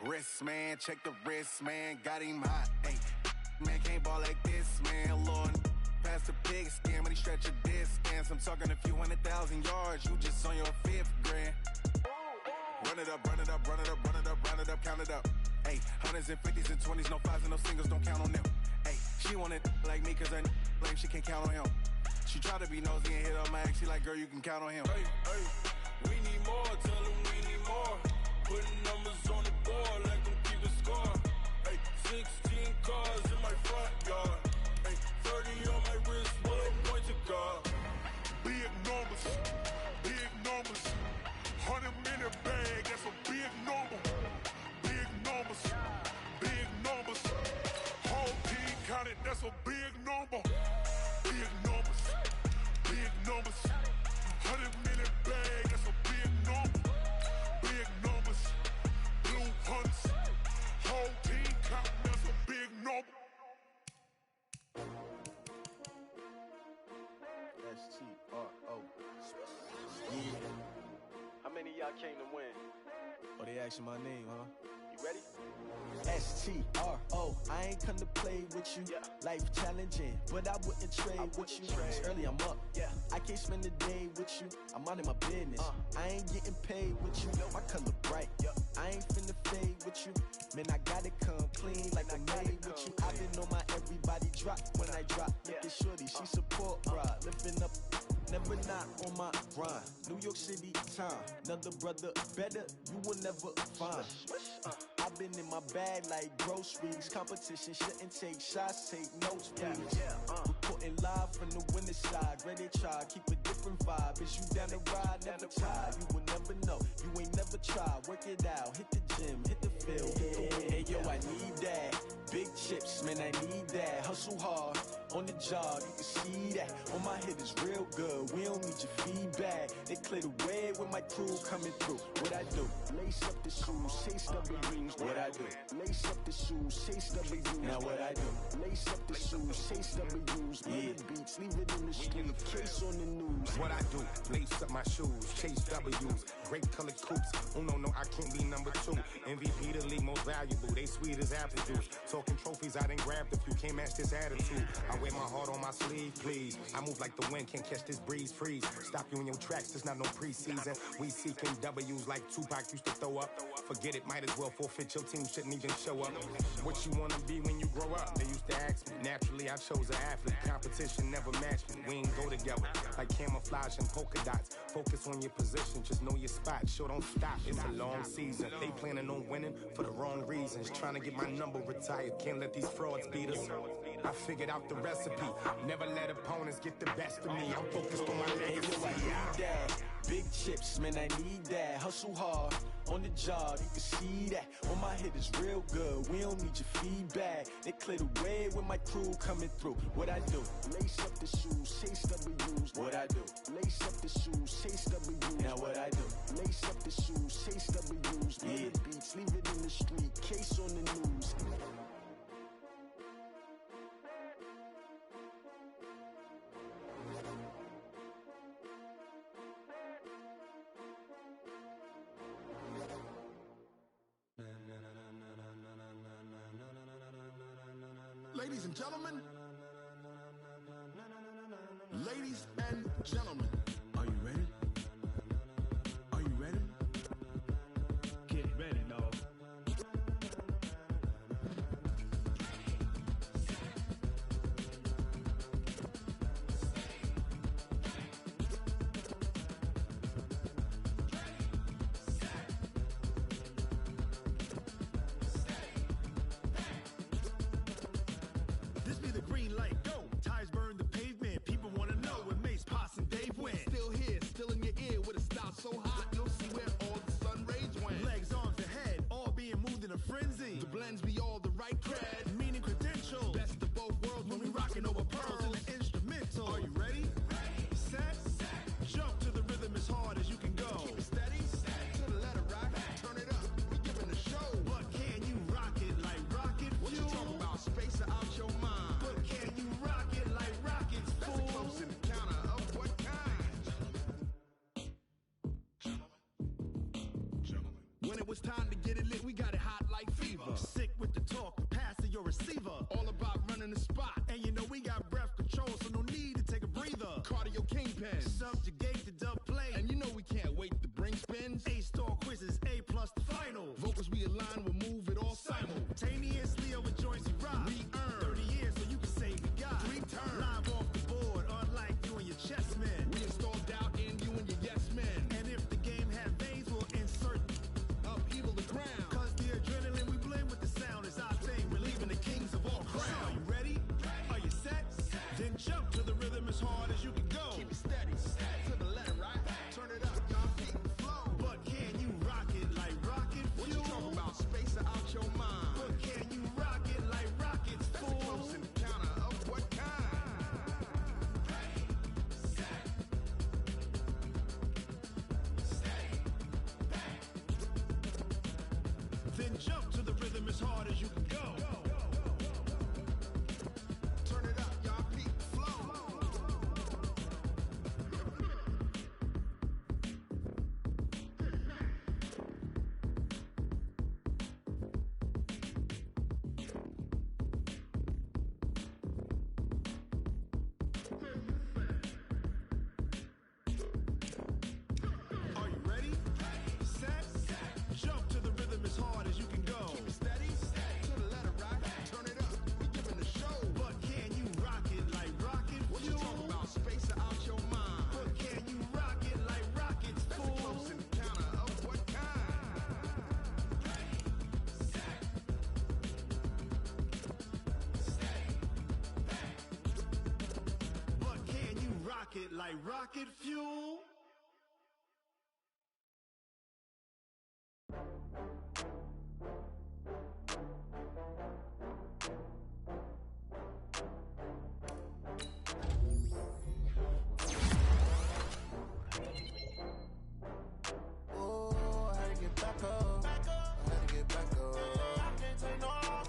Wrist, man, check the wrist, man, got him hot. Ay, man, can't ball like this, man, Lord. Past the pig skin, when he stretch a distance. I'm talking a few 100,000 yards, you just on your 5th grand. Run it up, run it up, run it up, run it up, run it up, count it up. Ay, hundreds and 50s and 20s, no 5s and no singles, don't count on them. Ay, she want it like me, cause her lame, she can't count on him. She try to be nosy and hit up my ex, she like, girl, you can count on him. Hey, hey, we need more, tell him we need more. Putting numbers on the board, like them keep a score. Hey, 16 cars in my front yard. Hey, 30 on my wrist, what point to God. Big numbers, big numbers. 100-minute bag, that's a big number. Big numbers, big numbers. Whole team counted, that's a big number. Big numbers, big numbers. 100-minute bag, that's a big number. Big numbers, blue hunts. Whole team counting, that's a big number. S-T-R-O. Yeah. How many of y'all came to win? Oh, they asking my name, huh? You ready? S-T-R-O, I ain't come to play with you. Yeah. Life challenging, but I wouldn't trade with you. It's early, I'm up. Yeah. I can't spend the day with you. I'm out in my business. I ain't getting paid with you. My color bright. Yeah. I ain't finna fade with you. Man, I gotta come clean like I made with you. I been on my everybody drop when I drop. Look at shorty, she support ride. Lifting up, never not on my grind. New York City time, another brother better, you will never find. I've been in my bag like groceries. Competition shouldn't take shots, take notes, please. Reporting live from the winter side. Ready to try, keep a different vibe. Is you down the ride, never tired. You will never know, you ain't never tried. Work it out, hit the gym, hit the field. Hey yo, I need that. Big chips, man, I need that. Hustle hard, on the job, you can see that. On my head is real good, we don't need your feedback. They clear the way with my crew coming through. What I do? Lace up the shoes, chase W's. What I do? Lace up the shoes, chase W's. Now what I do? Lace up the shoes, chase W's. Yeah. Beats, leave it in the street, case on the news. What I do? Lace up my shoes, chase W's. Great colored coops. Oh no, I can't be number 2. MVP the league most valuable. They sweet as apple juice. Talking trophies, I done grabbed a few. Can't match this attitude. I wear my heart on my sleeve, please. I move like the wind, can't catch this breeze, freeze. Stop you in your tracks, there's not no preseason. We seeking W's like Tupac used to throw up. Forget it, might as well forfeit. Your team shouldn't even show up. What you wanna be when you grow up? They used to ask me. Naturally, I chose an athlete. Competition never matched me. We ain't go together like camouflage and polka dots. Focus on your position, just know your spot. Sure, don't stop. It's a long season. They planning on winning for the wrong reasons. Trying to get my number retired. Can't let these frauds beat us. I figured out the recipe. Never let opponents get the best of me. I'm focused on my legacy. I need that. Big chips, man, I need that. Hustle hard, on the job, you can see that. On my head is real good, we don't need your feedback. They clear the way with my crew coming through. What I do? Lace up the shoes, chase W's. What I do? Lace up the shoes, chase W's. Now what I do? Lace up the shoes, chase W's. Yeah. Beats, leave it in the street, case on the news. Ladies and gentlemen, ladies and gentlemen, are you ready? Are you ready? Get ready, dog. So hot, you'll see where all the sun rays went. Legs, arms, the head, all being moved in a frenzy. The blends be all the right cred, meaning credentials. Best of both worlds when we rockin' over pearls in the instrumental. Are you ready? Ready. Set. Jump to the rhythm as hard as you can go. Keep it steady. To the letter rock. Turn it up. We giving the show. But can you rock it like rocket fuel? What you talking about? Space or out your mind? But can you rock it like rockets, fool? That's a close encounter of what kind? When it was time to get it lit, we got it hot like with the talk, the passer, your receiver. All about running the spot. And you know we got breath control, so no need to take a breather. Cardio kingpin, subjugate the dub play. And you know we can't wait to bring spins. A-star quizzes, A+ the final. Vocals we align, we'll move it all simultaneously over joints we rock. We earn 30 years so you can say we got 3 turns. Live off the board, unlike you and your chess men. We install doubt in you and your yes men. And if the game had veins, we'll insert upheaval the ground. Cause the adrenaline we blend with the sound is our thing. Relieving the kings of all crowns. So are you ready? Are you set? Then jump to the rhythm as hard as you can go. Keep it steady, to the left, right? Turn it up, y'all keep the flow. But can you rock it like rocket fuel? What you talking about? Space out your mind. But can you rock it like rockets, fool? That's a close encounter of what kind? Then jump to the rhythm as hard as you can go. Turn it up, y'all peep the flow. Are you ready? Set? Jump to the rhythm as hard as you can go. Keep it steady, to the letter, right? Turn it up, we giving the show. But can you rock it like rocket fuel? What you talking about? Space out your mind. But can you rock it like rockets, fool? That's a close encounter of what kind? But can you rock it like rocket fuel? Oh, I had to get back up. I had to get back up. I can't take no loss.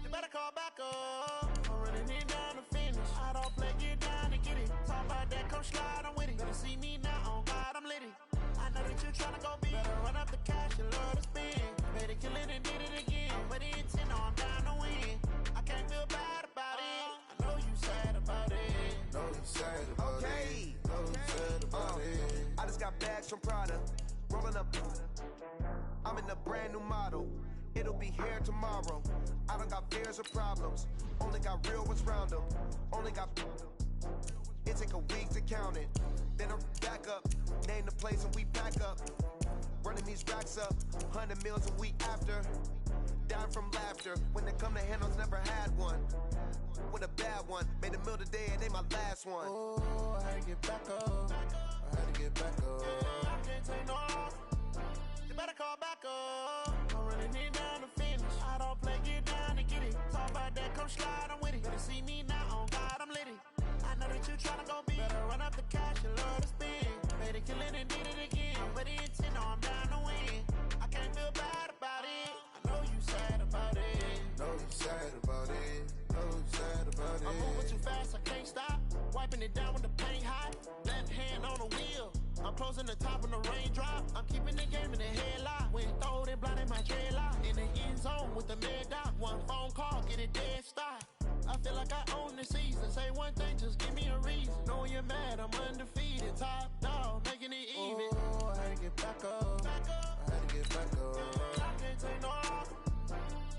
You better call back up. I'm running it down to finish. I don't play, get down to get it. Talk about that, come slide, I'm with it. Better see me now, on God, I'm litty. I know that you tryna go big. Better run up the cash, you love to spend. Better kill it and did it again. But it's in, I'm down to win. I can't feel bad about it. I know you sad about it. Know you sad about it. Know you sad about it. I just got bags from Prada. Rolling up. I'm in a brand new model. It'll be here tomorrow. I don't got fears or problems. Only got real ones round them. Only got. It take a week to count it. Then I'm back up. Name the place and we back up. Running these racks up. 100 meals a week after. Down from laughter. When they come to handles, never had one. With a bad one. Made a meal today and they my last one. Oh, I had to get back up. I had to get back up. I can't take no loss. You better call back up. I'm running it down to finish. I don't play, get down to get it. Talk about that, come slide, I'm with it. Better see me now, on God, I'm litty. I know that you tryna go big. Better run up the cash, you love to spend. Better kill it and did it again. But the intent, I'm down to win. I can't feel bad about it. I know you sad about it. Know you sad about it. Know you sad about it. I'm moving too fast, I can't stop. Wiping it down when the paint hot. Left hand on the wheel. I'm closing the top when the raindrop. I'm keeping the game in the headlock. When throwed and blinded my dreadlock. In the end zone with the mad dot. One phone call, get it dead stop. I feel like I own the season. Say one thing, just give me a reason. Knowing you're mad, I'm undefeated. Top dog, making it even. Oh, I had to get back up. I had to get back up. I can't take no loss.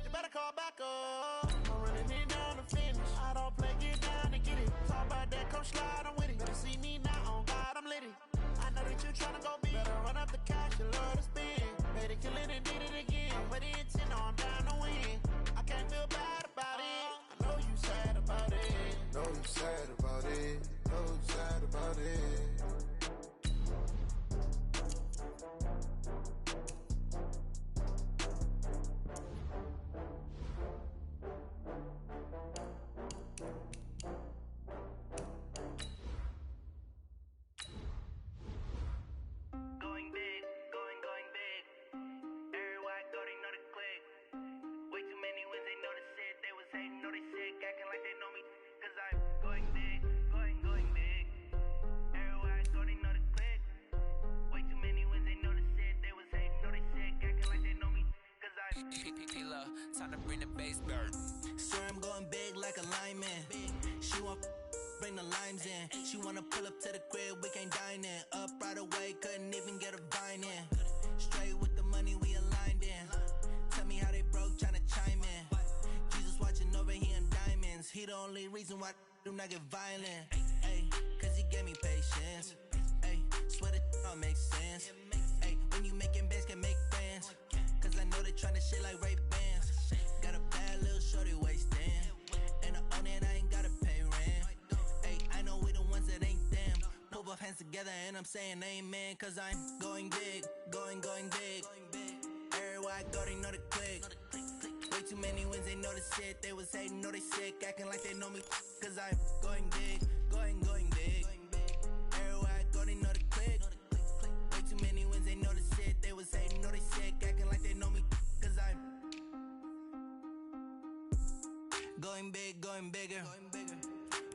You better call back up. I'm running it down to finish. I don't play, get down to get it. Talk about that, come slide, I'm with it. Better see me now, on God, I'm litty. I know that you tryna go big. Better run up the cash, you love to spend. Better kill it and did it again. But the intent, I'm down to win. I can't feel bad about it. I know you sad about it. Know you sad about it. Know you sad about it. Going big, going big. Everywhere I go, they know the click. Way too many wins, they know the shit. They was hating, know they sick, acting like they know me. Cause I'm going big, going big. Everywhere I go, they know the click. Way too many wins, they know the shit. They was hating, know they sick, acting like they know me. Cause I'm time to bring the bass back. Swear I'm going big like a lineman. She want bring the limes in. She wanna pull up to the crib, we can't dine in. Up right away, couldn't even get a vine in. Straight with the money we aligned in. Tell me how they broke, tryna chime in. Jesus watching over here in diamonds. He the only reason why I do not get violent. Ay, cause he gave me patience. Ay, swear that all makes sense. Ay, when you making bands can make friends. Cause I know they tryna shit like Ray Bans. Got a bad little shorty wasting. And I own it, I ain't gotta pay rent. Ay, I know we the ones that ain't them. Put both hands together and I'm saying amen. Cause I'm going big, going big. Everywhere I go, they know the click. Way too many wins, they know the shit. They was hating, know they sick, acting like they know me. Cause I'm going big, going big. Everywhere I go, they know the click. Way too many wins, they know the shit. They was hating, know they sick, acting like they know me. Cause I'm going big, going bigger.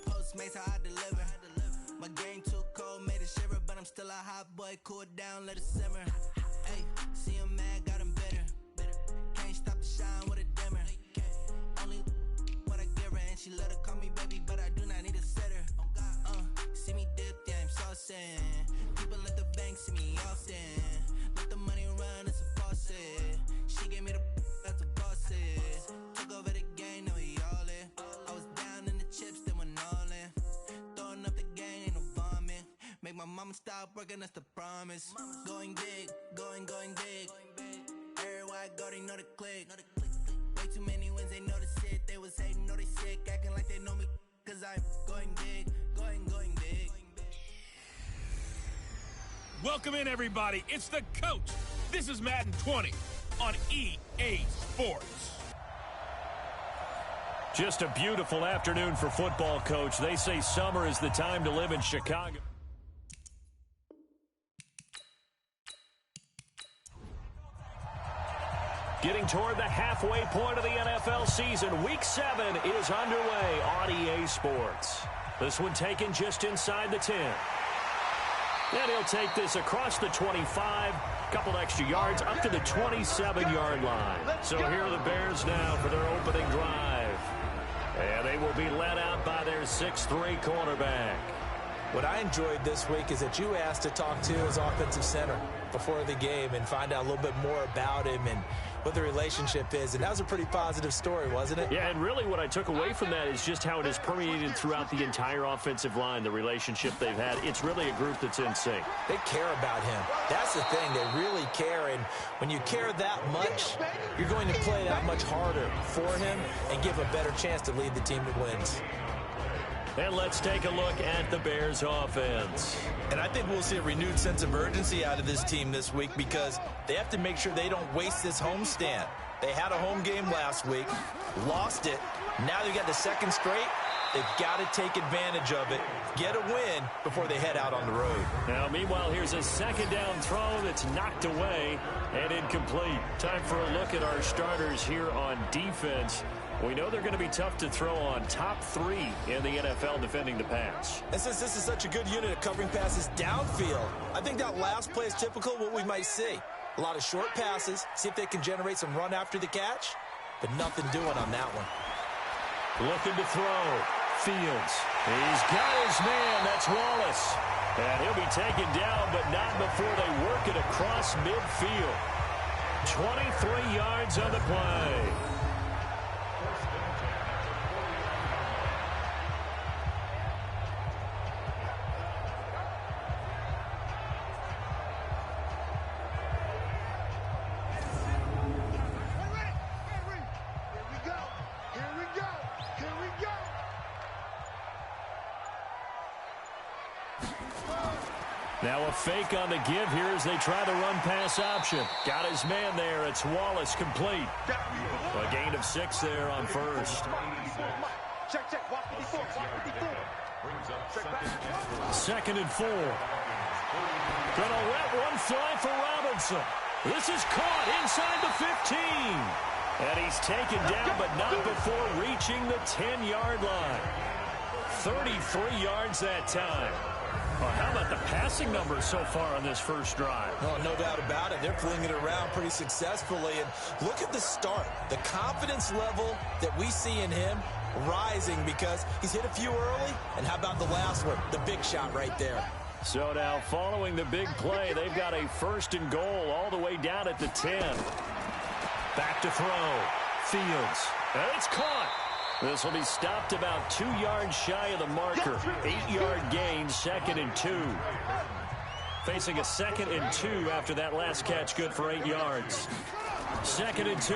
Postmates, how I deliver. My game too cold, made it shiver. But I'm still a hot boy, cool it down, let it simmer. Hey, see him mad, got him bitter. Can't stop the shine with a dimmer. Only what I give her, and she let her call me baby, but I do not need a sitter. See me dip, yeah, I'm saucing. People at the bank see me often. Let the money run, it's a faucet. She gave me the that's a boss is. Took over the game, now we all in. I was down in the chips, then went all in. Throwing up the game, ain't no vomit. Make my mama stop working, that's the promise. Going big, going big. Everywhere I go, they know the click. Way too many wins, they know the shit. They was hating, know they sick, acting like they know me. Cause I'm going big, going big. Welcome in, everybody. It's the coach. This is Madden20 on EA Sports. Just a beautiful afternoon for football, Coach. They say summer is the time to live in Chicago. Getting toward the halfway point of the NFL season, Week 7 is underway on EA Sports. This one taken just inside the 10. And he'll take this across the 25, couple extra yards, up to the 27-yard line. So here are the Bears now for their opening drive. And they will be led out by their 6'3 cornerback. What I enjoyed this week is that you asked to talk to his offensive center before the game and find out a little bit more about him and what the relationship is. And that was a pretty positive story, wasn't it? Yeah, and really what I took away from that is just how it has permeated throughout the entire offensive line, the relationship they've had. It's really a group that's in sync. They care about him. That's the thing. They really care. And when you care that much, you're going to play that much harder for him and give a better chance to lead the team that wins. And let's take a look at the Bears offense. And I think we'll see a renewed sense of urgency out of this team this week because they have to make sure they don't waste this homestand. They had a home game last week, lost it. Now they got the second straight. They've got to take advantage of it, get a win before they head out on the road. Now, meanwhile, here's a second down throw that's knocked away and incomplete. Time for a look at our starters here on defense. We know they're going to be tough to throw on, top 3 in the NFL defending the pass. And since this is such a good unit of covering passes downfield, I think that last play is typical of what we might see. A lot of short passes, see if they can generate some run after the catch, but nothing doing on that one. Looking to throw. Fields. He's got his man. That's Wallace. And he'll be taken down, but not before they work it across midfield. 23 yards on the play. Now a fake on the give here as they try the run-pass option. Got his man there. It's Wallace complete. A gain of 6 there on first. Second and 4. Gonna let one fly for Robinson. This is caught inside the 15. And he's taken down, but not before reaching the 10-yard line. 33 yards that time. Well, how about the passing numbers so far on this first drive? Oh, no doubt about it. They're flinging it around pretty successfully. And look at the start. The confidence level that we see in him rising because he's hit a few early. And how about the last one? The big shot right there. So now following the big play, they've got a 1st and goal all the way down at the 10. Back to throw. Fields. And it's caught. This will be stopped about 2 yards shy of the marker. 8-yard gain, 2nd and 2. Facing a 2nd and 2 after that last catch, good for 8 yards. 2nd and 2.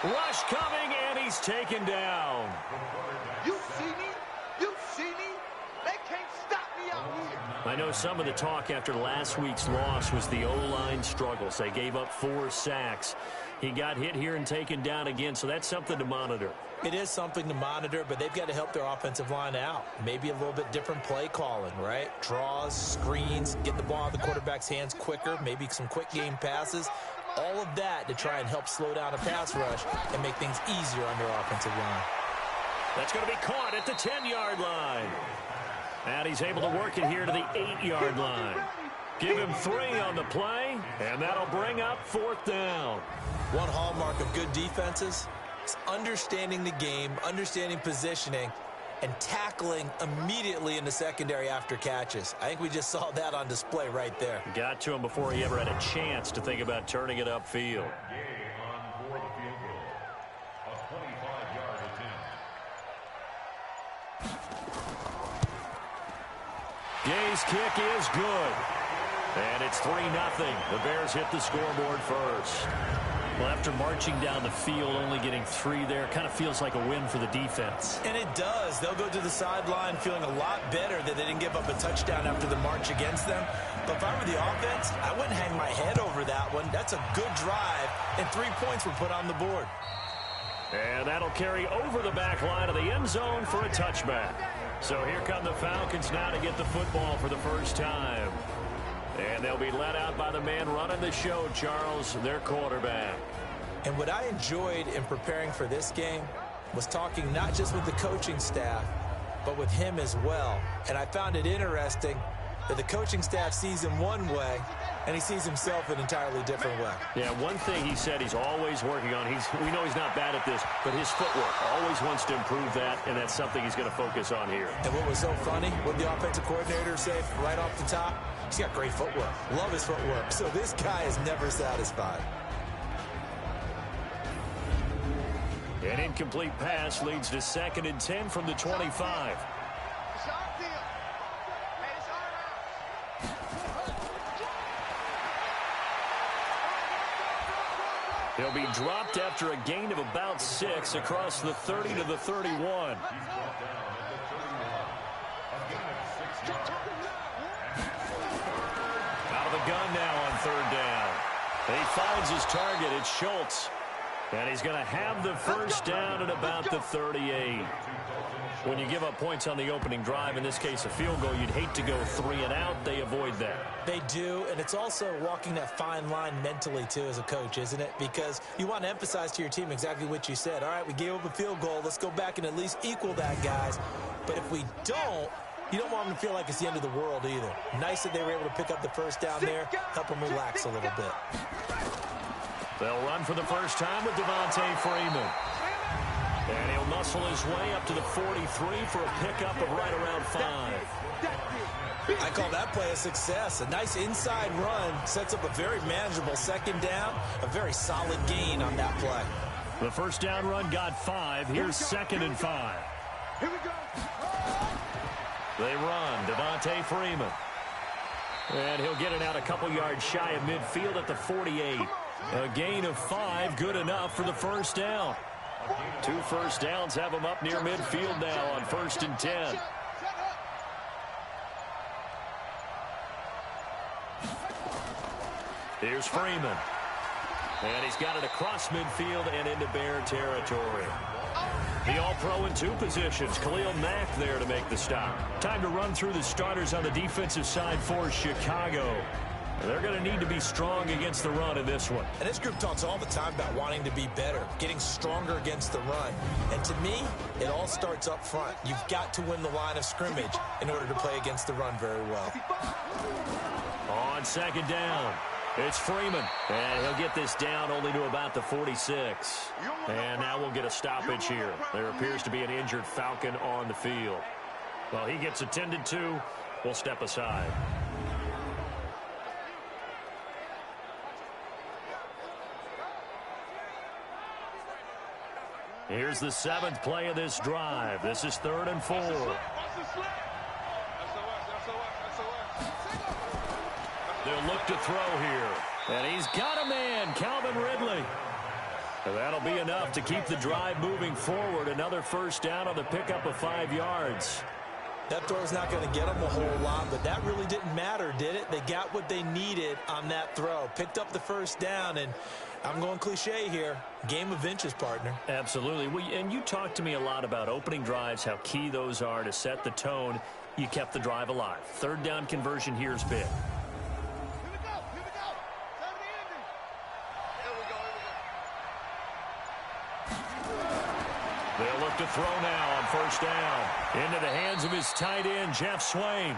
Rush coming, and he's taken down. You see me? You see me? They can't stop me out here. I know some of the talk after last week's loss was the O-line struggles. They gave up 4 sacks. He got hit here and taken down again, so that's something to monitor. It is something to monitor, but they've got to help their offensive line out. Maybe a little bit different play calling, right? Draws, screens, get the ball out of the quarterback's hands quicker, maybe some quick game passes. All of that to try and help slow down a pass rush and make things easier on their offensive line. That's going to be caught at the 10-yard line. And he's able to work it here to the 8-yard line. Give him 3 on the play, and that'll bring up 4th down. One hallmark of good defenses is understanding the game, understanding positioning, and tackling immediately in the secondary after catches. I think we just saw that on display right there. Got to him before he ever had a chance to think about turning it upfield. Gay's kick is good. And it's 3-0. The Bears hit the scoreboard first. Well, after marching down the field, only getting 3 there, kind of feels like a win for the defense. And it does. They'll go to the sideline feeling a lot better that they didn't give up a touchdown after the march against them. But if I were the offense, I wouldn't hang my head over that one. That's a good drive, and 3 points were put on the board. And that'll carry over the back line of the end zone for a touchback. So here come the Falcons now to get the football for the first time. And they'll be let out by the man running the show, Charles, their quarterback. And what I enjoyed in preparing for this game was talking not just with the coaching staff, but with him as well. And I found it interesting that the coaching staff sees him one way, and he sees himself an entirely different way. Yeah, one thing he said he's always working on, we know he's not bad at this, but his footwork, always wants to improve that, and that's something he's going to focus on here. And what was so funny, what the offensive coordinator said right off the top, he's got great footwork. Love his footwork. So this guy is never satisfied. An incomplete pass leads to 2nd and 10 from the 25. He'll be dropped after a gain of about 6 across the 30 to the 31. Out of the gun now on 3rd down. He finds his target. It's Schultz. And he's going to have the first down at about the 38. When you give up points on the opening drive, in this case a field goal, you'd hate to go 3 and out. They avoid that. They do, and it's also walking that fine line mentally, too, as a coach, isn't it? Because you want to emphasize to your team exactly what you said. All right, we gave up a field goal. Let's go back and at least equal that, guys. But if we don't, you don't want them to feel like it's the end of the world either. Nice that they were able to pick up the first down there, help them relax a little bit. They'll run for the first time with Devontae Freeman. And he'll muscle his way up to the 43 for a pickup of right around 5. I call that play a success. A nice inside run sets up a very manageable 2nd down, a very solid gain on that play. The first down run got 5. Here's 2nd and 5. Here we go. They run. Devontae Freeman. And he'll get it out a couple yards shy of midfield at the 48. A gain of 5, good enough for the first down. 2 first downs have him up near midfield now on 1st and 10. Here's Freeman. And he's got it across midfield and into Bear territory. The All-Pro in 2 positions. Khalil Mack there to make the stop. Time to run through the starters on the defensive side for Chicago. They're going to need to be strong against the run in this one. And this group talks all the time about wanting to be better, getting stronger against the run. And to me, it all starts up front. You've got to win the line of scrimmage in order to play against the run very well. On second down, it's Freeman. And he'll get this down only to about the 46. And now we'll get a stoppage here. There appears to be an injured Falcon on the field. Well, he gets attended to. We'll step aside. Here's the 7th play of this drive. This is 3rd and 4. They'll look to throw here. And he's got a man, Calvin Ridley. And that'll be enough to keep the drive moving forward. Another first down on the pickup of 5 yards. That throw's not going to get them a whole lot, but that really didn't matter, did it? They got what they needed on that throw. Picked up the first down, and I'm going cliche here. Game of inches, partner. Absolutely. And you talked to me a lot about opening drives, how key those are to set the tone. You kept the drive alive. 3rd down conversion here is big. They'll look to throw now on first down. Into the hands of his tight end, Jeff Swain.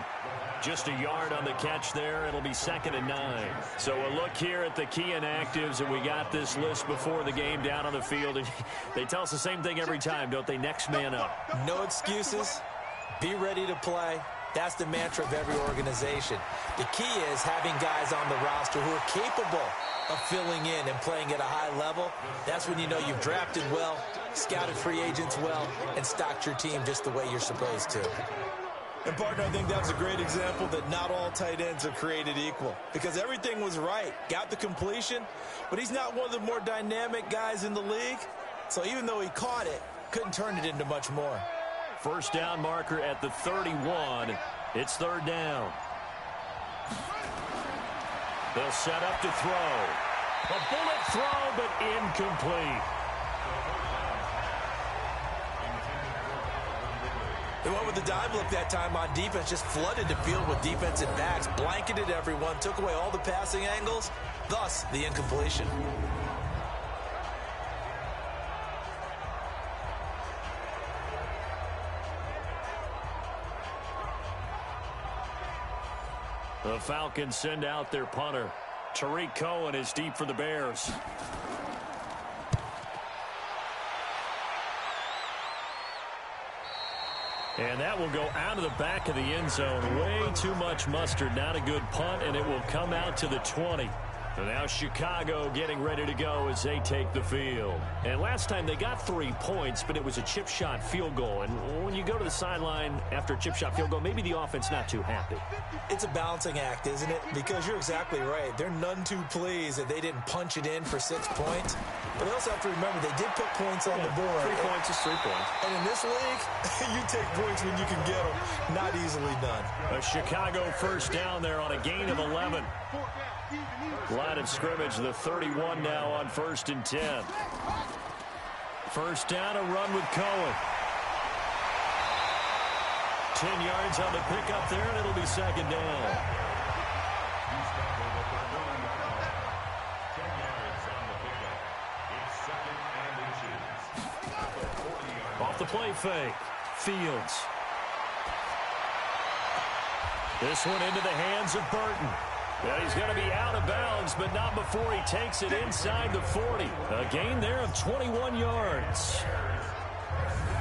Just a yard on the catch there. It'll be 2nd and 9. So a look here at the key inactives, and we got this list before the game down on the field. And they tell us the same thing every time, don't they? Next man up. No excuses. Be ready to play. That's the mantra of every organization. The key is having guys on the roster who are capable of filling in and playing at a high level. That's when you know you've drafted well, scouted free agents well, and stocked your team just the way you're supposed to. And, partner, I think that's a great example that not all tight ends are created equal, because everything was right. Got the completion, but he's not one of the more dynamic guys in the league. So even though he caught it, couldn't turn it into much more. First down marker at the 31. It's 3rd down. They'll set up to throw. A bullet throw, but incomplete. They went with the dime look that time on defense, just flooded the field with defensive backs, blanketed everyone, took away all the passing angles, thus the incompletion. The Falcons send out their punter. Tariq Cohen is deep for the Bears. And that will go out of the back of the end zone. Way too much mustard. Not a good punt, and it will come out to the 20. And now Chicago getting ready to go as they take the field. And last time they got 3 points, but it was a chip shot field goal. And when you go to the sideline after a chip shot field goal, maybe the offense not too happy. It's a balancing act, isn't it? Because you're exactly right. They're none too pleased that they didn't punch it in for 6 points. But they also have to remember they did put points on the board. 3 points is 3 points. And in this league, you take points when you can get them. Not easily done. A Chicago first down there on a gain of 11. Line of scrimmage, the 31 now on 1st and 10. First down, a run with Cohen. 10 yards on the pickup there, and it'll be 2nd down. Off the play fake, Fields. This one into the hands of Burton. And he's going to be out of bounds, but not before he takes it inside the 40. A gain there of 21 yards.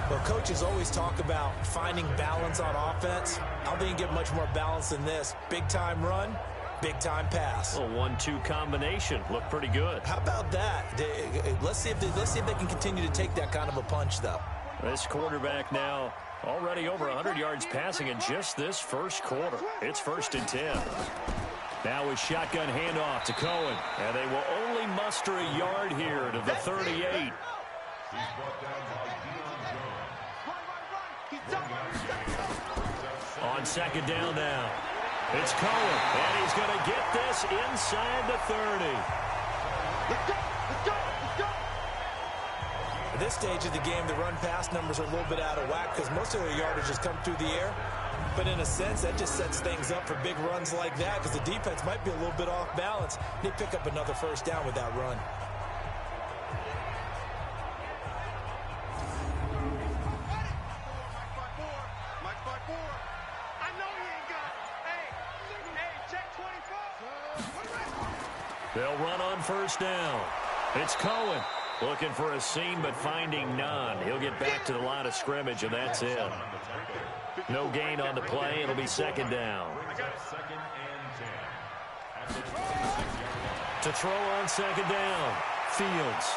Well, coaches always talk about finding balance on offense. I don't think you get much more balance than this. Big-time run, big-time pass. A 1-2 combination. Looked pretty good. How about that? Let's see if they can continue to take that kind of a punch, though. This quarterback now already over 100 yards passing in just this first quarter. It's 1st and 10. Now a shotgun handoff to Cohen. And they will only muster a yard here to the 38. On 2nd down now. It's Cohen. And he's going to get this inside the 30. At this stage of the game, the run-pass numbers are a little bit out of whack because most of their yardage has come through the air. But in a sense, that just sets things up for big runs like that because the defense might be a little bit off balance. They pick up another first down with that run. They'll run on first down. It's Cohen looking for a seam but finding none. He'll get back to the line of scrimmage, and that's it. No gain on the play. It'll be second down. To throw on second down, Fields.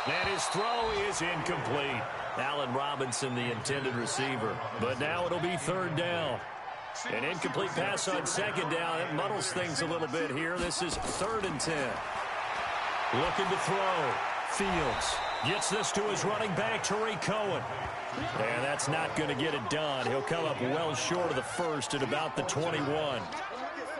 And his throw is incomplete. Allen Robinson, the intended receiver. But now it'll be third down. An incomplete pass on second down. It muddles things a little bit here. This is 3rd and 10. Looking to throw. Fields gets this to his running back, Tariq Cohen. And that's not going to get it done. He'll come up well short of the first at about the 21.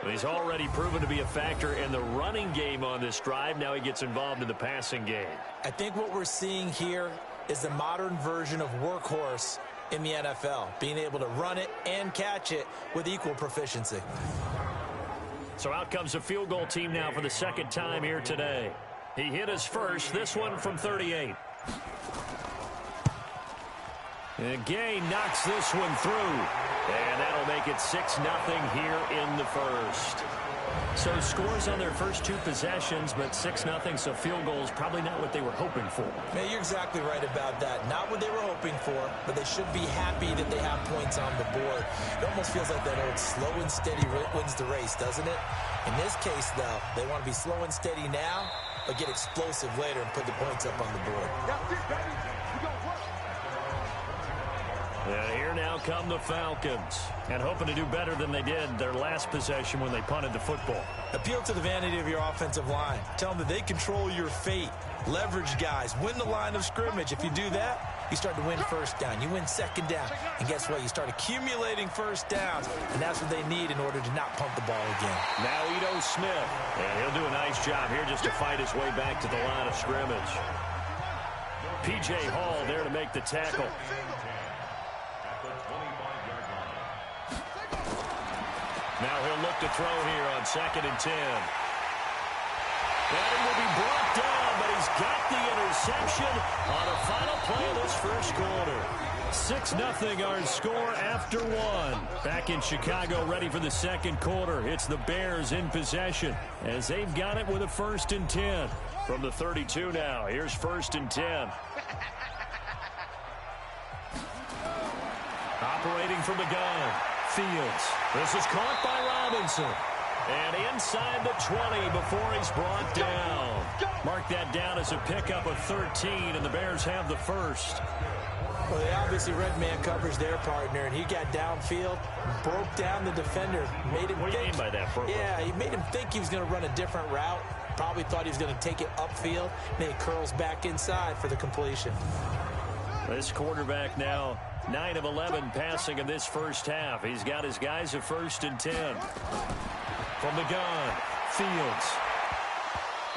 He's already proven to be a factor in the running game on this drive. Now he gets involved in the passing game. I think what we're seeing here is the modern version of workhorse in the NFL, being able to run it and catch it with equal proficiency. So out comes a field goal team now for the second time here today. He hit his first, this one from 38. And Gay knocks this one through. And that'll make it 6-0 here in the first. So scores on their first 2 possessions, but 6-0, so field goals probably not what they were hoping for. Man, you're exactly right about that. Not what they were hoping for, but they should be happy that they have points on the board. It almost feels like that old slow and steady wins the race, doesn't it? In this case, though, they want to be slow and steady now, but get explosive later and put the points up on the board. And here now come the Falcons, and hoping to do better than they did their last possession when they punted the football. Appeal to the vanity of your offensive line. Tell them that they control your fate. Leverage guys. Win the line of scrimmage. If you do that, you start to win first down. You win second down. And guess what? You start accumulating first downs, and that's what they need in order to not pump the ball again. Now Ito Smith, and he'll do a nice job here just to fight his way back to the line of scrimmage. P.J. Hall there to make the tackle. Now he'll look to throw here on 2nd and 10. And he will be brought down, but he's got the interception on a final play of this first quarter. 6-0 our score after 1. Back in Chicago, ready for the second quarter. It's the Bears in possession as they've got it with a 1st and 10. From the 32 now, here's 1st and 10. Operating from the gun. Fields. This is caught by Robinson. And inside the 20 before he's brought down. Mark that down as a pickup of 13, and the Bears have the first. Well, they obviously read man coverage their partner, and he got downfield, broke down the defender, made him What do you mean by that, Purple? Yeah, he made him think he was going to run a different route. Probably thought he was going to take it upfield, and then he curls back inside for the completion. This quarterback now 9 of 11 passing in this first half. He's got his guys at 1st and 10. From the gun, Fields.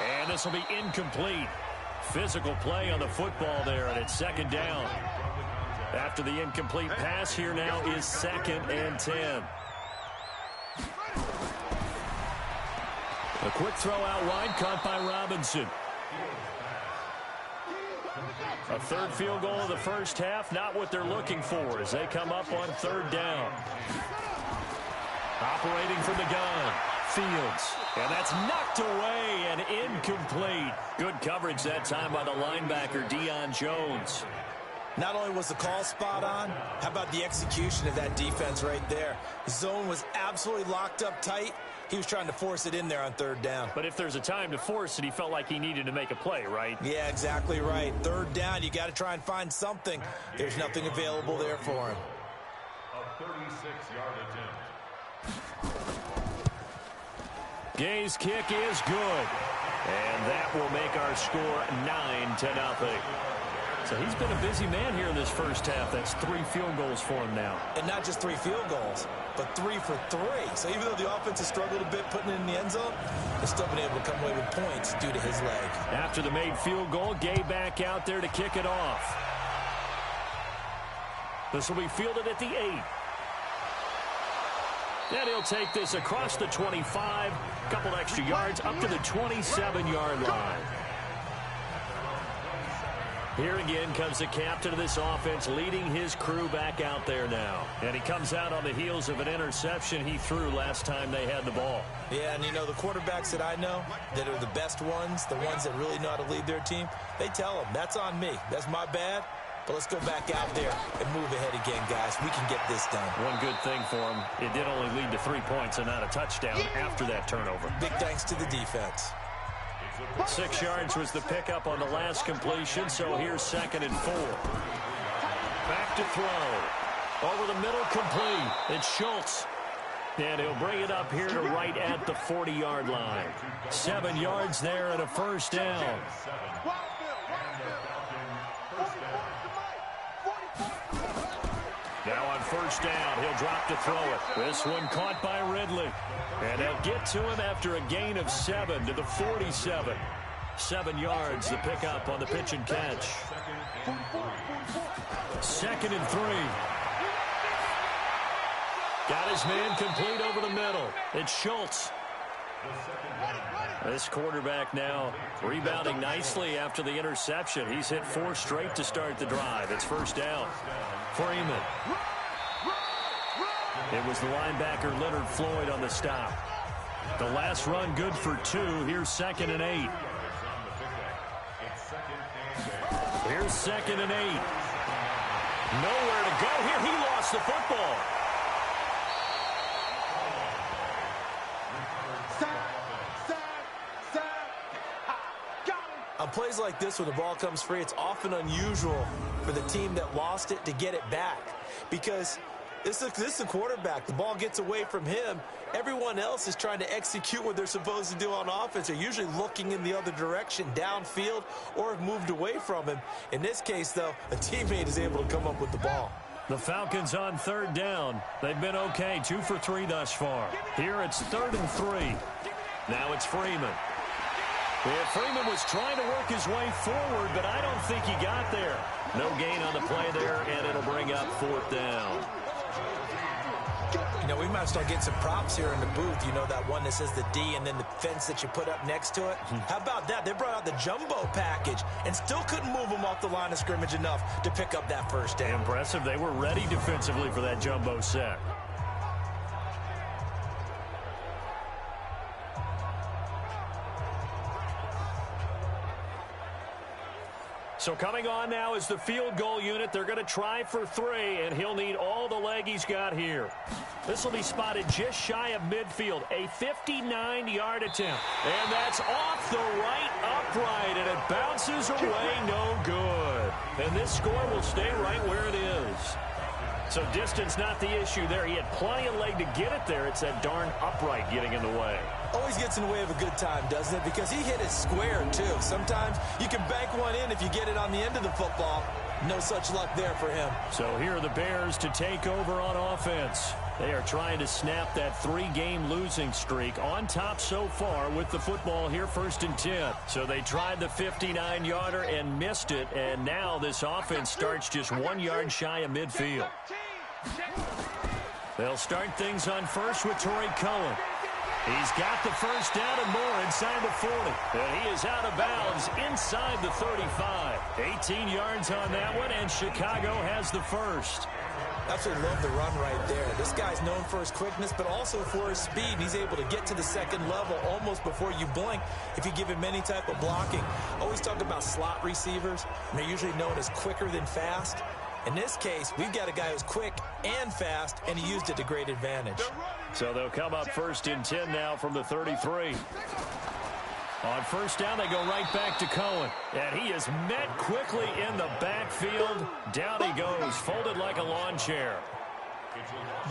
And this will be incomplete. Physical play on the football there, and it's 2nd down. After the incomplete pass, here now is 2nd and 10. A quick throw out wide, caught by Robinson. A 3rd field goal of the first half, not what they're looking for as they come up on 3rd down. Operating from the gun, Fields. And that's knocked away and incomplete. Good coverage that time by the linebacker, Deion Jones. Not only was the call spot on, how about the execution of that defense right there? The zone was absolutely locked up tight. He was trying to force it in there on 3rd down. But if there's a time to force it, he felt like he needed to make a play, right? Yeah, exactly right. 3rd down, you got to try and find something. There's nothing available there for him. A 36-yard attempt. Gay's kick is good. And that will make our score 9-0. So he's been a busy man here in this first half. That's 3 field goals for him now. And not just 3 field goals, but 3 for 3. So even though the offense has struggled a bit putting it in the end zone, they've still been able to come away with points due to his leg. After the made field goal, Gay back out there to kick it off. This will be fielded at the 8. And he'll take this across the 25, a couple extra yards, up to the 27-yard line. Here again comes the captain of this offense, leading his crew back out there now. And he comes out on the heels of an interception he threw last time they had the ball. Yeah, and you know, the quarterbacks that I know that are the best ones, the ones that really know how to lead their team, they tell them, that's on me. That's my bad. But let's go back out there and move ahead again, guys. We can get this done. One good thing for him, it did only lead to 3 points and not a touchdown after that turnover. Big thanks to the defense. 6 yards was the pickup on the last completion, so here's 2nd and 4. Back to throw. Over the middle, complete. It's Schultz. And he'll bring it up here to right at the 40-yard line. 7 yards there and a first down. Now on first down, he'll drop to throw it. This one caught by Ridley. And they'll get to him after a gain of 7 to the 47. 7 yards, the pickup on the pitch and catch. 2nd and 3. Got his man complete over the middle. It's Schultz. This quarterback now rebounding nicely after the interception. He's hit 4 straight to start the drive. It's first down. Freeman. It was the linebacker Leonard Floyd on the stop. The last run good for 2. Here's 2nd and 8. Here's 2nd and 8. Nowhere to go here. He lost the football. On plays like this, when the ball comes free, it's often unusual for the team that lost it to get it back. Because this is the quarterback. The ball gets away from him. Everyone else is trying to execute what they're supposed to do on offense. They're usually looking in the other direction, downfield, or have moved away from him. In this case, though, a teammate is able to come up with the ball. The Falcons on 3rd down. They've been okay, 2 for 3 thus far. Here it's 3rd and 3. Now it's Freeman. Yeah, Freeman was trying to work his way forward, but I don't think he got there. No gain on the play there, and it'll bring up 4th down. You know, we might start getting some props here in the booth. You know, that one that says the D and then the fence that you put up next to it? How about that? They brought out the jumbo package and still couldn't move them off the line of scrimmage enough to pick up that first down. Impressive. They were ready defensively for that jumbo set. So coming on now is the field goal unit. They're going to try for 3, and he'll need all the leg he's got here. This will be spotted just shy of midfield, a 59-yard attempt. And that's off the right upright, and it bounces away no good. And this score will stay right where it is. So distance not the issue there. He had plenty of leg to get it there. It's that darn upright getting in the way. Always gets in the way of a good time, doesn't it? Because he hit it square, too. Sometimes you can bank one in if you get it on the end of the football. No such luck there for him. So here are the Bears to take over on offense. They are trying to snap that 3-game losing streak on top so far with the football here, 1st and 10. So they tried the 59-yarder and missed it, and now this offense starts just 1 yard shy of midfield. They'll start things on first with Torrey Cohen. He's got the first down and more inside the 40. And he is out of bounds inside the 35. 18 yards on that one, and Chicago has the first. Absolutely love the run right there. This guy's known for his quickness, but also for his speed. He's able to get to the 2nd level almost before you blink if you give him any type of blocking. Always talk about slot receivers, and they're usually known as quicker than fast. In this case, we've got a guy who's quick and fast, and he used it to great advantage. So they'll come up 1st and 10 now from the 33. On first down, they go right back to Cohen. And he is met quickly in the backfield. Down he goes, folded like a lawn chair.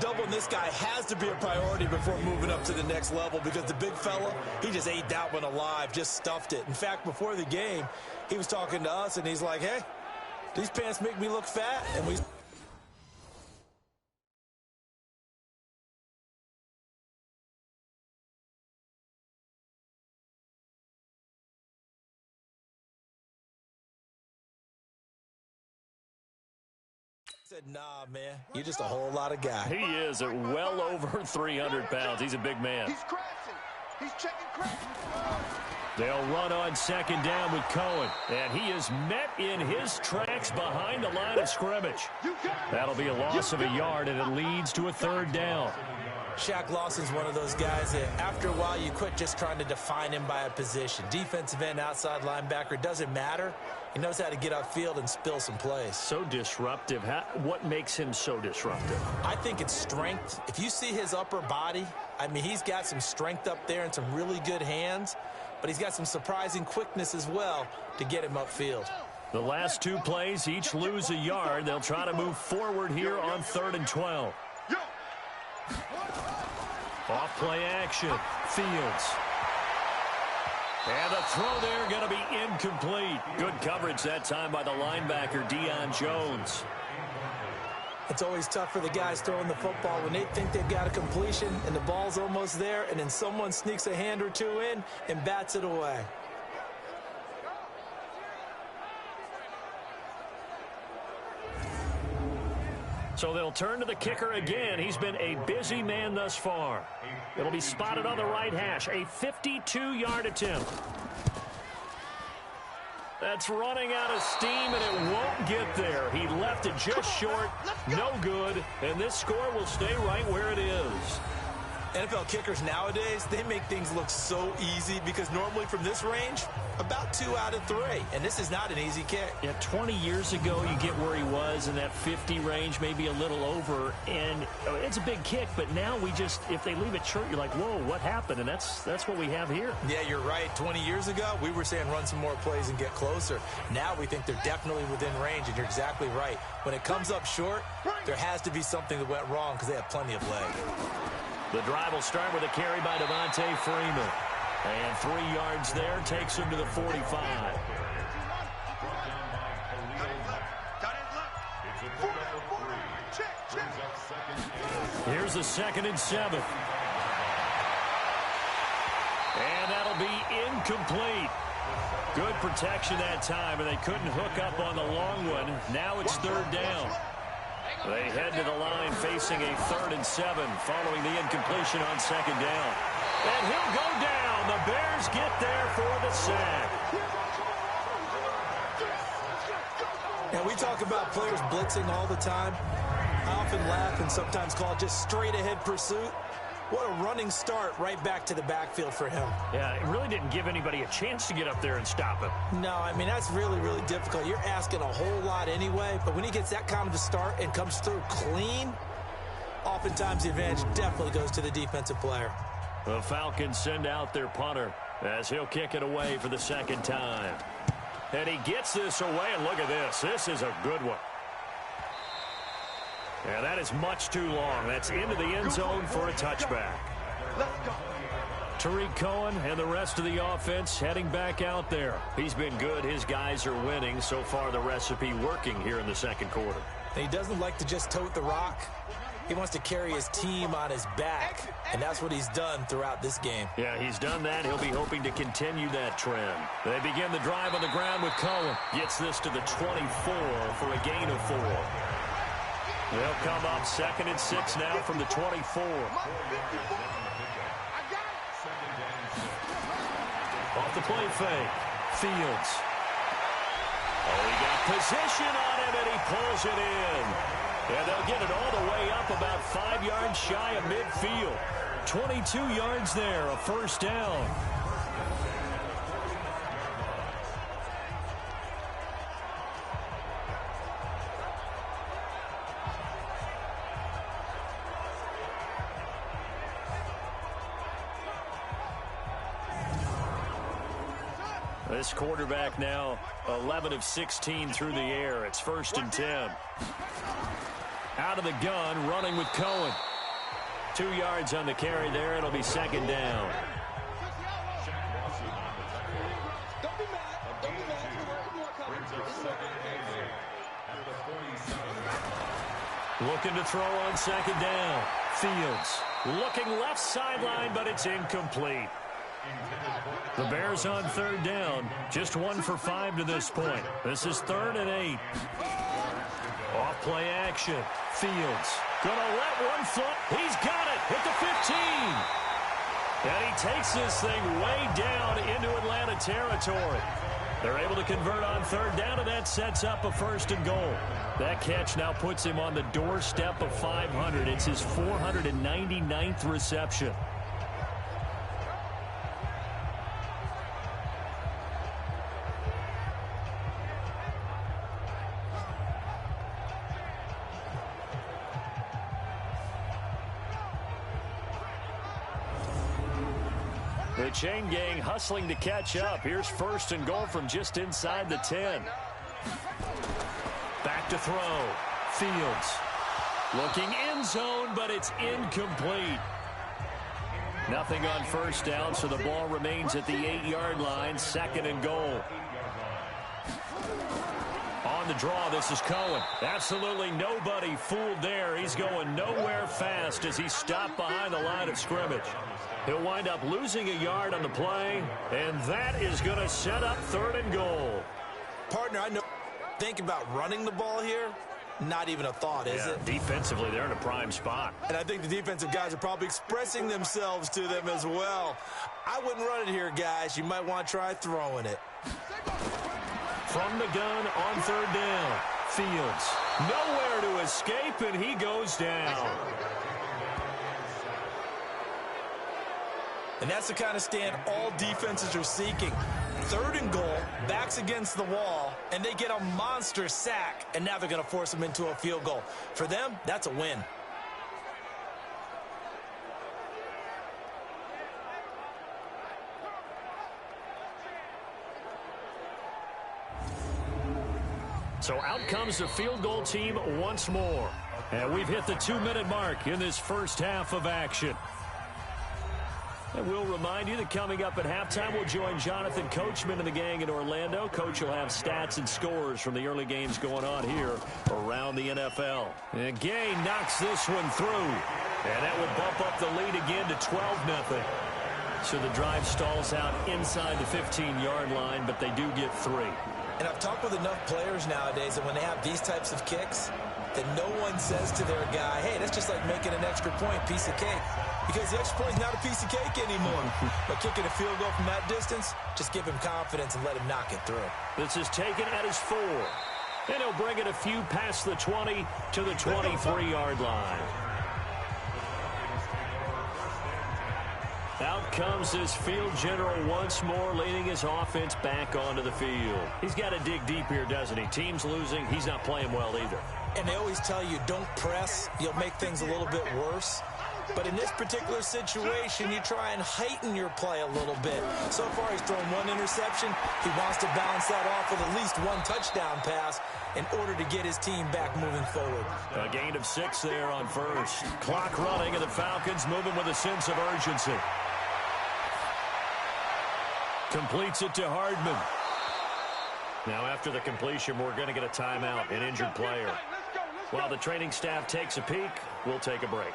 Doubling this guy has to be a priority before moving up to the next level because the big fella, he just ate that one alive, just stuffed it. In fact, before the game, he was talking to us, and he's like, hey, these pants make me look fat. And we... Said, nah, man, you're just a whole lot of guy. He is at well over 300 pounds. He's a big man. He's crashing. He's checking crash. They'll run on second down with Cohen, and he is met in his tracks behind the line of scrimmage. That'll be a loss of a yard, and it leads to a third down. Shaq Lawson's one of those guys that after a while you quit just trying to define him by a position. Defensive end, outside linebacker, doesn't matter. He knows how to get upfield and spill some plays. So disruptive. What makes him so disruptive? I think it's strength. If you see his upper body, I mean, he's got some strength up there and some really good hands, but he's got some surprising quickness as well to get him upfield. The last two plays each lose a yard. They'll try to move forward here on 3rd and 12. Off play action. Fields. And the throw there going to be incomplete. Good coverage that time by the linebacker, Deion Jones. It's always tough for the guys throwing the football when they think they've got a completion and the ball's almost there, and then someone sneaks a hand or two in and bats it away. So they'll turn to the kicker again. He's been a busy man thus far. It'll be spotted on the right hash. A 52-yard attempt. That's running out of steam, and it won't get there. He left it just short. No good. And this score will stay right where it is. NFL kickers nowadays, they make things look so easy because normally from this range, about 2 out of 3. And this is not an easy kick. Yeah, 20 years ago, you get where he was in that 50 range, maybe a little over. And it's a big kick, but now we just, if they leave it short, you're like, whoa, what happened? And that's what we have here. Yeah, you're right. 20 years ago, we were saying run some more plays and get closer. Now we think they're definitely within range, and you're exactly right. When it comes up short, there has to be something that went wrong because they have plenty of leg. The drive will start with a carry by Devontae Freeman. And 3 yards there takes him to the 45. Here's the 2nd and 7. And that'll be incomplete. Good protection that time, and they couldn't hook up on the long one. Now it's 3rd down. They head to the line facing a 3rd and 7 following the incompletion on 2nd down. And he'll go down. The Bears get there for the sack. And we talk about players blitzing all the time. I often laugh and sometimes call it just straight-ahead pursuit. What a running start right back to the backfield for him. Yeah, it really didn't give anybody a chance to get up there and stop him. No, I mean, that's really, really difficult. You're asking a whole lot anyway, but when he gets that kind of a start and comes through clean, oftentimes the advantage definitely goes to the defensive player. The Falcons send out their punter as he'll kick it away for the 2nd time. And he gets this away, and look at this. This is a good one. Yeah, that is much too long. That's into the end zone for a touchback. Tariq Cohen and the rest of the offense heading back out there. He's been good. His guys are winning. So far, the recipe working here in the 2nd quarter. He doesn't like to just tote the rock. He wants to carry his team on his back, and that's what he's done throughout this game. Yeah, he's done that. He'll be hoping to continue that trend. They begin the drive on the ground with Cohen. Gets this to the 24 for a gain of 4. They'll come up 2nd and 6 now from the 24. Off the play fake. Fields. Oh, he got position on him, and he pulls it in. And they'll get it all the way up about 5 yards shy of midfield. 22 yards there, a 1st down. This quarterback now 11 of 16 through the air. It's 1st and 10. Out of the gun, running with Cohen. 2 yards on the carry there. It'll be 2nd down. Looking to throw on 2nd down. Fields looking left sideline, but it's incomplete. The Bears on 3rd down. Just 1 for 5 to this point. This is 3rd and 8. Off play action. Fields gonna let one fly. He's got it at the 15. And he takes this thing way down into Atlanta territory. They're able to convert on third down, and that sets up a 1st and goal. That catch now puts him on the doorstep of 500. It's his 499th reception. The chain gang hustling to catch up. Here's 1st and goal from just inside the 10. Back to throw. Fields looking end zone, but it's incomplete. Nothing on 1st down, so the ball remains at the 8-yard line. 2nd and goal. On the draw, this is Cohen. Absolutely nobody fooled there. He's going nowhere fast as he stopped behind the line of scrimmage. He'll wind up losing a yard on the play, and that is going to set up 3rd and goal. Partner, I know. Think about running the ball here. Not even a thought, is it? Defensively, they're in a prime spot. And I think the defensive guys are probably expressing themselves to them as well. I wouldn't run it here, guys. You might want to try throwing it. From the gun on 3rd down. Fields nowhere to escape, and he goes down. And that's the kind of stand all defenses are seeking. 3rd and goal, backs against the wall, and they get a monster sack, and now they're going to force them into a field goal. For them, that's a win. So out comes the field goal team once more. And we've hit the 2-minute mark in this first half of action. And we'll remind you that coming up at halftime, we'll join Jonathan Coachman and the gang in Orlando. Coach will have stats and scores from the early games going on here around the NFL. And Gay knocks this one through. And that would bump up the lead again to 12-0. So the drive stalls out inside the 15-yard line, but they do get 3. And I've talked with enough players nowadays that when they have these types of kicks, that no one says to their guy, hey, that's just like making an extra point, piece of cake. Because the extra point is not a piece of cake anymore. But kicking a field goal from that distance, just give him confidence and let him knock it through. This is taken at his 4. And he'll bring it a few past the 20 to the 23-yard line. Out comes this field general once more, leading his offense back onto the field. He's got to dig deep here, doesn't he? Team's losing. He's not playing well either. And they always tell you, don't press. You'll make things a little bit worse. But in this particular situation, you try and heighten your play a little bit. So far, he's thrown 1 interception. He wants to balance that off with at least 1 touchdown pass in order to get his team back moving forward. A gain of 6 there on 1st. Clock running, and the Falcons moving with a sense of urgency. Completes it to Hardman. Now after the completion, we're going to get a timeout, an injured player. While the training staff takes a peek, we'll take a break.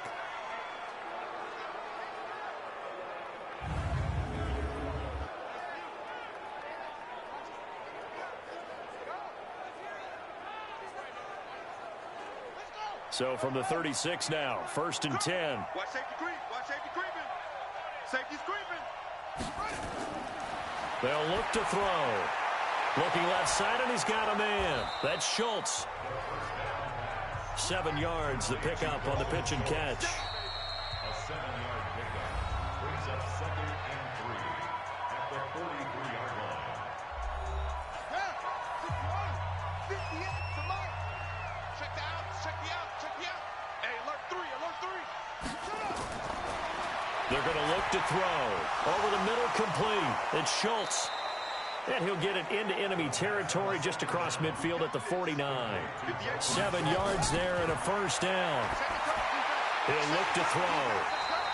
So from the 36 now, 1st and 10. Watch safety creep. Watch safety creeping. Safety's creeping. They'll look to throw. Looking left side, and he's got a man. That's Schultz. 7 yards, the pickup on the pitch and catch. A 7-yard pickup brings up 2nd and 3 at the 43-yard line. Check the out. Check the out. Check the out. Hey, alert 3. Alert 3. They're going to look to throw. Over the middle, complete. It's Schultz. And he'll get it into enemy territory just across midfield at the 49. 7 yards there and a 1st down. He'll look to throw.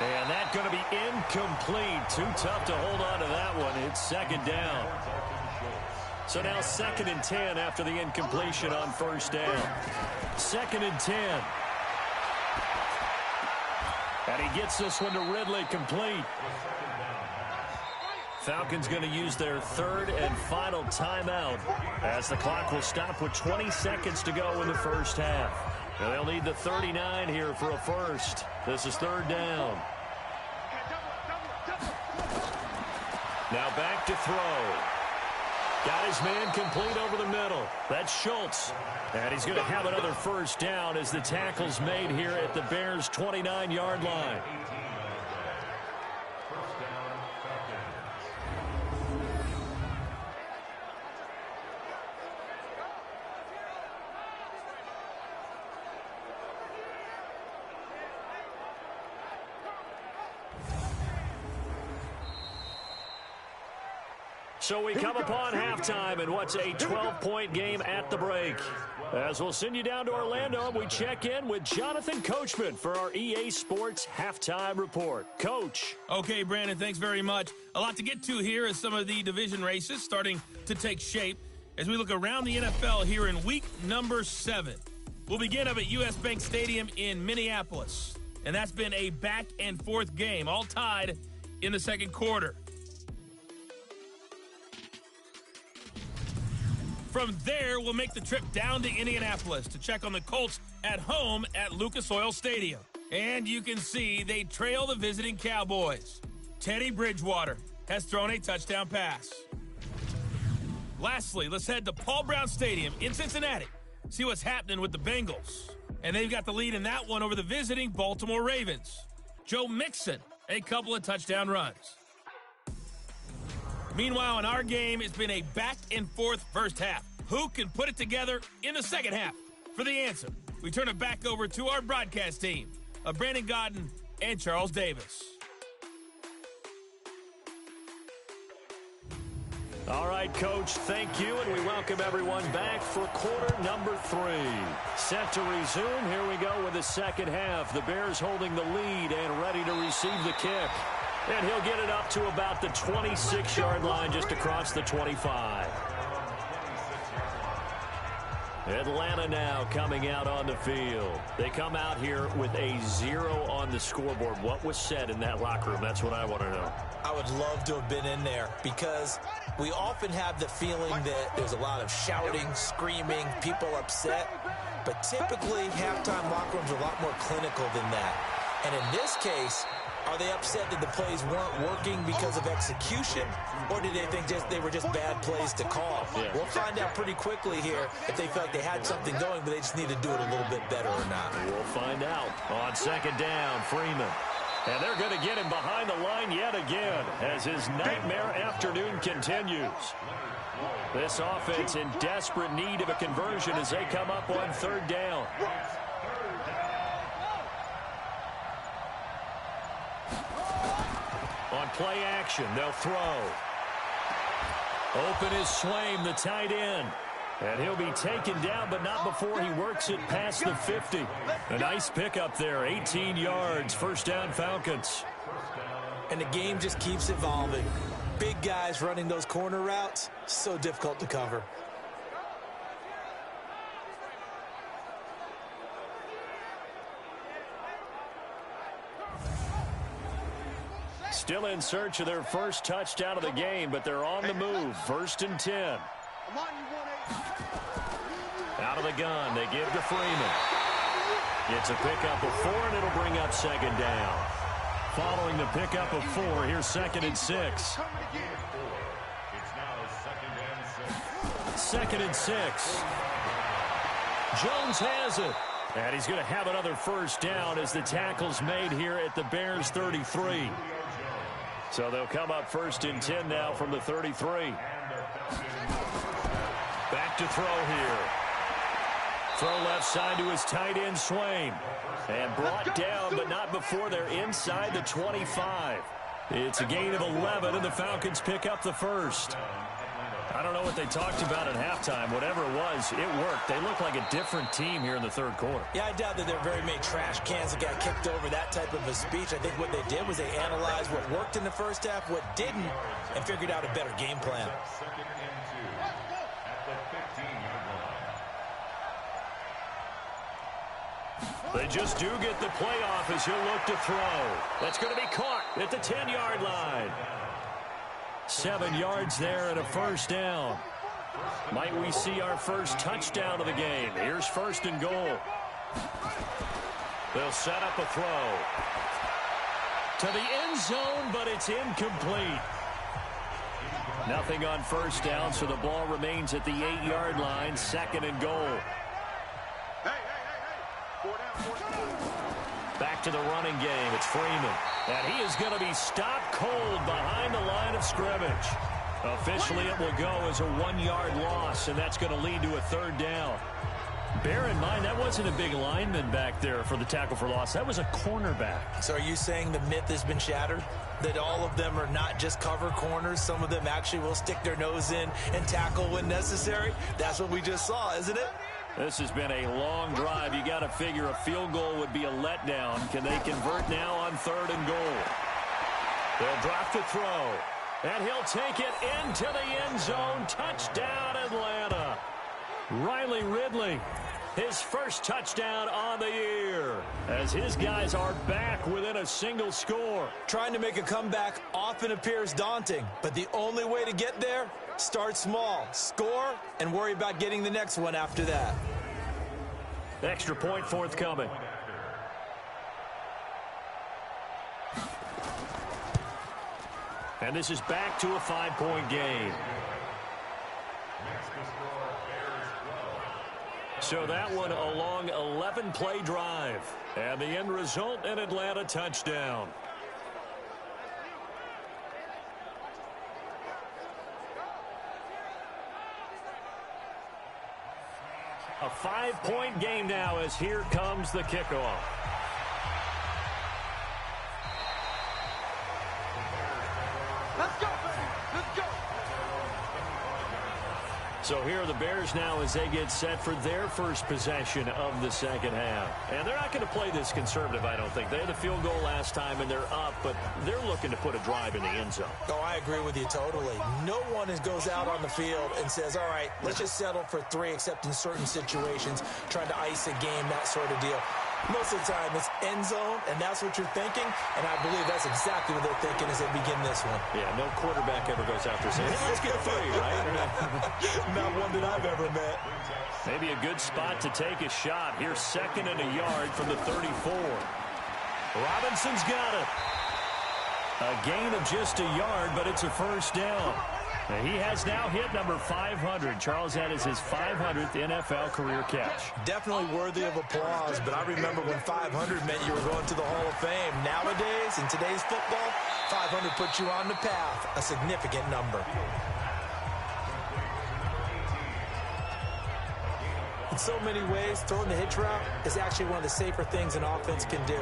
And that's going to be incomplete. Too tough to hold on to that one. It's 2nd down. So now 2nd and 10 after the incompletion on 1st down. 2nd and 10. And he gets this one to Ridley complete. Falcons going to use their third and final timeout as the clock will stop with 20 seconds to go in the first half. Now they'll need the 39 here for a first. This is third down. Now back to throw. Got his man complete over the middle. That's Schultz. And he's going to have another first down as the tackle's made here at the Bears' 29-yard line. So we come upon halftime in what's a 12-point game at the break. As we'll send you down to Orlando, we check in with Jonathan Coachman for our EA Sports Halftime Report. Coach. Okay, Brandon, thanks very much. A lot to get to here as some of the division races starting to take shape as we look around the NFL here in week number 7. We'll begin up at US Bank Stadium in Minneapolis, and that's been a back-and-forth game, all tied in the second quarter. From there, we'll make the trip down to Indianapolis to check on the Colts at home at Lucas Oil Stadium. And you can see they trail the visiting Cowboys. Teddy Bridgewater has thrown a touchdown pass. Lastly, let's head to Paul Brown Stadium in Cincinnati. See what's happening with the Bengals. And they've got the lead in that one over the visiting Baltimore Ravens. Joe Mixon, a couple of touchdown runs. Meanwhile, in our game, it's been a back-and-forth first half. Who can put it together in the second half? For the answer, we turn it back over to our broadcast team of Brandon Godden and Charles Davis. All right, Coach, thank you, and we welcome everyone back for quarter number 3. Set to resume. Here we go with the second half. The Bears holding the lead and ready to receive the kick. And he'll get it up to about the 26-yard line just across the 25. Atlanta now coming out on the field. They come out here with a 0 on the scoreboard. What was said in that locker room? That's what I want to know. I would love to have been in there because we often have the feeling that there's a lot of shouting, screaming, people upset. But typically, halftime locker rooms are a lot more clinical than that. And in this case, are they upset that the plays weren't working because of execution, or did they think they were just bad plays to call? Yeah. We'll find out pretty quickly here if they felt like they had something going, but they just need to do it a little bit better or not. We'll find out. On second down, Freeman. And they're going to get him behind the line yet again as his nightmare afternoon continues. This offense in desperate need of a conversion as they come up on third down. On play action, they'll throw. Open is Swaim, the tight end. And he'll be taken down, but not before he works it past the 50. A nice pickup there, 18 yards, first down Falcons. And the game just keeps evolving. Big guys running those corner routes, so difficult to cover. Still in search of their first touchdown of the game, but they're on the move. First and 10. Out of the gun, they give to Freeman. It's a pickup of 4, and it'll bring up second down. Following the pickup of 4, here's second and 6. Second and 6. Jones has it. And he's going to have another first down as the tackle's made here at the Bears 33. So they'll come up first and 10 now from the 33. Back to throw here. Throw left side to his tight end, Swaim. And brought down, but not before they're inside the 25. It's a gain of 11, and the Falcons pick up the first. I don't know what they talked about at halftime. Whatever it was, it worked. They look like a different team here in the third quarter. Yeah, I doubt that there are very many trash cans that got kicked over, that type of a speech. I think what they did was they analyzed what worked in the first half, what didn't, and figured out a better game plan. They just do get the playoff as he'll look to throw. That's going to be caught at the 10-yard line. 7 yards there and a first down. Might we see our first touchdown of the game? Here's 1st and goal. They'll set up a throw to the end zone, but it's incomplete. Nothing on first down, so the ball remains at the 8-yard line. 2nd and goal. Back to the running game. It's Freeman. And he is going to be stopped cold behind the line of scrimmage. Officially, it will go as a 1-yard loss, and that's going to lead to a 3rd down. Bear in mind, that wasn't a big lineman back there for the tackle for loss. That was a cornerback. So are you saying the myth has been shattered? That all of them are not just cover corners? Some of them actually will stick their nose in and tackle when necessary? That's what we just saw, isn't it? This has been a long drive. You got to figure a field goal would be a letdown. Can they convert now on 3rd and goal? They'll drop the throw. And he'll take it into the end zone. Touchdown, Atlanta. Riley Ridley, his first touchdown on the year, as his guys are back within a single score. Trying to make a comeback often appears daunting, but the only way to get there, start small, score, and worry about getting the next one after that. Extra point forthcoming. And this is back to a 5-point game. So that one a long 11-play drive. And the end result, an Atlanta touchdown. A 5-point game now as here comes the kickoff. Let's go, baby. Let's go. So here are the Bears now as they get set for their first possession of the second half. And they're not going to play this conservative, I don't think. They had a field goal last time, and they're up, but they're looking to put a drive in the end zone. Oh, I agree with you totally. No one goes out on the field and says, all right, let's just settle for 3, except in certain situations, trying to ice a game, that sort of deal. Most of the time, it's end zone, and that's what you're thinking, and I believe that's exactly what they're thinking as they begin this one. Yeah, no quarterback ever goes out there saying, hey, let's get 3, right? Not one that I've ever met. Maybe a good spot to take a shot. Here's 2nd and a yard from the 34. Robinson's got it. A gain of just a yard, but it's a first down. And he has now hit number 500. Charles, that is his 500th NFL career catch. Definitely worthy of applause, but I remember when 500 meant you were going to the Hall of Fame. Nowadays, in today's football, 500 puts you on the path, a significant number. In so many ways, throwing the hitch route is actually one of the safer things an offense can do.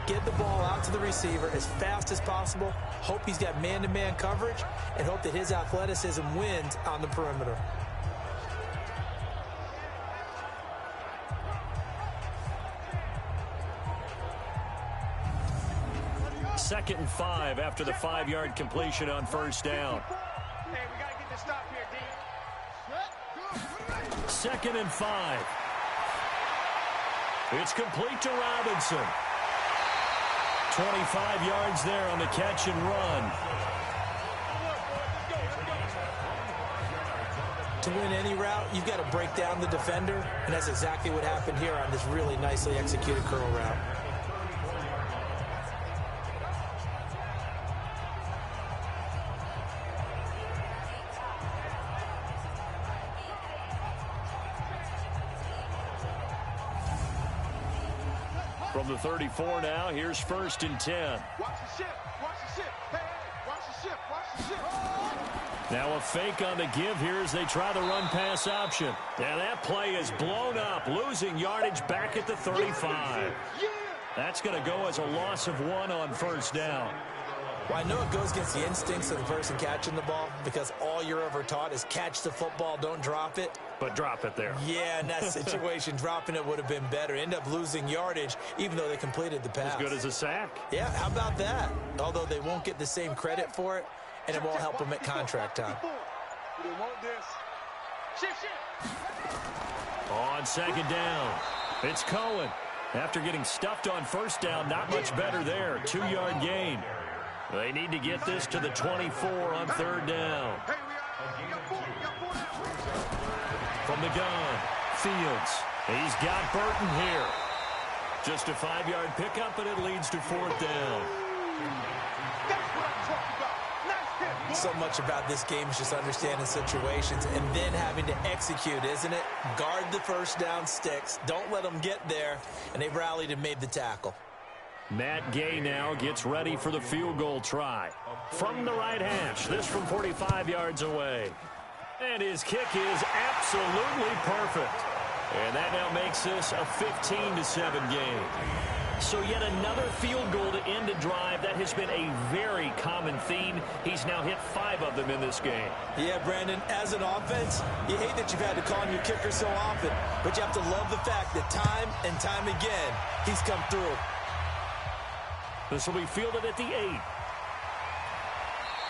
Get the ball out to the receiver as fast as possible, hope he's got man-to-man coverage, and hope that his athleticism wins on the perimeter. Second and 5 after the 5-yard completion on first down. Hey, we got to get this stop here, D. 2nd and 5. It's complete to Robinson. 25 yards there on the catch and run. To win any route, you've got to break down the defender, and that's exactly what happened here on this really nicely executed curl route. From the 34 now, here's 1st and 10. Watch the ship. Watch the ship. Hey, watch the ship. Watch the ship. Now a fake on the give here as they try the run-pass option. And that play is blown up, losing yardage back at the 35. That's going to go as a loss of 1 on first down. Well, I know it goes against the instincts of the person catching the ball because all you're ever taught is catch the football, don't drop it. But drop it there. Yeah, in that situation, dropping it would have been better. End up losing yardage, even though they completed the pass. As good as a sack. Yeah, how about that? Although they won't get the same credit for it, and it won't help them at contract time. We want this. Shit. On second down, it's Cohen. After getting stuffed on first down, not much better there. 2-yard gain. They need to get this to the 24 on third down. From the gun, Fields. He's got Burton here. Just a 5-yard pickup, and it leads to fourth down. So much about this game is just understanding situations and then having to execute, isn't it? Guard the first down sticks. Don't let them get there. And they rallied and made the tackle. Matt Gay now gets ready for the field goal try. From the right hash, this from 45 yards away. And his kick is absolutely perfect. And that now makes this a 15-7 game. So yet another field goal to end a drive. That has been a very common theme. He's now hit 5 of them in this game. Yeah, Brandon, as an offense, you hate that you've had to call on your kicker so often, but you have to love the fact that time and time again, he's come through. This will be fielded at the 8.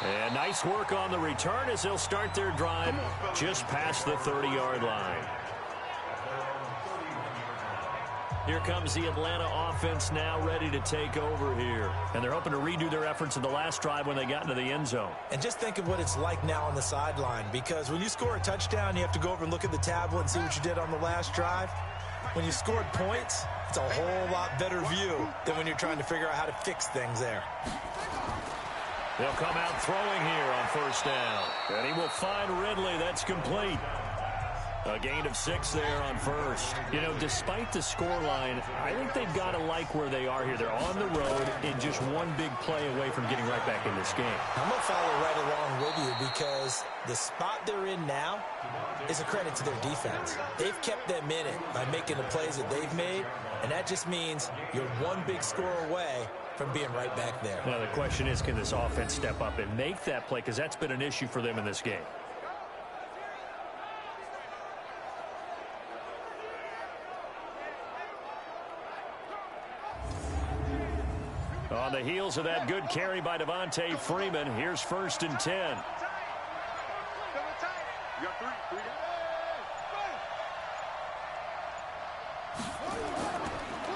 And nice work on the return as they'll start their drive just past the 30-yard line. Here comes the Atlanta offense now ready to take over here. And they're hoping to redo their efforts in the last drive when they got into the end zone. And just think of what it's like now on the sideline, because when you score a touchdown, you have to go over and look at the tablet and see what you did on the last drive. When you scored points, it's a whole lot better view than when you're trying to figure out how to fix things there. They'll come out throwing here on first down. And he will find Ridley. That's complete. A gain of 6 there on first. You know, despite the scoreline, I think they've got to like where they are here. They're on the road and just one big play away from getting right back in this game. I'm going to follow right along with you because the spot they're in now is a credit to their defense. They've kept them in it by making the plays that they've made, and that just means you're one big score away from being right back there. Now, the question is, can this offense step up and make that play? Because that's been an issue for them in this game. On the heels of that good carry by Devontae Freeman, here's 1st and 10.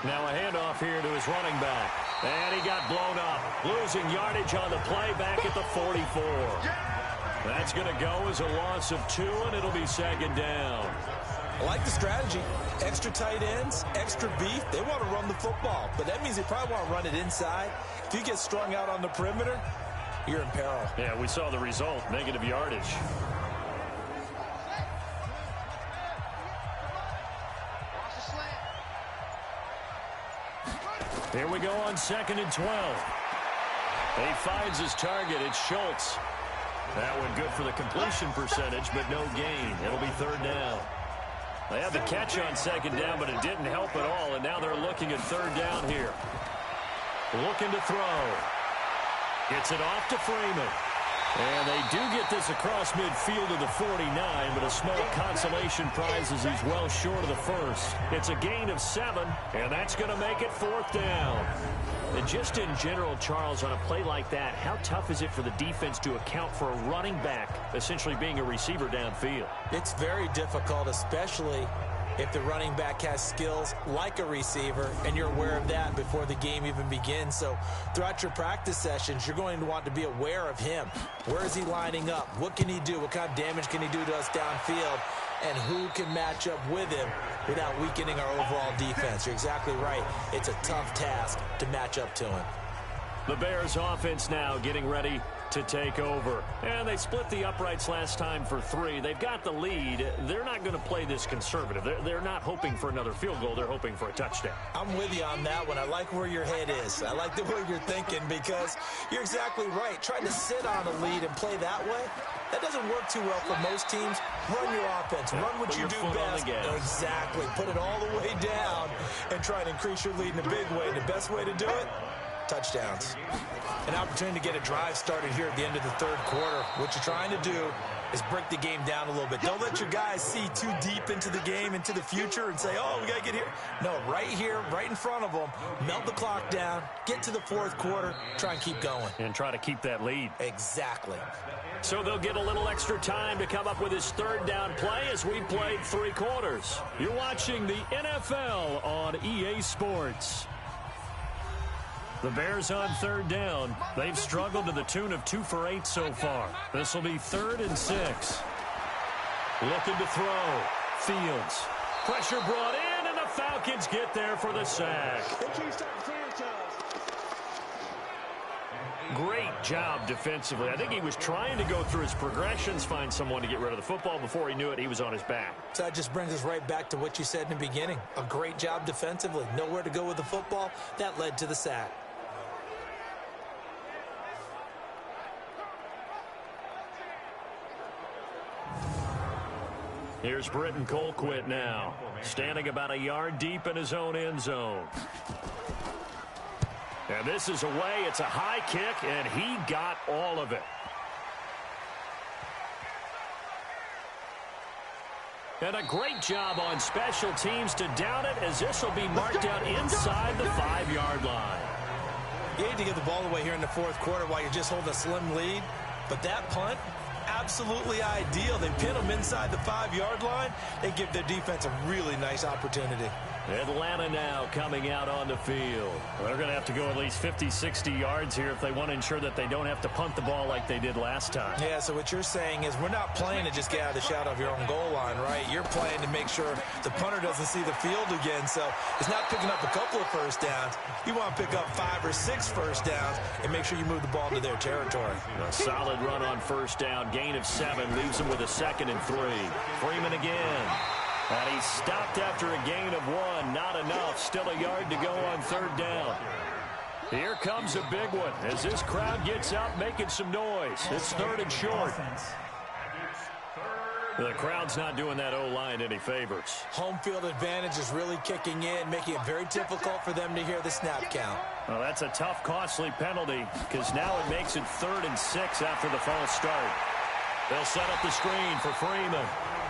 Now a handoff here to his running back. And he got blown up. Losing yardage on the play back at the 44. That's going to go as a loss of 2, and it'll be 2nd down. I like the strategy. Extra tight ends, extra beef. They want to run the football, but that means they probably want to run it inside. If you get strung out on the perimeter, you're in peril. Yeah, we saw the result, negative yardage. Here we go on 2nd and 12. He finds his target. It's Schultz. That one good for the completion percentage, but no gain. It'll be 3rd down. They had the catch on 2nd down, but it didn't help at all, and now they're looking at 3rd down here. Looking to throw. Gets it off to Freeman. And they do get this across midfield to the 49, but a small consolation prize as he's well short of the first. It's a gain of 7, and that's going to make it 4th down. And just in general, Charles, on a play like that, how tough is it for the defense to account for a running back essentially being a receiver downfield? It's very difficult, especially if the running back has skills like a receiver, and you're aware of that before the game even begins. So throughout your practice sessions, you're going to want to be aware of him. Where is he lining up? What can he do? What kind of damage can he do to us downfield? And who can match up with him without weakening our overall defense? You're exactly right. It's a tough task to match up to him. The Bears offense now getting ready to take over. And they split the uprights last time for 3. They've got the lead. They're not going to play this conservative. They're not hoping for another field goal. They're hoping for a touchdown. I'm with you on that one. I like where your head is. I like the way you're thinking because you're exactly right. Trying to sit on a lead and play that way, that doesn't work too well for most teams. Run your offense. Run what you do best. Exactly. Put it all the way down and try and increase your lead in a big way. The best way to do it, touchdowns. An opportunity to get a drive started here at the end of the 3rd quarter. What you're trying to do is break the game down a little bit. Don't let your guys see too deep into the game, into the future, and say, oh, we got to get here. No, right here, right in front of them, melt the clock down, get to the 4th quarter, try and keep going. And try to keep that lead. Exactly. So they'll get a little extra time to come up with his 3rd down play as we played 3 quarters. You're watching the NFL on EA Sports. The Bears on third down. They've struggled to the tune of 2 for 8 so far. This will be 3rd and 6. Looking to throw. Fields. Pressure brought in, and the Falcons get there for the sack. Great job defensively. I think he was trying to go through his progressions, find someone to get rid of the football. Before he knew it, he was on his back. So that just brings us right back to what you said in the beginning. A great job defensively. Nowhere to go with the football. That led to the sack. Here's Britton Colquitt now, standing about a yard deep in his own end zone. And this is away. It's a high kick, and he got all of it. And a great job on special teams to down it, as this will be marked out inside the 5-yard line. You need to get the ball away here in the 4th quarter while you're just holding a slim lead. But that punt, absolutely ideal. They pin them inside the 5-yard line. They give their defense a really nice opportunity. Atlanta now coming out on the field. They're going to have to go at least 50, 60 yards here if they want to ensure that they don't have to punt the ball like they did last time. Yeah, so what you're saying is we're not playing to just get out of the shadow of your own goal line, right? You're playing to make sure the punter doesn't see the field again. So it's not picking up a couple of first downs. You want to pick up 5 or 6 first downs and make sure you move the ball into their territory. A solid run on first down. Gain of 7 leaves them with a 2nd and 3. Freeman again. And he stopped after a gain of 1. Not enough. Still a yard to go on 3rd down. Here comes a big one as this crowd gets out making some noise. It's 3rd and short. The crowd's not doing that O-line any favors. Home field advantage is really kicking in, making it very difficult for them to hear the snap count. Well, that's a tough, costly penalty because now it makes it 3rd and 6 after the false start. They'll set up the screen for Freeman.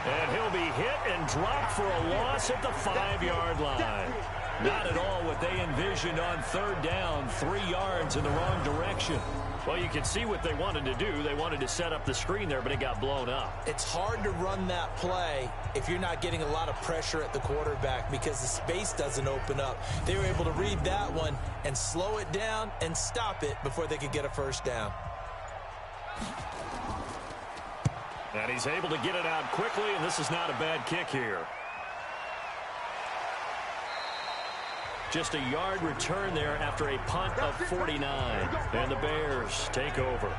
And he'll be hit and dropped for a loss at the 5-yard line. Not at all what they envisioned on 3rd down, 3 yards in the wrong direction. Well, you can see what they wanted to do. They wanted to set up the screen there, but it got blown up. It's hard to run that play if you're not getting a lot of pressure at the quarterback because the space doesn't open up. They were able to read that one and slow it down and stop it before they could get a first down. And he's able to get it out quickly, and this is not a bad kick here. Just a yard return there after a punt of 49. And the Bears take over.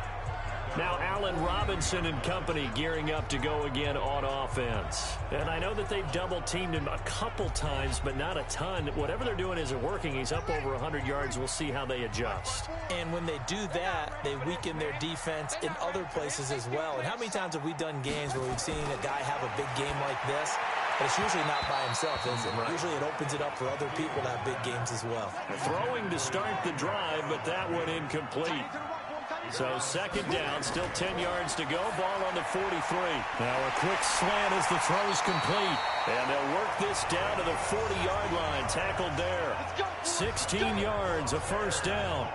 Now Allen Robinson and company gearing up to go again on offense. And I know that they've double-teamed him a couple times, but not a ton. Whatever they're doing isn't working. He's up over 100 yards. We'll see how they adjust. And when they do that, they weaken their defense in other places as well. And how many times have we done games where we've seen a guy have a big game like this? But it's usually not by himself, is it? Right. Usually it opens it up for other people to have big games as well. Throwing to start the drive, but that one incomplete. So 2nd down, still 10 yards to go. Ball on the 43. Now a quick slant as the throw's complete. And they'll work this down to the 40-yard line. Tackled there. 16 yards, a first down.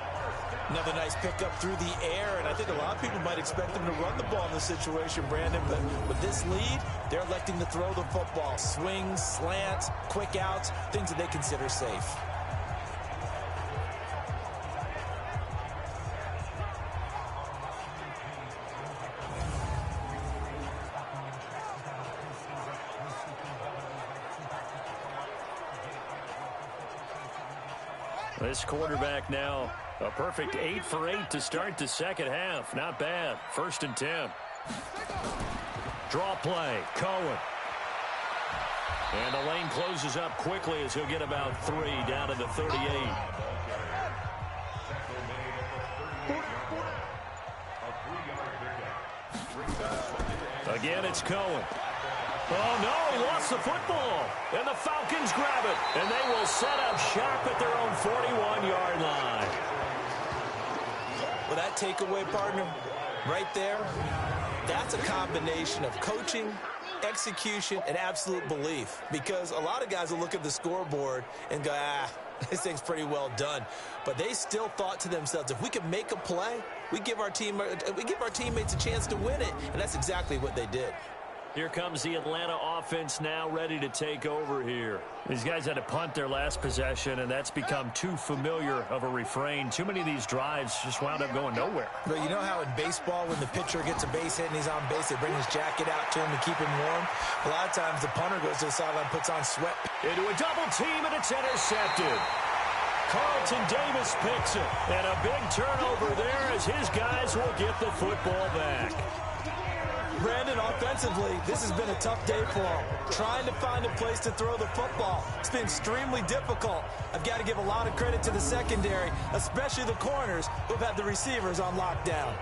Another nice pickup through the air, and I think a lot of people might expect them to run the ball in this situation, Brandon, but with this lead, they're electing to throw the football. Swings, slants, quick outs, things that they consider safe. This quarterback now, a perfect 8 for 8 to start the second half. Not bad. 1st and 10. Draw play. Cohen. And the lane closes up quickly as he'll get about 3 down to the 38. Again, it's Cohen. Oh, no, he lost the football. And the Falcons grab it. And they will set up shop at their own 41-yard line. Well, that takeaway, partner, right there, that's a combination of coaching, execution, and absolute belief. Because a lot of guys will look at the scoreboard and go, this thing's pretty well done. But they still thought to themselves, if we can make a play, we give our teammates a chance to win it. And that's exactly what they did. Here comes the Atlanta offense now ready to take over here. These guys had to punt their last possession, and that's become too familiar of a refrain. Too many of these drives just wound up going nowhere. But you know how in baseball, when the pitcher gets a base hit and he's on base, they bring his jacket out to him to keep him warm? A lot of times the punter goes to the sideline, puts on sweat. Into a double team, and it's intercepted. Carlton Davis picks it. And a big turnover there as his guys will get the football back. Brandon, offensively, this has been a tough day for him. Trying to find a place to throw the football. It's been extremely difficult. I've got to give a lot of credit to the secondary, especially the corners who've had the receivers on lockdown.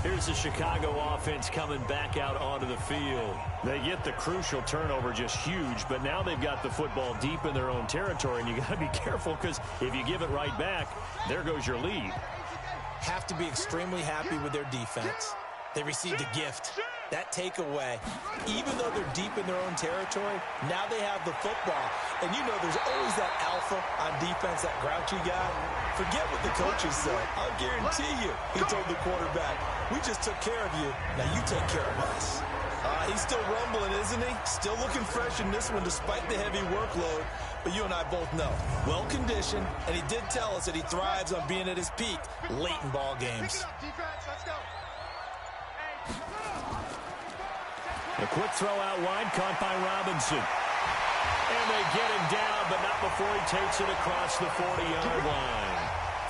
Here's the Chicago offense coming back out onto the field. They get the crucial turnover, just huge, but now they've got the football deep in their own territory, and you got to be careful because if you give it right back, there goes your lead. Have to be extremely happy with their defense. They received a gift. That takeaway, even though they're deep in their own territory, now they have the football. And you know there's always that alpha on defense, that grouchy guy. Forget what the coaches say. I'll guarantee you, he told the quarterback, we just took care of you. Now you take care of us. He's still rumbling, isn't he? Still looking fresh in this one despite the heavy workload. But you and I both know, well-conditioned, and he did tell us that he thrives on being at his peak late in ball games. A quick throw out wide, caught by Robinson. And they get him down, but not before he takes it across the 40-yard line.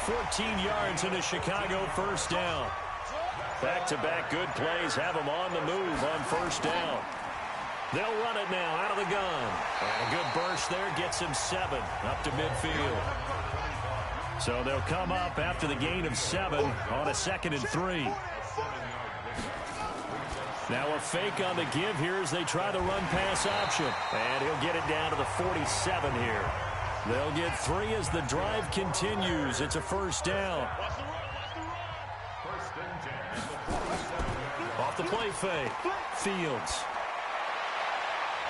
14 yards in a Chicago first down. Back-to-back good plays have them on the move on first down. They'll run it now out of the gun. And a good burst there gets him 7 up to midfield. So they'll come up after the gain of 7 on a 2nd and 3. Now a fake on the give here as they try the run-pass option. And he'll get it down to the 47 here. They'll get 3 as the drive continues. It's a first down. Off the play fake. Fields.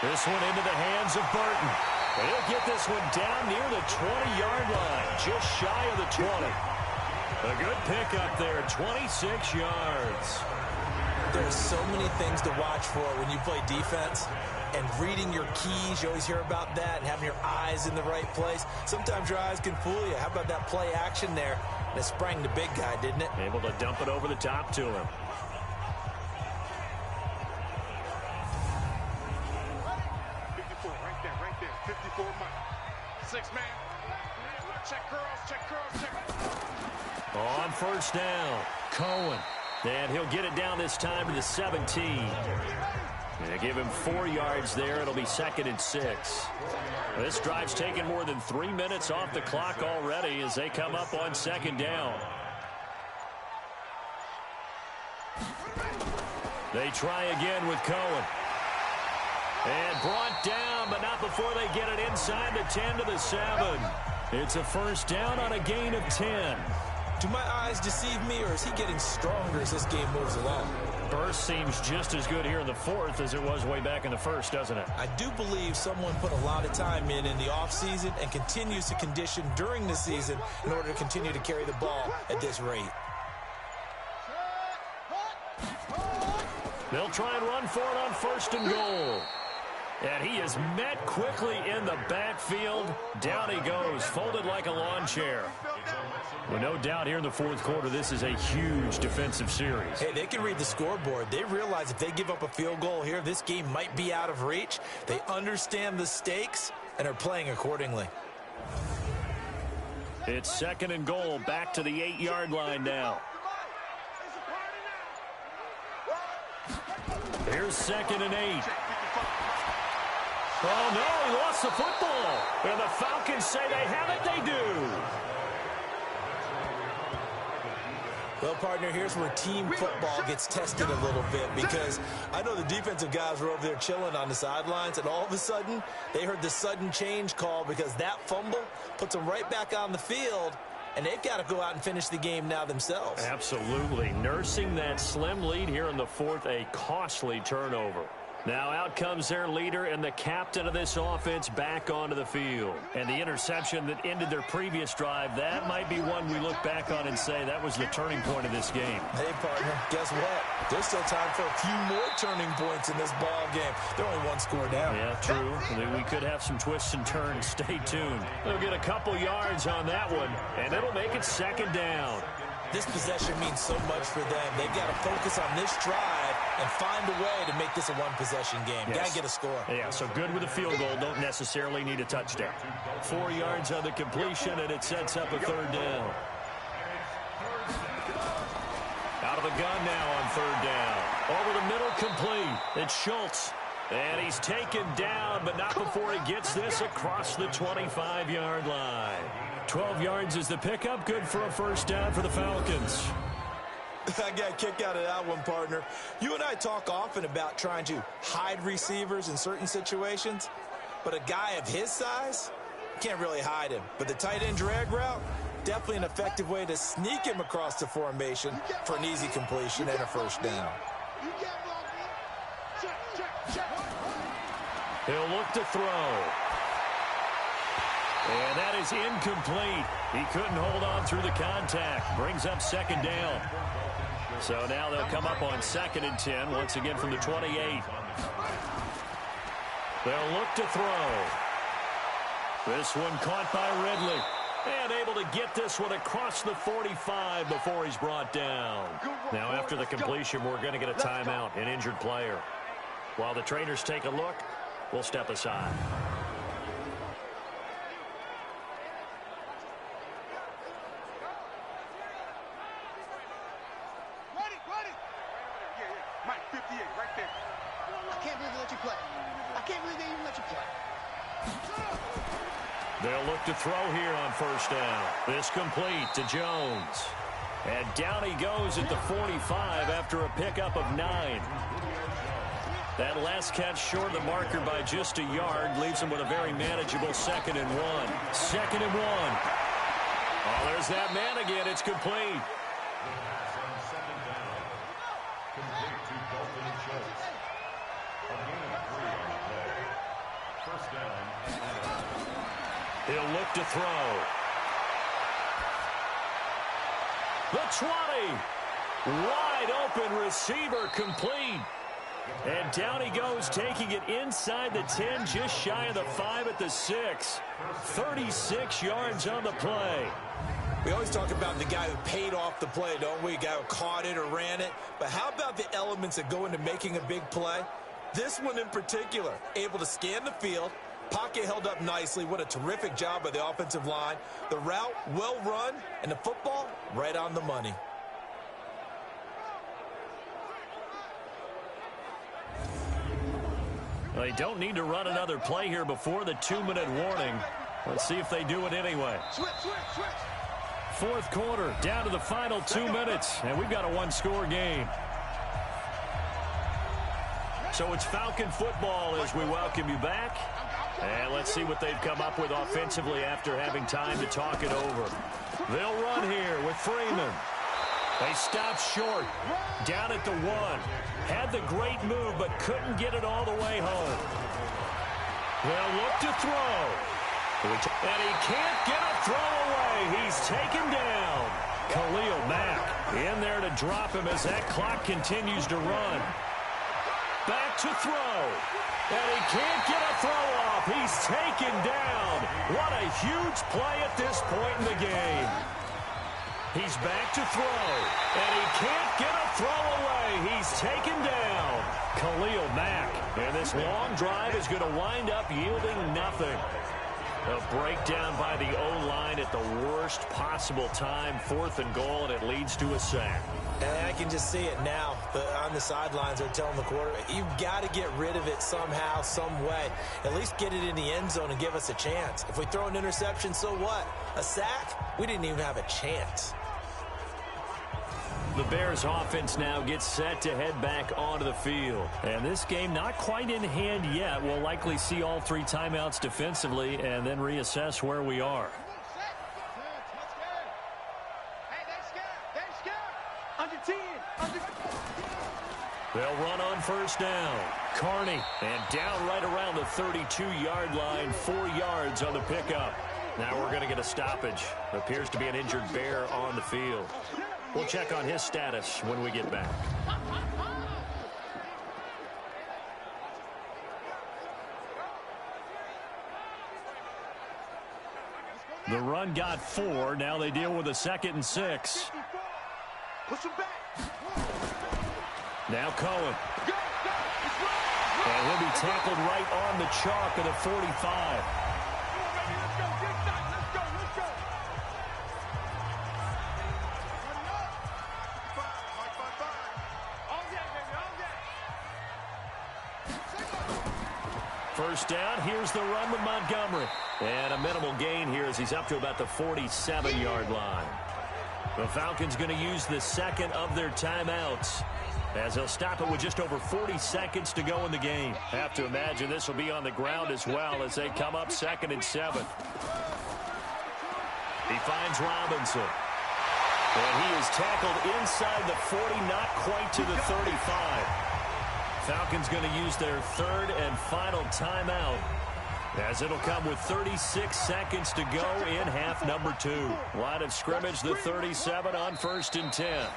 This one into the hands of Burton. And he'll get this one down near the 20-yard line. Just shy of the 20. A good pickup there. 26 yards. There's so many things to watch for when you play defense, and reading your keys, you always hear about that, and having your eyes in the right place. Sometimes your eyes can fool you. How about that play action there? And it sprang the big guy, didn't it? Able to dump it over the top to him. Right there. 54 Mike. 6 man. Check curls. On first down, Cohen. And he'll get it down this time to the 17. And they give him 4 yards there. It'll be 2nd and 6. This drive's taken more than 3 minutes off the clock already as they come up on 2nd down. They try again with Cohen. And brought down, but not before they get it inside the 10 to the 7. It's a first down on a gain of 10. Do my eyes deceive me, or is he getting stronger as this game moves along? Burst seems just as good here in the 4th as it was way back in the 1st, doesn't it? I do believe someone put a lot of time in the offseason and continues to condition during the season in order to continue to carry the ball at this rate. They'll try and run for it on 1st and goal. And he is met quickly in the backfield. Down he goes, folded like a lawn chair. Well, no doubt here in the 4th quarter, this is a huge defensive series. Hey, they can read the scoreboard. They realize if they give up a field goal here, this game might be out of reach. They understand the stakes and are playing accordingly. It's 2nd and goal, back to the 8-yard line now. Here's 2nd and 8. Oh, no, he lost the football. And the Falcons say they have it. They do. Well, partner, here's where team football gets tested a little bit, because I know the defensive guys were over there chilling on the sidelines, and all of a sudden, they heard the sudden change call because that fumble puts them right back on the field, and they've got to go out and finish the game now themselves. Absolutely. Nursing that slim lead here in the 4th, a costly turnover. Now out comes their leader and the captain of this offense back onto the field. And the interception that ended their previous drive, that might be one we look back on and say that was the turning point of this game. Hey, partner, guess what? There's still time for a few more turning points in this ball game. They're only one score down. Yeah, true. We could have some twists and turns. Stay tuned. They'll get a couple yards on that one, and it'll make it second down. This possession means so much for them. They've got to focus on this drive and find a way to make this a one-possession game. Yes. Got to get a score. Yeah, so good with a field goal. Don't necessarily need a touchdown. 4 yards on the completion, and it sets up a third down. Out of the gun now on third down. Over the middle, complete. It's Schultz. And he's taken down, but not before he gets this across the 25-yard line. 12 yards is the pickup. Good for a first down for the Falcons. I got a kick out of that one, partner. You and I talk often about trying to hide receivers in certain situations, but a guy of his size, can't really hide him. But the tight end drag route, definitely an effective way to sneak him across the formation for an easy completion and a first down. He'll look to throw. And that is incomplete. He couldn't hold on through the contact. Brings up second down. So now they'll come up on 2nd and 10, once again from the 28. They'll look to throw. This one caught by Ridley. And able to get this one across the 45 before he's brought down. Now after the completion, we're going to get a timeout, an injured player. While the trainers take a look, we'll step aside. Mike, 58, right there. I can't believe they let you play. I can't believe they even let you play. They'll look to throw here on first down. This complete to Jones. And down he goes at the 45 after a pickup of 9. That last catch short of the marker by just a yard leaves him with a very manageable 2nd and 1. 2nd and 1. Oh, there's that man again. It's complete. He'll look to throw. The 20. Wide open receiver complete. And down he goes, taking it inside the 10, just shy of the 5 at the 6. 36 yards on the play. We always talk about the guy who paid off the play, don't we? A guy who caught it or ran it. But how about the elements that go into making a big play? This one in particular, able to scan the field. Pocket held up nicely. What a terrific job by the offensive line. The route, well run, and the football, right on the money. They don't need to run another play here before the 2-minute warning. Let's see if they do it anyway. Fourth quarter, down to the final 2 minutes, and we've got a one-score game. So it's Falcon football as we welcome you back. And let's see what they've come up with offensively after having time to talk it over. They'll run here with Freeman. They stopped short, down at the 1. Had the great move, but couldn't get it all the way home. They'll look to throw. And he can't get a throw away. He's taken down. Khalil Mack in there to drop him as that clock continues to run. Back to throw. And he can't get a throw off. He's taken down. What a huge play at this point in the game. He's back to throw. And he can't get a throw away. He's taken down. Khalil Mack. And this long drive is going to wind up yielding nothing. A breakdown by the O-line at the worst possible time. 4th and goal, and it leads to a sack. And I can just see it now. On the sidelines, they're telling the quarterback, you've got to get rid of it somehow, some way. At least get it in the end zone and give us a chance. If we throw an interception, so what? A sack? We didn't even have a chance. The Bears offense now gets set to head back onto the field. And this game not quite in hand yet. We'll likely see all 3 timeouts defensively and then reassess where we are. They'll run on on first down. Carney, and down right around the 32-yard line, 4 yards on the pickup. Now we're going to get a stoppage. Appears to be an injured Bear on the field. We'll check on his status when we get back. The run got 4. Now they deal with a 2nd and 6. Push him back. Now Cohen. And he'll be tackled right on the chalk of the 45. First down, here's the run with Montgomery. And a minimal gain here as he's up to about the 47-yard line. The Falcons going to use the second of their timeouts, as they'll stop it with just over 40 seconds to go in the game. Have to imagine this will be on the ground as well as they come up 2nd and 7. He finds Robinson. And he is tackled inside the 40, not quite to the 35. Falcons going to use their 3rd and final timeout, as it'll come with 36 seconds to go in half number 2. Line of scrimmage, the 37 on 1st and 10.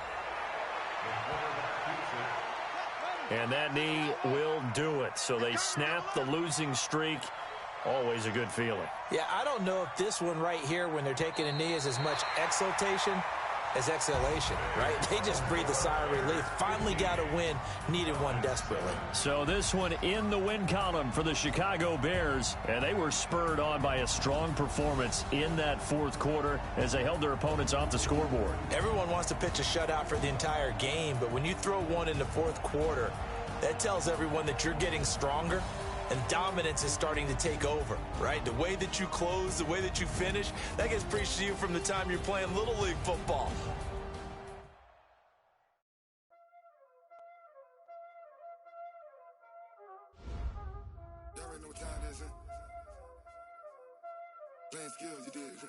And that knee will do it. So they snap the losing streak. Always a good feeling. Yeah, I don't know if this one right here, when they're taking a knee, is as much exultation as exhalation, right? They just breathed a sigh of relief. Finally got a win, needed one desperately. So this one in the win column for the Chicago Bears, and they were spurred on by a strong performance in that 4th quarter as they held their opponents off the scoreboard. Everyone wants to pitch a shutout for the entire game, but when you throw one in the 4th quarter, that tells everyone that you're getting stronger and dominance is starting to take over, right? The way that you close, the way that you finish, that gets preached to you from the time you're playing Little League football. Y'all already know what time it is, huh? Playing skills, you did.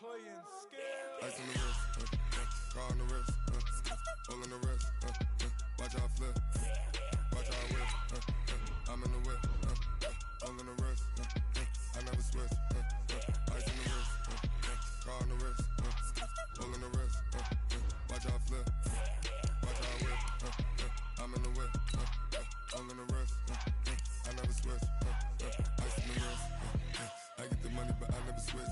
Playing skills. Ice on the wrist, car on the wrist, hole on the wrist, watch out flip, watch out whip, I'm in the whip, hole in the wrist, I never switch, ice on the wrist, car on the wrist, hole in the wrist, watch out flip, watch out whip, I'm in the whip, hole in the wrist, I never switch, ice on the wrist, I get the money but I never switch.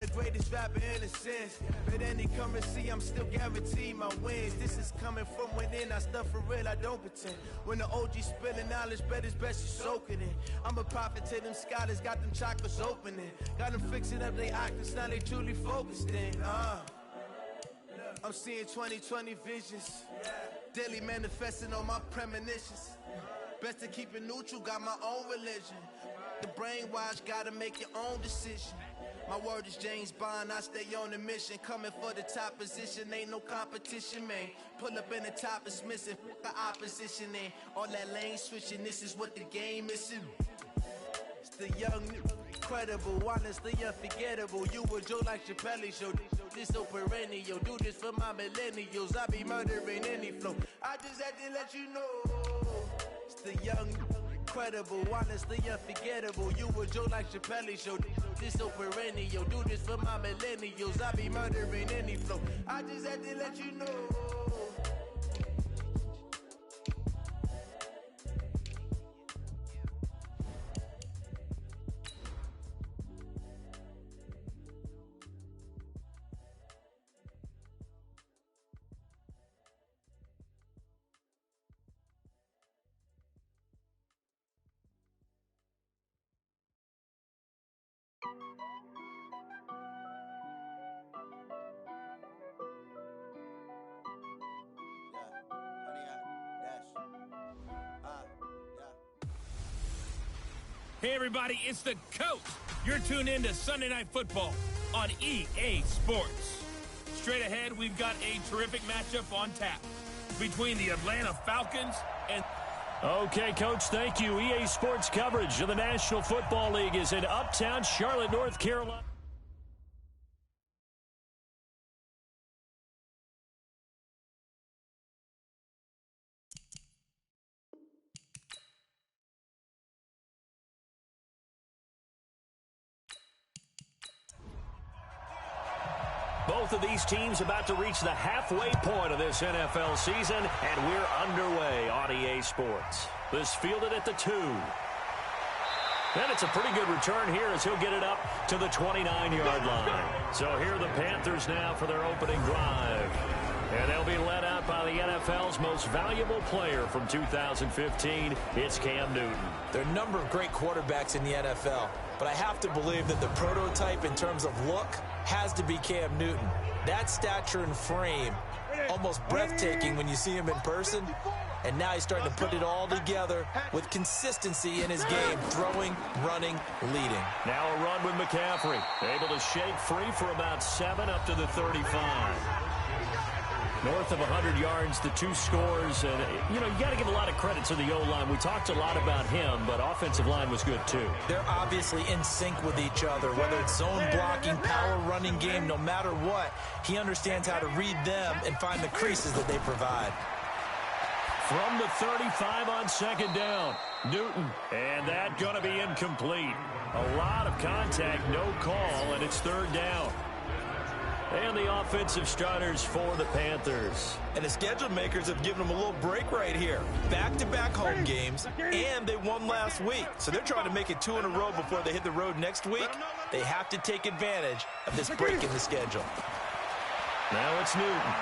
The greatest rapper in a sense, but any currency, I'm still guaranteed my wins. This is coming from within, I stuff for real, I don't pretend. When the OG spilling knowledge, bet it's best you soak it in. I'm a prophet to them scholars, got them chakras opening. Got them fixing up they octaves, now they truly focused in. I'm seeing 2020 visions, daily manifesting on my premonitions. Best to keep it neutral, got my own religion. The brainwash, gotta make your own decision. My word is James Bond, I stay on a mission. Coming for the top position, ain't no competition, man. Pull up in the top is missing, the opposition in. All that lane switching, this is what the game is. It's the young, incredible, honestly unforgettable. You were Joe like Chappelle show. This so perennial, do this for my millennials. I be murdering any flow. I just had to let you know. It's the young, incredible, honestly unforgettable. You were Joe like Chappelle show. This so perennial, do this for my millennials. I be murdering any flow. I just had to let you know. Hey, everybody, it's the coach. You're tuned in to Sunday Night Football on EA Sports. Straight ahead, we've got a terrific matchup on tap between the Atlanta Falcons and... Okay, Coach, thank you. EA Sports coverage of the National Football League is in Uptown Charlotte, North Carolina. Both of these teams about to reach the halfway point of this NFL season, and we're underway on EA Sports. This fielded at the 2. And it's a pretty good return here as he'll get it up to the 29-yard line. So here are the Panthers now for their opening drive. And they'll be led out by the NFL's most valuable player from 2015. It's Cam Newton. There are a number of great quarterbacks in the NFL, but I have to believe that the prototype in terms of look has to be Cam Newton. That stature and frame, almost breathtaking when you see him in person. And now he's starting to put it all together with consistency in his game, throwing, running, leading. Now a run with McCaffrey, able to shake free for about 7 up to the 35. North of 100 yards, the 2 scores. And, you know, you got to give a lot of credit to the O-line. We talked a lot about him, but offensive line was good, too. They're obviously in sync with each other, whether it's zone blocking, power running game, no matter what. He understands how to read them and find the creases that they provide. From the 35 on second down, Newton. And that going to be incomplete. A lot of contact, no call, and it's 3rd down. And the offensive starters for the Panthers. And the schedule makers have given them a little break right here. Back-to-back home games, and they won last week. So they're trying to make it 2 in a row before they hit the road next week. They have to take advantage of this break in the schedule. Now it's Newton.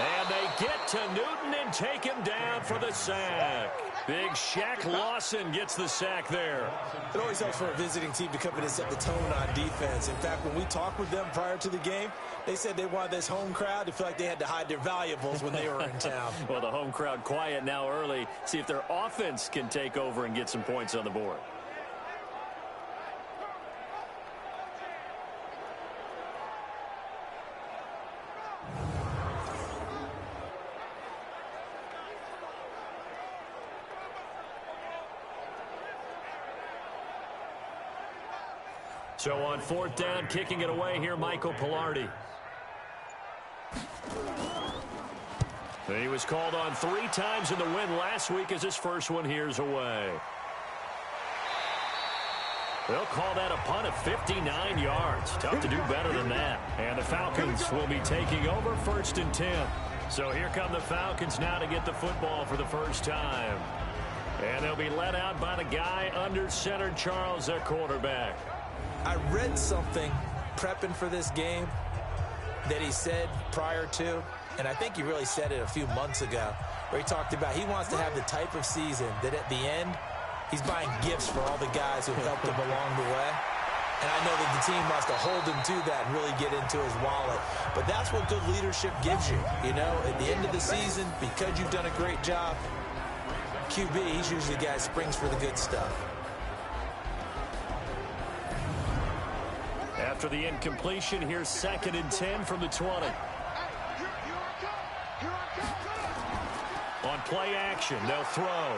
And they get to Newton and take him down for the sack. Big Shaq Lawson gets the sack there. It always helps for a visiting team to come in and set the tone on defense. In fact, when we talked with them prior to the game, they said they wanted this home crowd to feel like they had to hide their valuables when they were in town. Well, the home crowd quiet now early. See if their offense can take over and get some points on the board. So on 4th down, kicking it away here, Michael Pilardi. He was called on 3 times in the win last week as his first one here's away. They'll call that a punt of 59 yards. Tough to do better than that. And the Falcons will be taking over 1st and 10. So here come the Falcons now to get the football for the first time. And they'll be led out by the guy under center, Charles, their quarterback. I read something prepping for this game that he said prior to, and I think he really said it a few months ago, where he talked about he wants to have the type of season that at the end, he's buying gifts for all the guys who helped him along the way. And I know that the team wants to hold him to that and really get into his wallet. But that's what good leadership gives you. You know, at the end of the season, because you've done a great job, QB, he's usually the guy who springs for the good stuff. After the incompletion, here's 2nd and 10 from the 20. On play action, they'll throw.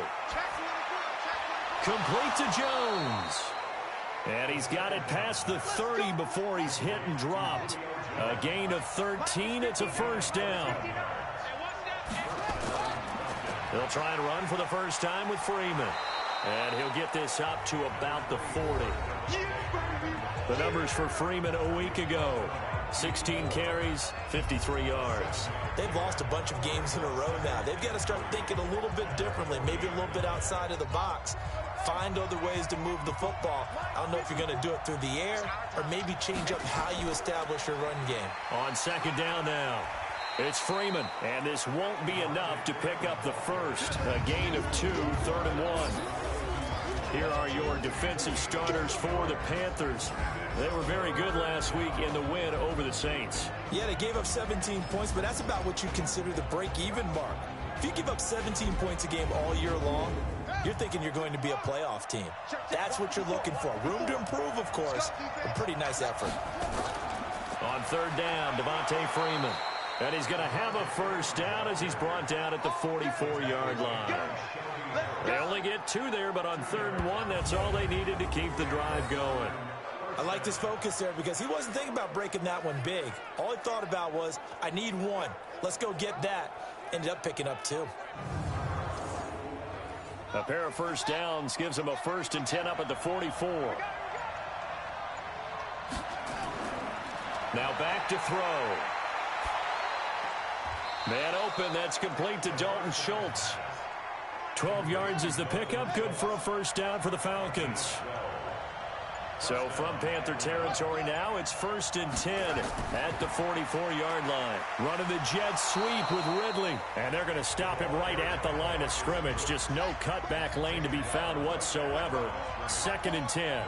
Complete to Jones. And he's got it past the 30 before he's hit and dropped. A gain of 13. It's a first down. They'll try and run for the first time with Freeman. And he'll get this up to about the 40. The numbers for Freeman a week ago. 16 carries, 53 yards. They've lost a bunch of games in a row now. They've got to start thinking a little bit differently, maybe a little bit outside of the box. Find other ways to move the football. I don't know if you're going to do it through the air or maybe change up how you establish your run game. On 2nd down now, it's Freeman. And this won't be enough to pick up the first. A gain of 2, 3rd and 1. Here are your defensive starters for the Panthers. They were very good last week in the win over the Saints. Yeah, they gave up 17 points, but that's about what you consider the break-even mark. If you give up 17 points a game all year long, you're thinking you're going to be a playoff team. That's what you're looking for. Room to improve, of course. A pretty nice effort. On 3rd down, Devontae Freeman. And he's going to have a first down as he's brought down at the 44-yard line. They only get 2 there, but on 3rd and 1, that's all they needed to keep the drive going. I like this focus there because he wasn't thinking about breaking that one big. All he thought about was, I need 1. Let's go get that. Ended up picking up 2. A pair of first downs gives him a 1st and 10 up at the 44. Now back to throw. Man open, that's complete to Dalton Schultz. 12 yards is the pickup, good for a first down for the Falcons. So from Panther territory now, it's 1st and 10 at the 44-yard line. Running the jet sweep with Ridley. And they're going to stop him right at the line of scrimmage. Just no cutback lane to be found whatsoever. 2nd and 10.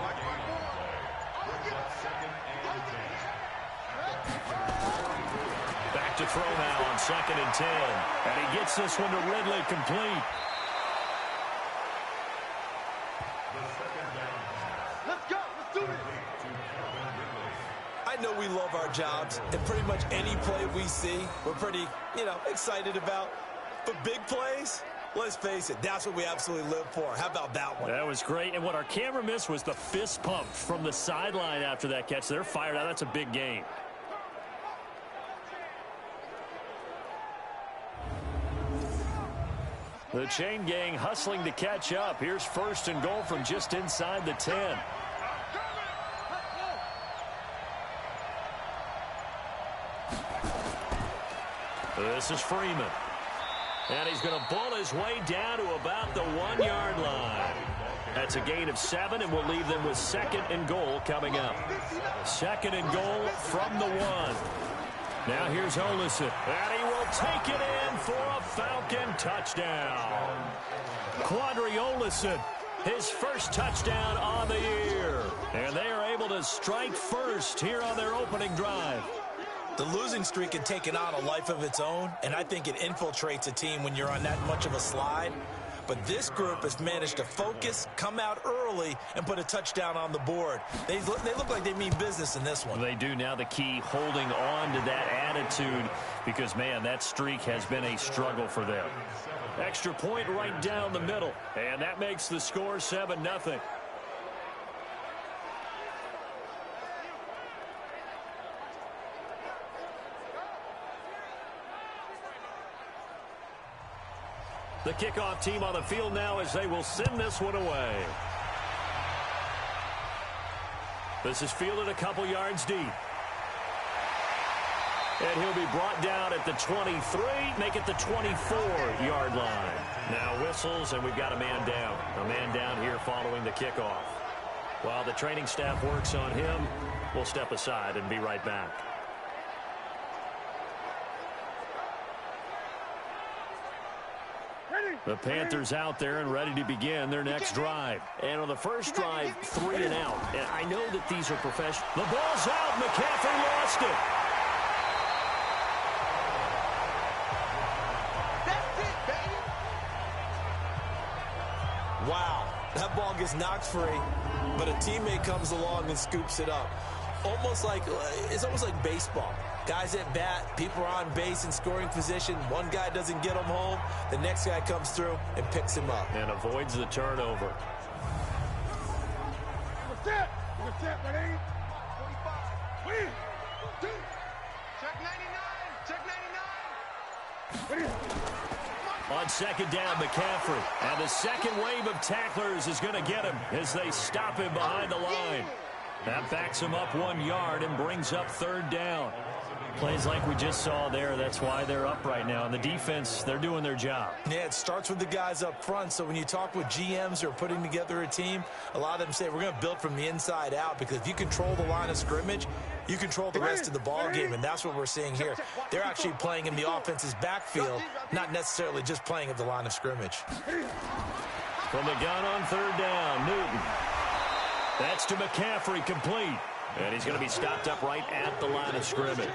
Back to throw now on 2nd and 10. And he gets this one to Ridley complete. I know we love our jobs, and pretty much any play we see, we're pretty, excited about. But big plays, let's face it, that's what we absolutely live for. How about that one? That was great, and what our camera missed was the fist pump from the sideline after that catch. They're fired out. That's a big game. The chain gang hustling to catch up. Here's 1st and goal from just inside the 10. This is Freeman. And he's going to ball his way down to about the 1-yard line. That's a gain of 7, and we'll leave them with 2nd and goal coming up. 2nd and goal from the 1. Now here's Olesen. And he will take it in for a Falcon touchdown. Quadri Olesen, his first touchdown on the year. And they are able to strike first here on their opening drive. The losing streak had taken on a life of its own, and I think it infiltrates a team when you're on that much of a slide. But this group has managed to focus, come out early, and put a touchdown on the board. They look like they mean business in this one. They do. Now the key, holding on to that attitude, because, man, that streak has been a struggle for them. Extra point right down the middle, and that makes the score 7-0. The kickoff team on the field now as they will send this one away. This is fielded a couple yards deep. And he'll be brought down at the 23, make it the 24-yard line. Now whistles, and we've got a man down. A man down here following the kickoff. While the training staff works on him, we'll step aside and be right back. The Panthers out there and ready to begin their next drive. And on the first drive, 3 and out. And I know that these are professional. The ball's out. McCaffrey lost it. That's it, baby. Wow, that ball gets knocked free, but a teammate comes along and scoops it up. It's almost like baseball. Guys at bat, people are on base in scoring position. One guy doesn't get him home. The next guy comes through and picks him up. And avoids the turnover. What's that? What's that, buddy? 45. Check 99. Check 99. On second down, McCaffrey. And the second wave of tacklers is going to get him as they stop him behind the line. That backs him up 1 yard and brings up third down. Plays like we just saw there. That's why they're up right now. And the defense, they're doing their job. Yeah, it starts with the guys up front. So when you talk with GMs who are putting together a team, a lot of them say we're going to build from the inside out, because if you control the line of scrimmage, you control the rest of the ball game, and that's what we're seeing here. They're actually playing in the offense's backfield, not necessarily just playing at the line of scrimmage. From the gun on third down, Newton. That's to McCaffrey, complete. And he's going to be stopped up right at the line of scrimmage.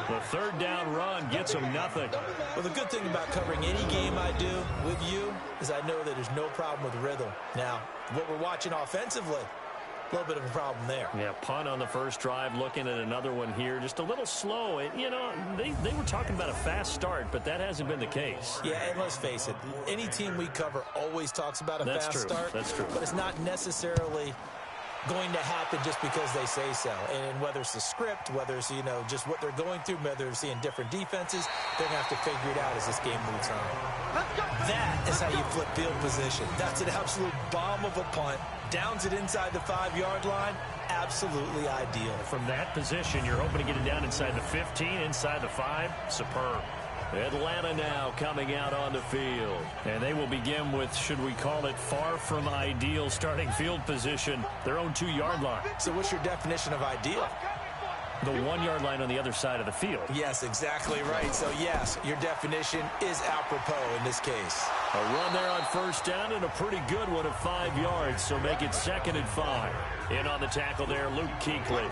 The third down run gets him nothing. Well, the good thing about covering any game I do with you is I know that there's no problem with rhythm. Now, what we're watching offensively, a little bit of a problem there. Yeah, punt on the first drive, looking at another one here. Just a little slow. You know, they were talking about a fast start, but that hasn't been the case. Yeah, and let's face it, any team we cover always talks about a fast start. That's true. But it's not necessarily going to happen just because they say so. And whether it's the script, whether it's, just what they're going through, whether they're seeing different defenses, they're going to have to figure it out as this game moves on. That is how you flip field position. That's an absolute bomb of a punt. Downs it inside the 5-yard line. Absolutely ideal. From that position, you're hoping to get it down inside the 15, inside the 5. Superb. Atlanta now coming out on the field. And they will begin with, should we call it, far from ideal starting field position, their own 2-yard line. So what's your definition of ideal? The 1-yard line on the other side of the field. Yes, exactly right. So, yes, your definition is apropos in this case. A run there on first down and a pretty good one of 5 yards, so make it 2nd and 5. In on the tackle there, Luke Kuechly.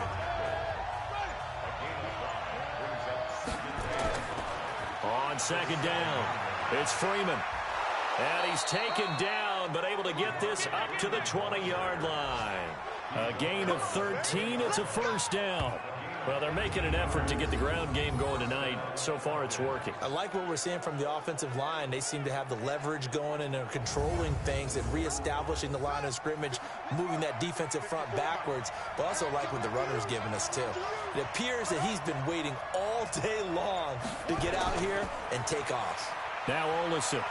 On second down, it's Freeman. And he's taken down, but able to get this up to the 20-yard line. A gain of 13, it's a first down. Well, they're making an effort to get the ground game going tonight. So far, it's working. I like what we're seeing from the offensive line. They seem to have the leverage going, and they're controlling things and reestablishing the line of scrimmage, moving that defensive front backwards. But also like what the runner's giving us, too. It appears that he's been waiting all day long to get out here and take off. Now Olesen.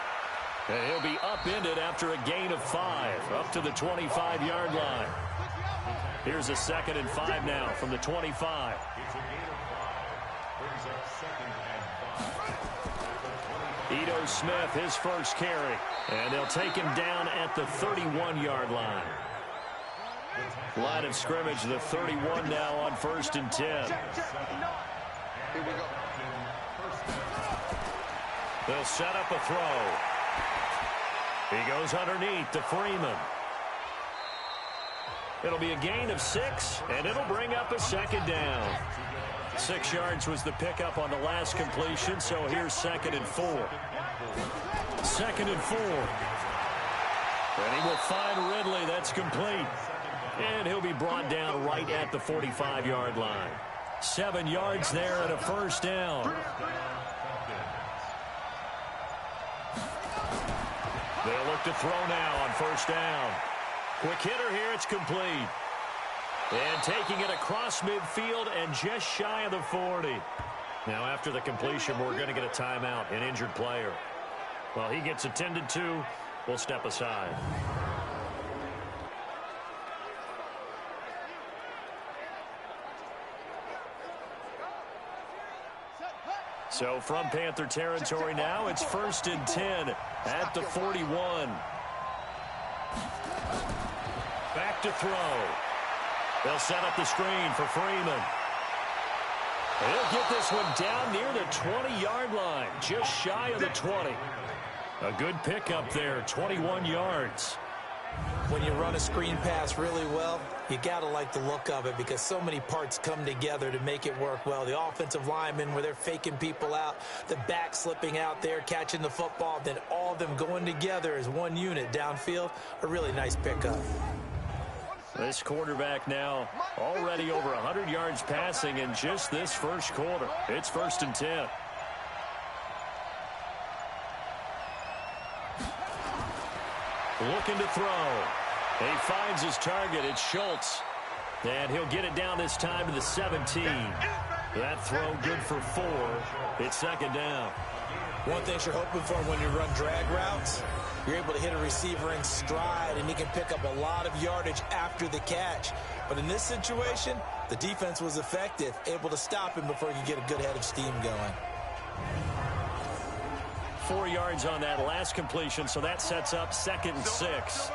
And he'll be upended after a gain of 5, up to the 25-yard line. Here's a 2nd and 5 now from the 25. Ito Smith, his first carry. And they'll take him down at the 31-yard line. Line of scrimmage, the 31 now on 1st and 10. Here we go. They'll set up a throw. He goes underneath to Freeman. It'll be a gain of 6, and it'll bring up a 2nd down. 6 yards was the pickup on the last completion, so here's 2nd and 4. 2nd and 4. And he will find Ridley. That's complete. And he'll be brought down right at the 45-yard line. 7 yards there and a first down. They'll look to throw now on first down. Quick hitter here, it's complete. And taking it across midfield and just shy of the 40. Now after the completion, we're going to get a timeout, an injured player. Well, he gets attended to. We'll step aside. So from Panther territory now, it's 1st and 10 at the 41. Back back to throw. They'll set up the screen for Freeman. He'll get this one down near the 20-yard line, just shy of the 20. A good pickup there, 21 yards. When you run a screen pass really well, you got to like the look of it because so many parts come together to make it work well. The offensive linemen, where they're faking people out, the back slipping out there, catching the football, then all of them going together as one unit downfield. A really nice pickup. This quarterback now already over 100 yards passing in just this first quarter. It's 1st and 10. Looking to throw. He finds his target. It's Schultz. And he'll get it down this time to the 17. That throw good for 4. It's 2nd down. One thing you're hoping for when you run drag routes, you're able to hit a receiver in stride, and he can pick up a lot of yardage after the catch. But in this situation, the defense was effective, able to stop him before he could get a good head of steam going. 4 yards on that last completion, so that sets up 2nd and 6.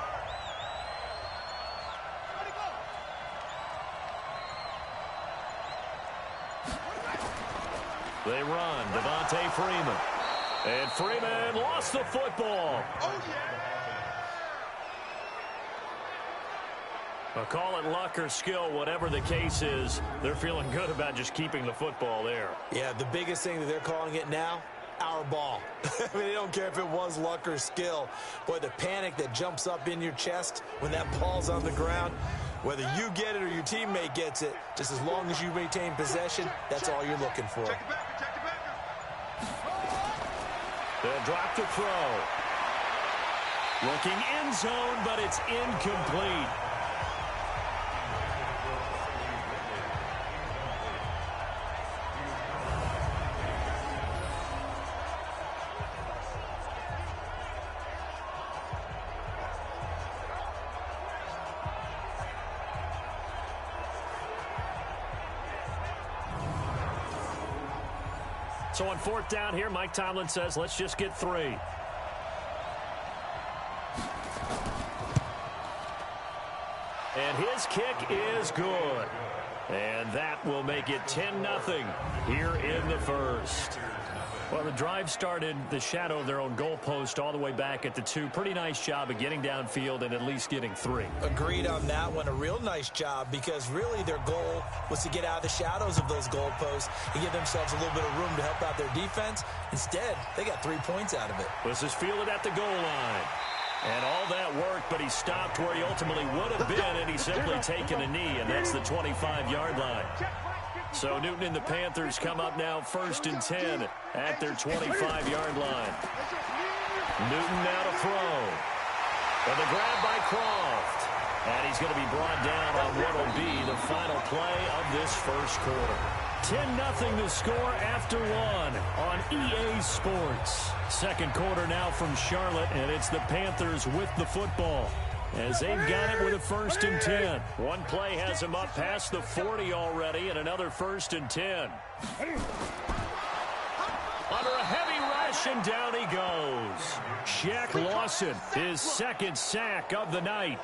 They run. Devontae Freeman. And Freeman lost the football. I'll call it luck or skill, whatever the case is. They're feeling good about just keeping the football there. Yeah, the biggest thing that they're calling it now, our ball. I mean, they don't care if it was luck or skill. Boy, the panic that jumps up in your chest when that ball's on the ground, whether you get it or your teammate gets it, just as long as you maintain possession, that's all you're looking for. They'll drop the throw. Looking end zone, but it's incomplete. So on 4th down here, Mike Tomlin says, let's just get 3. And his kick is good. And that will make it 10-0 here in the first. Well, the drive started the shadow of their own goalpost all the way back at the 2. Pretty nice job of getting downfield and at least getting 3. Agreed on that one. A real nice job because really their goal was to get out of the shadows of those goalposts and give themselves a little bit of room to help out their defense. Instead, they got 3 points out of it. This is fielded at the goal line. And all that worked, but he stopped where he ultimately would have been, and he's simply taken a knee, and that's the 25-yard line. So Newton and the Panthers come up now 1st and 10 at their 25-yard line. Newton now to throw. And the grab by Croft. And he's going to be brought down on what will be the final play of this first quarter. 10-0 the score after 1 on EA Sports. Second quarter now from Charlotte, and it's the Panthers with the football, as they've got it with a 1st and 10. One play has them up past the 40 already, and another 1st and 10. Under a heavy rush, and down he goes. Shaq Lawson, his 2nd sack of the night.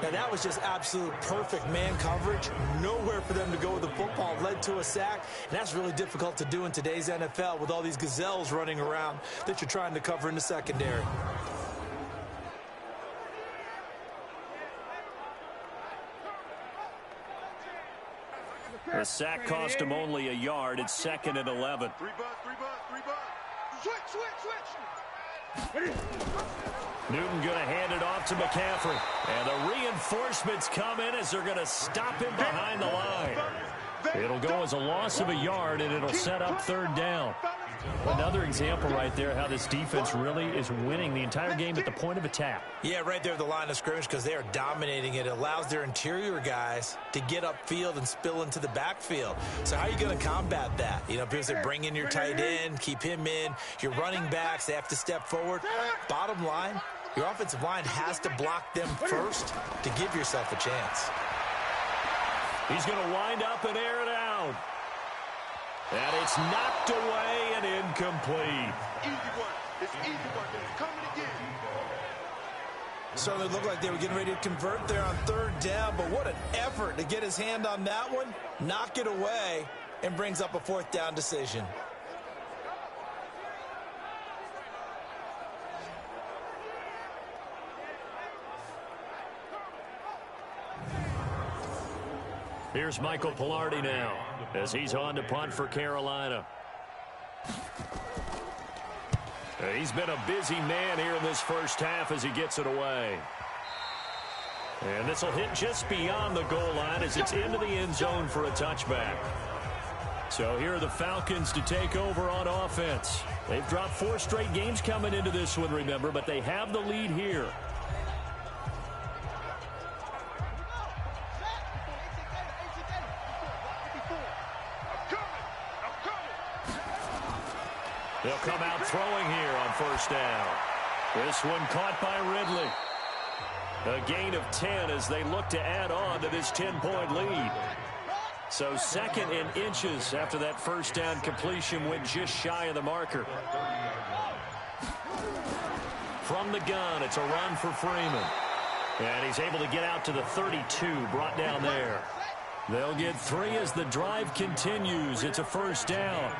Now, that was just absolute perfect man coverage. Nowhere for them to go with the football. Led to a sack, and that's really difficult to do in today's NFL with all these gazelles running around that you're trying to cover in the secondary. The sack cost him only a yard. It's 2nd and 11. 3 bucks. Switch. Newton going to hand it off to McCaffrey. And the reinforcements come in as they're going to stop him behind the line. It'll go as a loss of a yard, and it'll set up 3rd down. Another example right there how this defense really is winning the entire game at the point of attack. Yeah, right there at the line of scrimmage because they are dominating it. It allows their interior guys to get upfield and spill into the backfield. So how are you going to combat that? You know, people say bring in your tight end, keep him in. Your running backs, they have to step forward. Bottom line, your offensive line has to block them first to give yourself a chance. He's going to wind up and air it out. And it's knocked away and incomplete. Easy one. It's easy one. It's coming again. Certainly looked like they were getting ready to convert there on third down, but what an effort to get his hand on that one, knock it away, and brings up a fourth down decision. Here's Michael Pilardi now as he's on to punt for Carolina. He's been a busy man here in this first half as he gets it away. And this will hit just beyond the goal line as it's into the end zone for a touchback. So here are the Falcons to take over on offense. They've dropped 4 straight games coming into this one, remember, but they have the lead here. They'll come out throwing here on first down. This one caught by Ridley. A gain of 10 as they look to add on to this 10-point lead. So second and inches after that first down completion went just shy of the marker. From the gun, it's a run for Freeman. And he's able to get out to the 32, brought down there. They'll get 3 as the drive continues. It's a first down.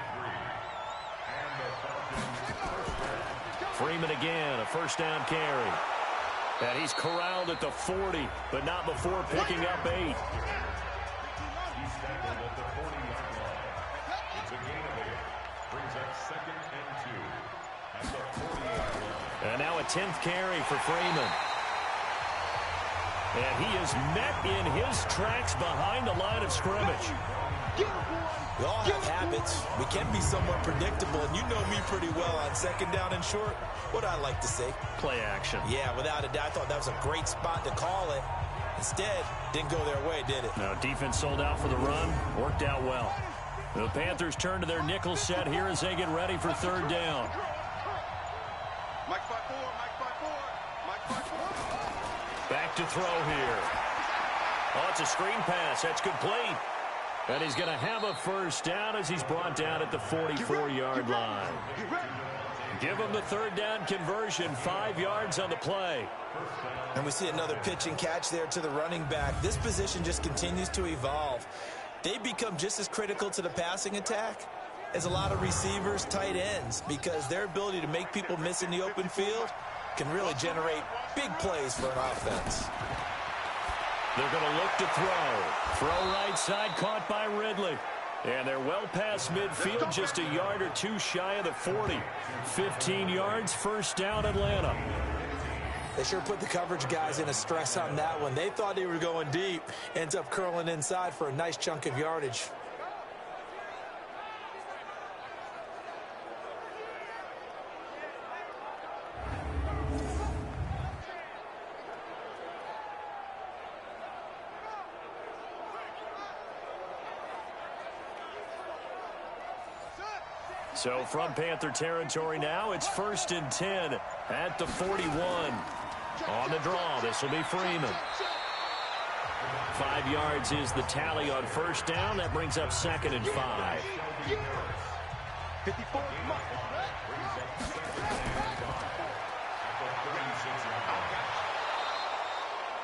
Freeman again, a first down carry. And he's corralled at the 40, but not before picking up 8. He's tackled at the 40-yard line. It's a gain of 8. Brings up 2nd and 2 at the 40-yard line. And now a 10th carry for Freeman. And he is met in his tracks behind the line of scrimmage. We all have habits. We can be somewhat predictable, and you know me pretty well on second down and short. What I like to say? Play action. Yeah, without a doubt. I thought that was a great spot to call it. Instead, didn't go their way, did it? No, defense sold out for the run. Worked out well. The Panthers turn to their nickel set here as they get ready for third down. Mike 5-4, Mike 5-4, Mike 5-4. Back to throw here. Oh, it's a screen pass. That's complete. And he's going to have a first down as he's brought down at the 44-yard line. Give him the third down conversion, 5 yards on the play. And we see another pitch and catch there to the running back. This position just continues to evolve. They become just as critical to the passing attack as a lot of receivers, tight ends, because their ability to make people miss in the open field can really generate big plays for an offense. They're going to look to throw. Throw right side, caught by Ridley. And they're well past midfield, just a yard or 2 shy of the 40. 15 yards, first down, Atlanta. They sure put the coverage guys in a stress on that one. They thought they were going deep. Ends up curling inside for a nice chunk of yardage. So from Panther territory now, it's 1st and 10 at the 41. On the draw, this will be Freeman. 5 yards is the tally on first down. That brings up 2nd and 5. 54.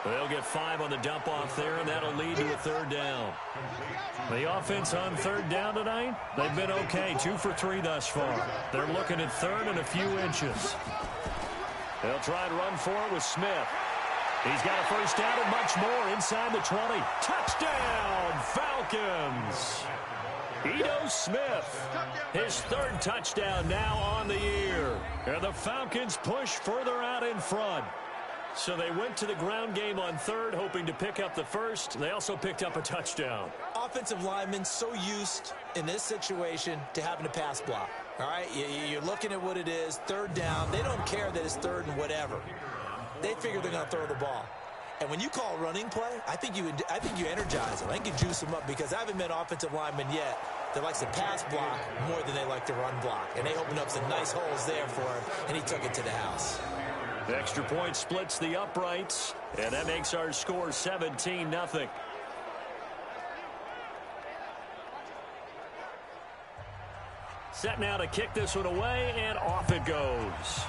They'll get 5 on the dump off there, and that'll lead to a third down. The offense on third down tonight, they've been okay, 2 for 3 thus far. They're looking at third and a few inches. They'll try and run for it with Smith. He's got a first down and much more inside the 20. Touchdown, Falcons! Ito Smith, his 3rd touchdown now on the year. And the Falcons push further out in front. So they went to the ground game on third, hoping to pick up the first. They also picked up a touchdown. Offensive linemen so used in this situation to having a pass block. All right, you're looking at what it is, third down. They don't care that it's third and whatever. They figure they're going to throw the ball. And when you call a running play, I think you energize them. I think you juice them up because I haven't met offensive linemen yet that likes to pass block more than they like to run block. And they opened up some nice holes there for him, and he took it to the house. The extra point splits the uprights, and that makes our score 17-0. Set now to kick this one away, and off it goes.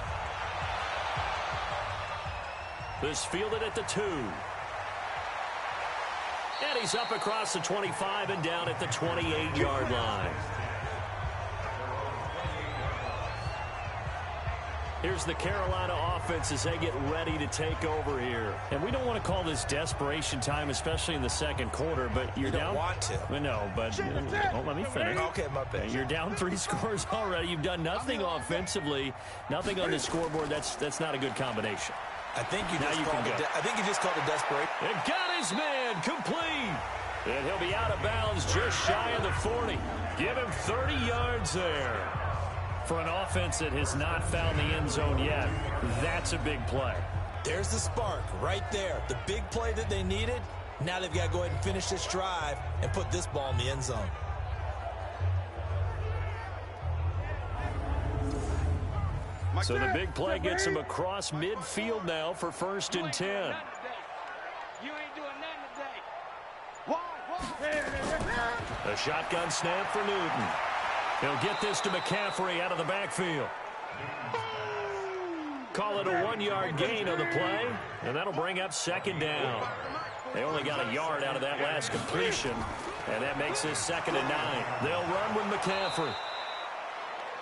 This fielded at the 2. And he's up across the 25 and down at the 28-yard line. Here's the Carolina offense as they get ready to take over here. And we don't want to call this desperation time, especially in the second quarter, but you're down. You don't want to. No, but let me finish. Okay, my bad. You're down 3 scores already. You've done nothing offensively, nothing on the scoreboard. That's not a good combination. I think you just called it desperate. And got his man complete. And he'll be out of bounds just shy of the 40. Give him 30 yards there. For an offense that has not found the end zone yet, that's a big play. There's the spark right there. The big play that they needed. Now they've got to go ahead and finish this drive and put this ball in the end zone. So the big play gets him across midfield now for 1st and 10. You ain't doing nothing today. A shotgun snap for Newton. He'll get this to McCaffrey out of the backfield. Call it a 1-yard gain on the play, and that'll bring up 2nd down. They only got a yard out of that last completion, and that makes this 2nd and 9. They'll run with McCaffrey.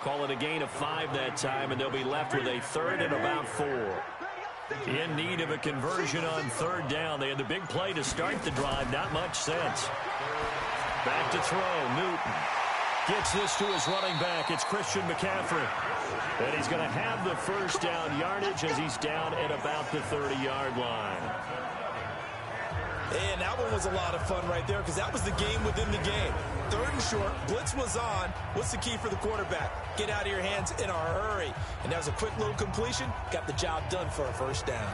Call it a gain of 5 that time, and they'll be left with a 3rd and about 4. In need of a conversion on 3rd down. They had the big play to start the drive. Not much sense. Back to throw. Newton gets this to his running back. It's Christian McCaffrey. And he's going to have the 1st down yardage as he's down at about the 30-yard line. And that one was a lot of fun right there because that was the game within the game. 3rd and short. Blitz was on. What's the key for the quarterback? Get out of your hands in a hurry. And that was a quick little completion. Got the job done for a 1st down.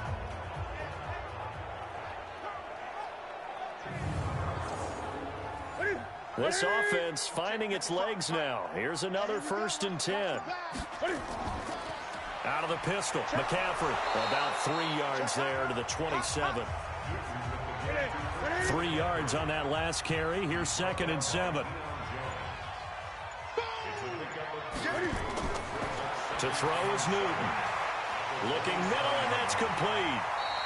This offense finding its legs now. Here's another 1st and 10. Out of the pistol. McCaffrey about 3 yards there to the 27. 3 yards on that last carry. Here's 2nd and 7. To throw is Newton. Looking middle, and that's complete.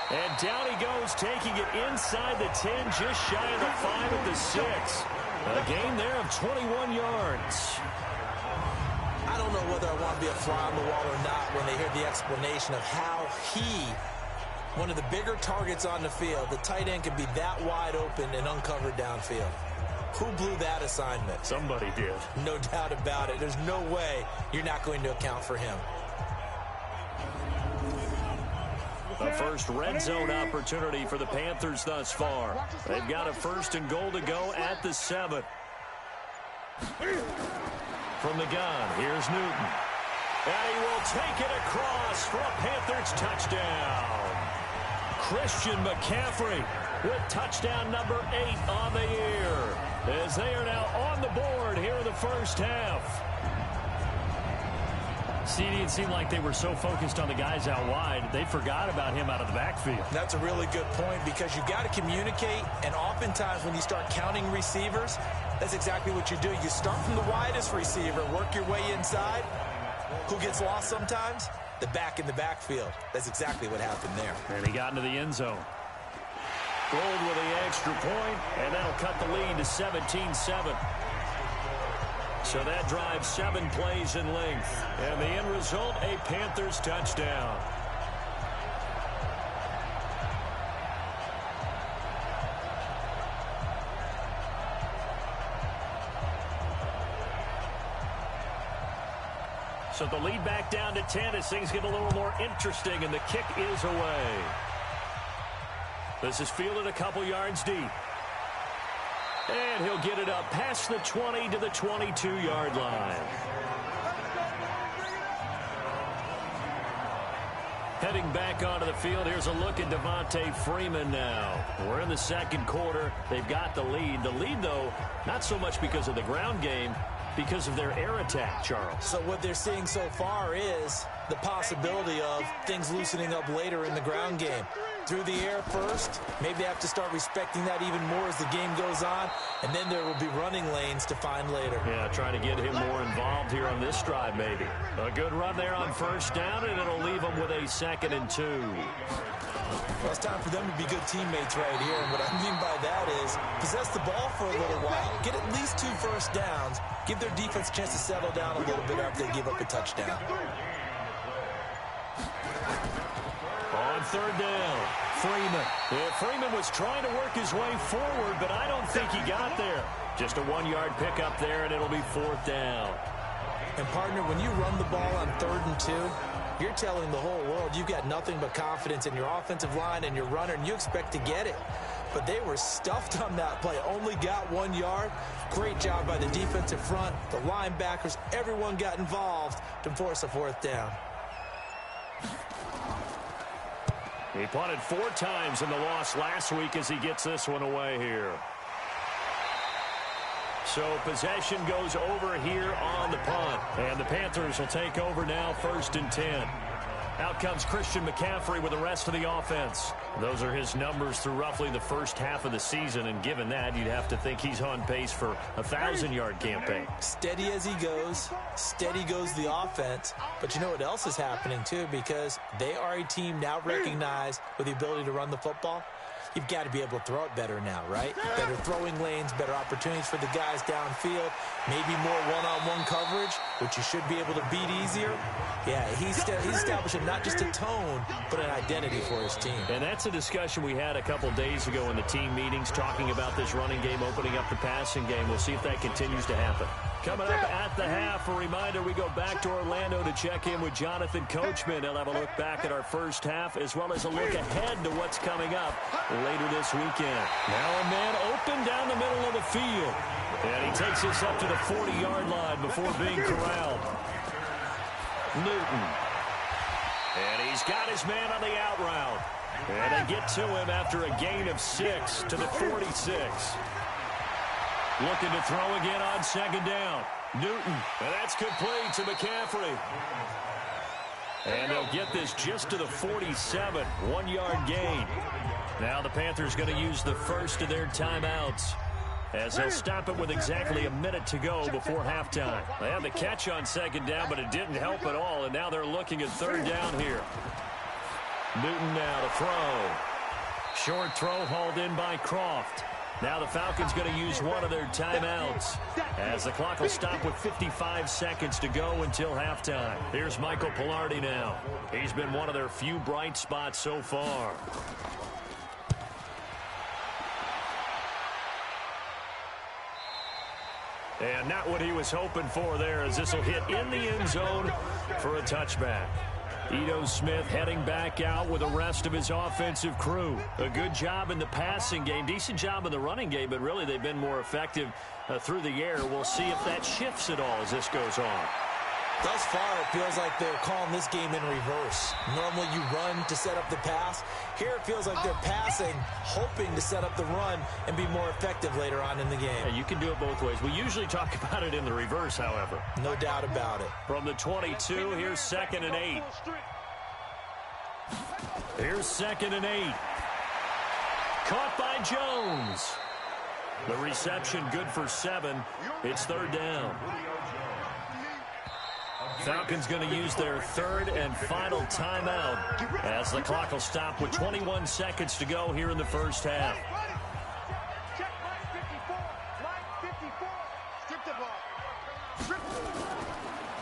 And down he goes, taking it inside the 10, just shy of the 5 at the 6. A gain there of 21 yards. I don't know whether I want to be a fly on the wall or not when they hear the explanation of how one of the bigger targets on the field, the tight end can be that wide open and uncovered downfield. Who blew that assignment? Somebody did. No doubt about it. There's no way you're not going to account for him. The first red zone opportunity for the Panthers thus far. They've got a 1st and goal to go at the 7. From the gun, here's Newton. And he will take it across for a Panthers touchdown. Christian McCaffrey with touchdown number 8 on the year, as they are now on the board here in the 1st half. CD, it seemed like they were so focused on the guys out wide, they forgot about him out of the backfield. That's a really good point because you got to communicate, and oftentimes when you start counting receivers, that's exactly what you do. You start from the widest receiver, work your way inside. Who gets lost sometimes? The back in the backfield. That's exactly what happened there. And he got into the end zone. Gold with the extra point, and that'll cut the lead to 17-7. So that drives 7 plays in length. And the end result, a Panthers touchdown. So the lead back down to 10 as things get a little more interesting, and the kick is away. This is fielded a couple yards deep. And he'll get it up past the 20 to the 22-yard line. Heading back onto the field, here's a look at Devontae Freeman now. We're in the second quarter. They've got the lead. The lead, though, not so much because of the ground game, because of their air attack, Charles. So what they're seeing so far is the possibility of things loosening up later in the ground game. through the air first. Maybe they have to start respecting that even more as the game goes on, and then there will be running lanes to find later. Yeah, trying to get him more involved here on this drive maybe. A good run there on first down, and it'll leave them with a 2nd and 2. Well, it's time for them to be good teammates right here, and what I mean by that is possess the ball for a little while, get at least 2 first downs, give their defense a chance to settle down a little bit after they give up a touchdown. On 3rd down, Freeman. Yeah, Freeman was trying to work his way forward, but I don't think he got there. Just a 1-yard pickup there, and it'll be 4th down. And, partner, when you run the ball on 3rd and 2, you're telling the whole world you've got nothing but confidence in your offensive line and your runner, and you expect to get it. But they were stuffed on that play, only got 1 yard. Great job by the defensive front, the linebackers, everyone got involved to force a 4th down. He punted 4 times in the loss last week as he gets this one away here. So possession goes over here on the punt. And the Panthers will take over now, 1st and 10. Out comes Christian McCaffrey with the rest of the offense. Those are his numbers through roughly the first half of the season, and given that, you'd have to think he's on pace for a 1,000-yard campaign. Steady as he goes, steady goes the offense. But you know what else is happening, too, because they are a team now recognized with the ability to run the football. You've got to be able to throw it better now, right? Better throwing lanes, better opportunities for the guys downfield, maybe more one-on-one coverage, which you should be able to beat easier. Yeah, he's establishing not just a tone, but an identity for his team. And that's a discussion we had a couple days ago in the team meetings, talking about this running game, opening up the passing game. We'll see if that continues to happen. Coming up at the half, a reminder, we go back to Orlando to check in with Jonathan Coachman. He'll have a look back at our first half, as well as a look ahead to what's coming up later this weekend. Now a man open down the middle of the field. And he takes us up to the 40-yard line before being corralled. Newton. And he's got his man on the out route. And they get to him after a gain of 6 to the 46. Looking to throw again on 2nd down. Newton. And that's complete to McCaffrey. And they'll get this just to the 47. 1-yard gain. Now the Panthers going to use the first of their timeouts, as they'll stop it with exactly a minute to go before halftime. They had the catch on 2nd down, but it didn't help at all, and now they're looking at 3rd down here. Newton now to throw. Short throw hauled in by Croft. Now the Falcons going to use one of their timeouts, as the clock will stop with 55 seconds to go until halftime. Here's Michael Pilardi now. He's been one of their few bright spots so far. And not what he was hoping for there, as this will hit in the end zone for a touchback. Ito Smith heading back out with the rest of his offensive crew. A good job in the passing game, decent job in the running game, but really they've been more effective through the air. We'll see if that shifts at all as this goes on. Thus far, it feels like they're calling this game in reverse. Normally you run to set up the pass. Here it feels like they're passing, hoping to set up the run and be more effective later on in the game. Yeah, you can do it both ways. We usually talk about it in the reverse, however. No doubt about it. From the 22, here's 2nd and 8. Here's 2nd and 8. Caught by Jones. The reception good for 7. It's 3rd down. Falcons going to use their 3rd and final timeout, as the clock will stop with 21 seconds to go here in the first half.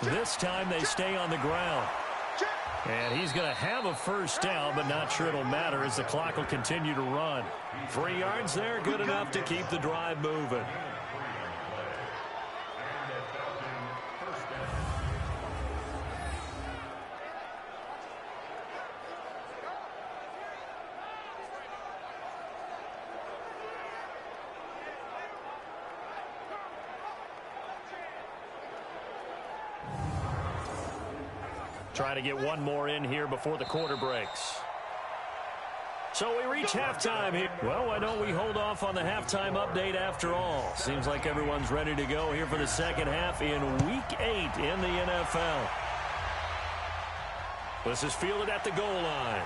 This time they stay on the ground. And he's going to have a first down, but not sure it'll matter as the clock will continue to run. 3 yards there, good enough to keep the drive moving. Trying to get one more in here before the quarter breaks. So we reach halftime here. Well, why don't we hold off on the halftime update after all? Seems like everyone's ready to go here for the second half in Week 8 in the NFL. This is fielded at the goal line.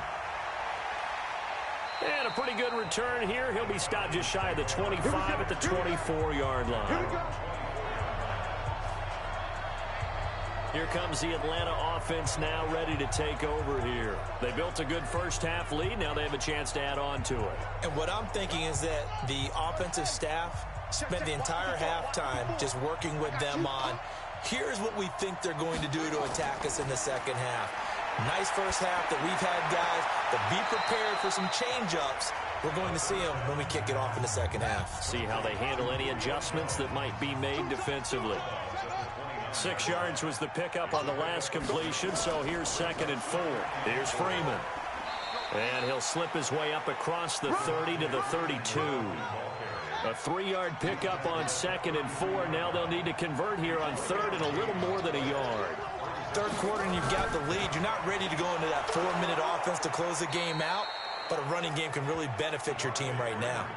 And a pretty good return here. He'll be stopped just shy of the 25 at the 24-yard line. Here comes the Atlanta offense now ready to take over here. They built a good first-half lead. Now they have a chance to add on to it. And what I'm thinking is that the offensive staff spent the entire halftime just working with them on, here's what we think they're going to do to attack us in the second half. Nice first half that we've had guys that be prepared for some change-ups. We're going to see them when we kick it off in the second half. See how they handle any adjustments that might be made defensively. 6 yards was the pickup on the last completion, so here's 2nd and 4. Here's Freeman. And he'll slip his way up across the 30 to the 32. A 3-yard pickup on 2nd and 4. Now they'll need to convert here on 3rd and a little more than a yard. Third quarter and you've got the lead. You're not ready to go into that 4-minute offense to close the game out, but a running game can really benefit your team right now.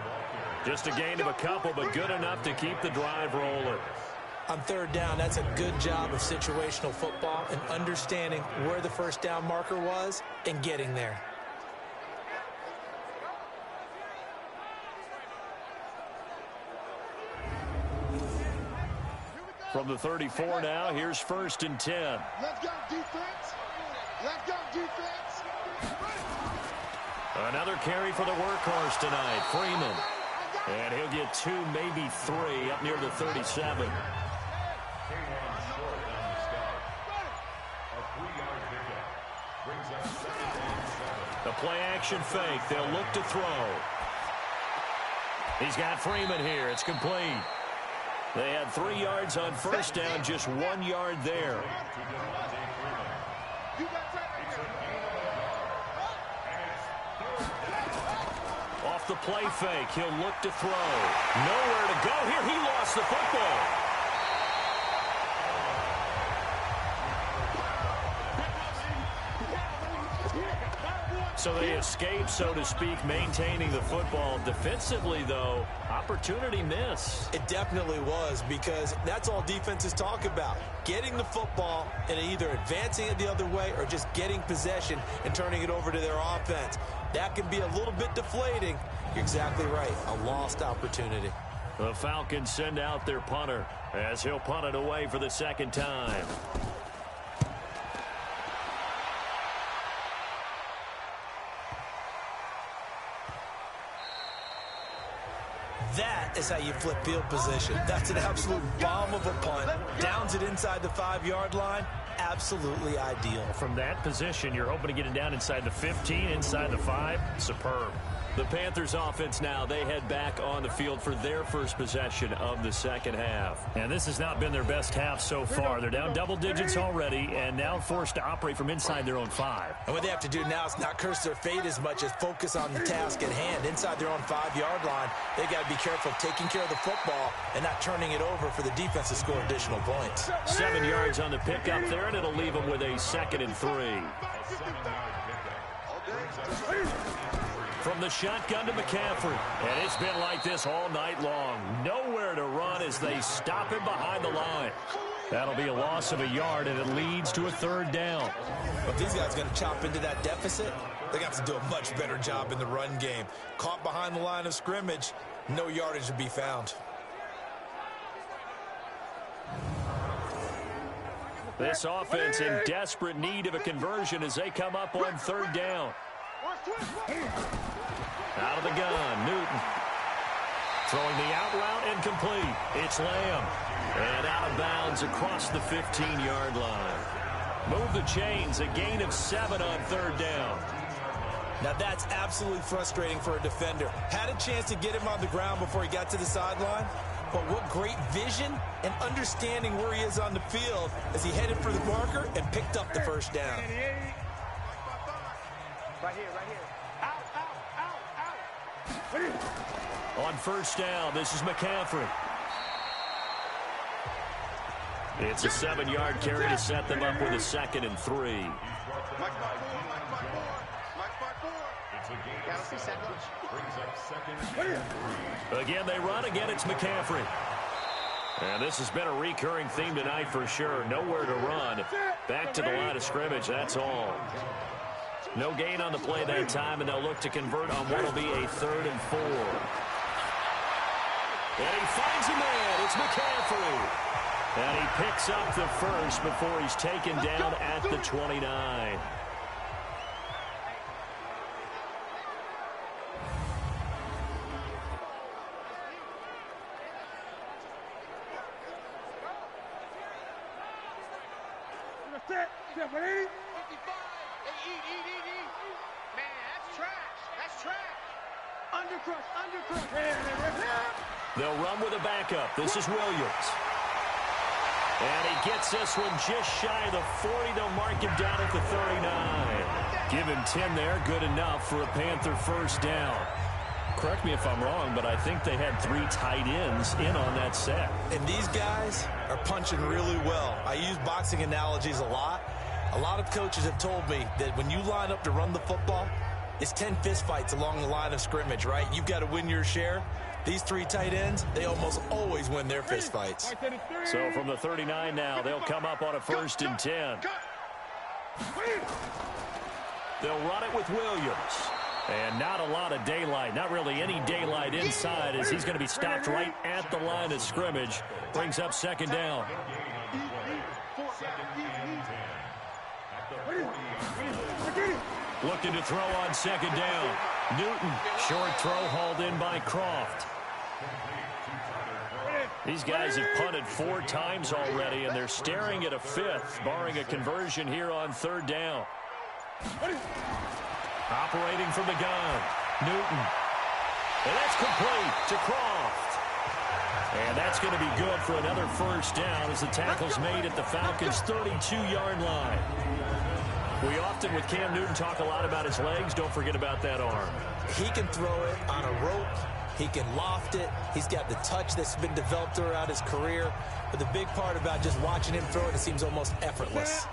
Just a gain of a couple, but good enough to keep the drive rolling. On 3rd down, that's a good job of situational football and understanding where the first down marker was and getting there. From the 34 now, here's 1st and 10. Let's go, defense. Let's go, defense. Another carry for the workhorse tonight, Freeman. And he'll get 2, maybe 3, up near the 37. The play-action fake. They'll look to throw. He's got Freeman here. It's complete. They had 3 yards on first down, just 1 yard there. Off the play fake, he'll look to throw. Nowhere to go here. He lost the football. So they escape, so to speak, maintaining the football. Defensively, though, opportunity miss. It definitely was, because that's all defenses talk about. Getting the football and either advancing it the other way or just getting possession and turning it over to their offense. That can be a little bit deflating. You're exactly right. A lost opportunity. The Falcons send out their punter as he'll punt it away for the 2nd time. That is how you flip field position. That's an absolute bomb of a punt. Downs it inside the 5-yard line. Absolutely ideal. From that position, you're hoping to get it down inside the 15, inside the 5. Superb. The Panthers offense now, they head back on the field for their first possession of the second half. And this has not been their best half so far. They're down double digits already and now forced to operate from inside their own 5. And what they have to do now is not curse their fate as much as focus on the task at hand. Inside their own 5-yard line, they got to be careful of taking care of the football and not turning it over for the defense to score additional points. 7 yards on the pickup there, and it'll leave them with a 2nd and 3. From the shotgun to McCaffrey. And it's been like this all night long. Nowhere to run as they stop him behind the line. That'll be a loss of a yard, and it leads to a 3rd down. But these guys are going to chop into that deficit. They got to do a much better job in the run game. Caught behind the line of scrimmage, no yardage to be found. This offense in desperate need of a conversion as they come up on 3rd down. Out of the gun, Newton. Throwing the out route incomplete. It's Lamb. And out of bounds across the 15-yard line. Move the chains, a gain of 7 on 3rd down. Now that's absolutely frustrating for a defender. Had a chance to get him on the ground before he got to the sideline. But what great vision and understanding where he is on the field as he headed for the marker and picked up the first down. Right here, right here. On 1st down, this is McCaffrey. It's a 7-yard carry to set them up with a 2nd and 3. Again, they run. Again, it's McCaffrey. And this has been a recurring theme tonight for sure. Nowhere to run. Back to the line of scrimmage, that's all. No gain on the play that time, and they'll look to convert on what will be a 3rd and 4. And he finds a man. It's McCaffrey. And he picks up the first before he's taken down at the 29. They'll run with a backup. This is Williams. And he gets this one just shy of the 40. They'll mark him down at the 39. Give him 10 there. Good enough for a Panther first down. Correct me if I'm wrong, but I think they had 3 tight ends in on that set. And these guys are punching really well. I use boxing analogies a lot. A lot of coaches have told me that when you line up to run the football, it's 10 fistfights along the line of scrimmage, right? You've got to win your share. These 3 tight ends, they almost always win their fistfights. So from the 39 now, they'll come up on a 1st and 10. They'll run it with Williams. And not a lot of daylight, not really any daylight inside, as he's going to be stopped right at the line of scrimmage. Brings up 2nd down. Looking to throw on 2nd down. Newton, short throw hauled in by Croft. These guys have punted 4 times already, and they're staring at a 5th, barring a conversion here on 3rd down. Operating from the gun, Newton. And that's complete to Croft. And that's going to be good for another first down as the tackle's made at the Falcons' 32-yard line. We often, with Cam Newton, talk a lot about his legs. Don't forget about that arm. He can throw it on a rope. He can loft it. He's got the touch that's been developed throughout his career. But the big part about just watching him throw it seems almost effortless.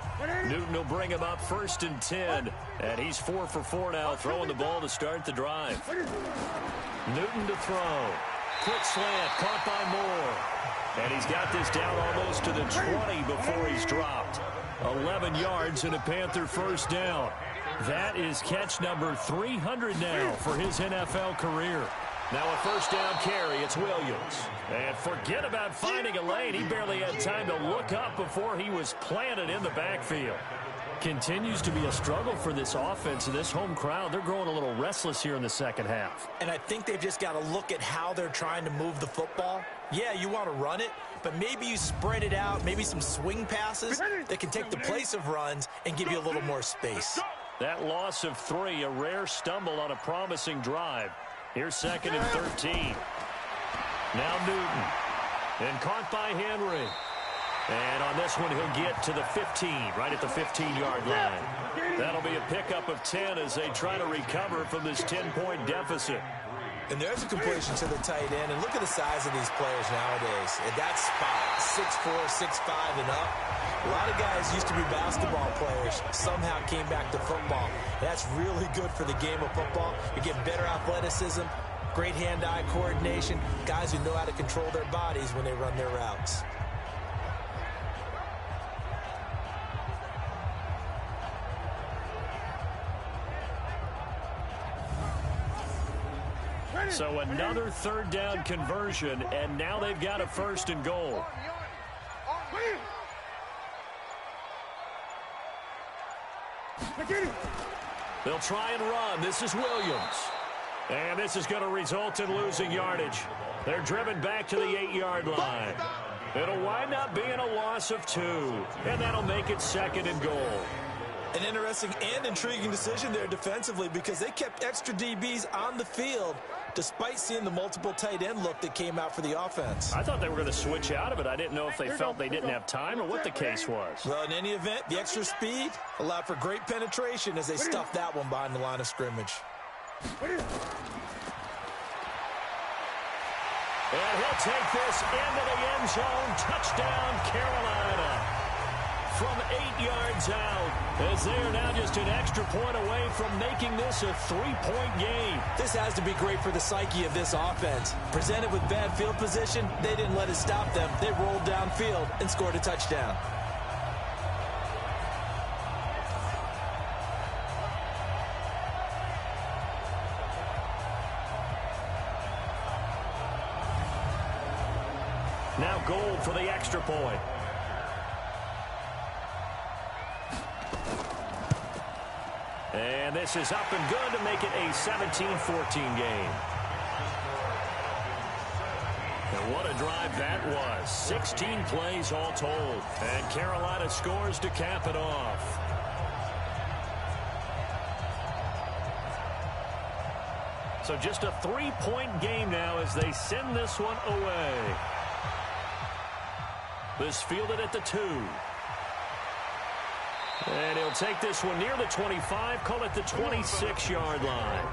Newton will bring him up 1st and 10. And he's 4 for 4 now, throwing the ball to start the drive. Newton to throw. Quick slant, caught by Moore. And he's got this down almost to the 20 before he's dropped. 11 yards and a Panther first down. That is catch number 300 now for his NFL career. Now a first down carry, it's Williams. And forget about finding a lane. He barely had time to look up before he was planted in the backfield. Continues to be a struggle for this offense and this home crowd. They're growing a little restless here in the second half. And I think they've just got to look at how they're trying to move the football. Yeah, you want to run it, but maybe you spread it out, maybe some swing passes that can take the place of runs and give you a little more space. That loss of 3, a rare stumble on a promising drive. Here's 2nd and 13. Now Newton. And caught by Henry. And on this one, he'll get to the 15, right at the 15-yard line. That'll be a pickup of 10 as they try to recover from this 10-point deficit. And there's a completion to the tight end. And look at the size of these players nowadays. At that spot, 6'4", 6'5", and up. A lot of guys used to be basketball players, somehow came back to football. That's really good for the game of football. You get better athleticism, great hand-eye coordination, guys who know how to control their bodies when they run their routes. So another 3rd down conversion, and now they've got a 1st and goal. They'll try and run. This is Williams. And this is going to result in losing yardage. They're driven back to the 8-yard line. It'll wind up being a loss of 2, and that'll make it 2nd and goal. An interesting and intriguing decision there defensively because they kept extra DBs on the field despite seeing the multiple tight end look that came out for the offense. I thought they were going to switch out of it. I didn't know if they felt they didn't have time or what the case was. Well, in any event, the extra speed allowed for great penetration as they stuffed that one behind the line of scrimmage. And he'll take this into the end zone. Touchdown, Carolina. From 8 yards out, as they are now just an extra point away from making this a 3-point game. This has to be great for the psyche of this offense. Presented with bad field position, they didn't let it stop them. They rolled downfield and scored a touchdown. Gold for the extra point. And this is up and good to make it a 17-14 game. And what a drive that was. 16 plays all told. And Carolina scores to cap it off. So just a 3-point game now as they send this one away. This fielded at the 2. And he'll take this one near the 25, call it the 26-yard line.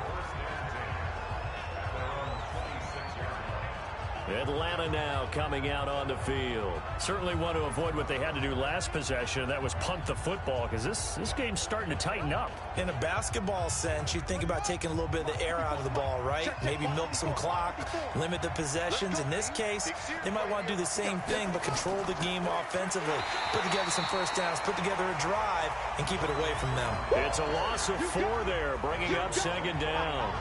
Atlanta now coming out on the field. Certainly want to avoid what they had to do last possession. That was punt the football, because this game's starting to tighten up. In a basketball sense, you think about taking a little bit of the air out of the ball, right? Maybe milk some clock, limit the possessions. In this case, they might want to do the same thing, but control the game offensively. Put together some first downs, put together a drive, and keep it away from them. It's a loss of 4 there, bringing up second down.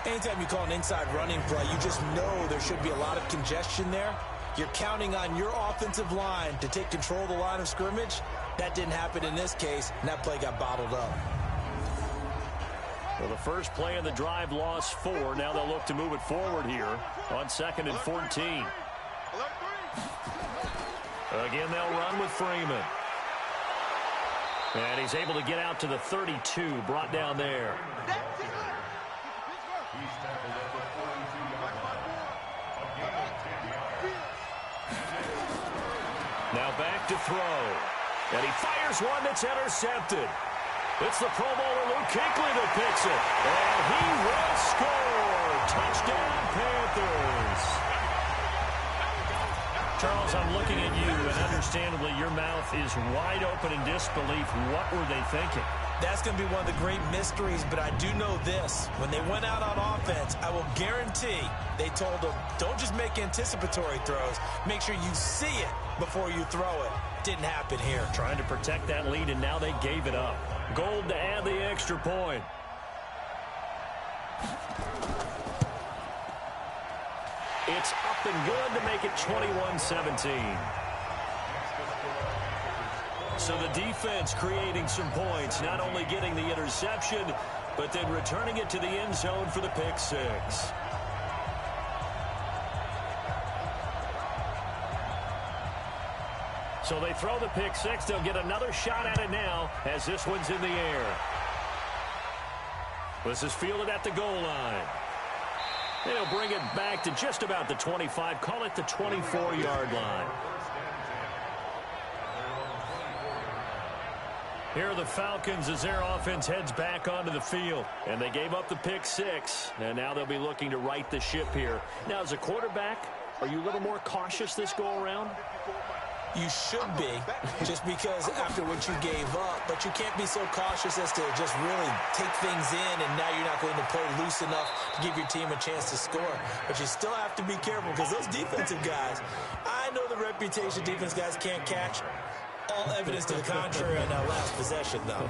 Anytime you call an inside running play, you just know there should be a lot of congestion there. You're counting on your offensive line to take control of the line of scrimmage. That didn't happen in this case, and that play got bottled up. Well, the first play of the drive lost 4. Now they'll look to move it forward here on 2nd and 14. Again, they'll run with Freeman. And he's able to get out to the 32, brought down there. Now back to throw. And he fires one that's intercepted. It's the Pro Bowler Luke Kuechly that picks it. And he will score. Touchdown, Panthers. Charles, I'm looking at you, and understandably your mouth is wide open in disbelief. What were they thinking? That's going to be one of the great mysteries, but I do know this. When they went out on offense, I will guarantee they told them, don't just make anticipatory throws. Make sure you see it before you throw it. Didn't happen here. Trying to protect that lead, and now they gave it up. Gold to add the extra point. It's up and good to make it 21-17. So the defense creating some points, not only getting the interception, but then returning it to the end zone for the pick 6. So they throw the pick 6. They'll get another shot at it now as this one's in the air. This is fielded at the goal line. They'll bring it back to just about the 25. Call it the 24-yard line. Here are the Falcons as their offense heads back onto the field. And they gave up the pick 6. And now they'll be looking to right the ship here. Now, as a quarterback, are you a little more cautious this go-around? You should be, just because after what you gave up. But you can't be so cautious as to just really take things in, and now you're not going to play loose enough to give your team a chance to score. But you still have to be careful, because those defensive guys, I know the reputation defense guys can't catch. All evidence to the contrary on that last possession, though.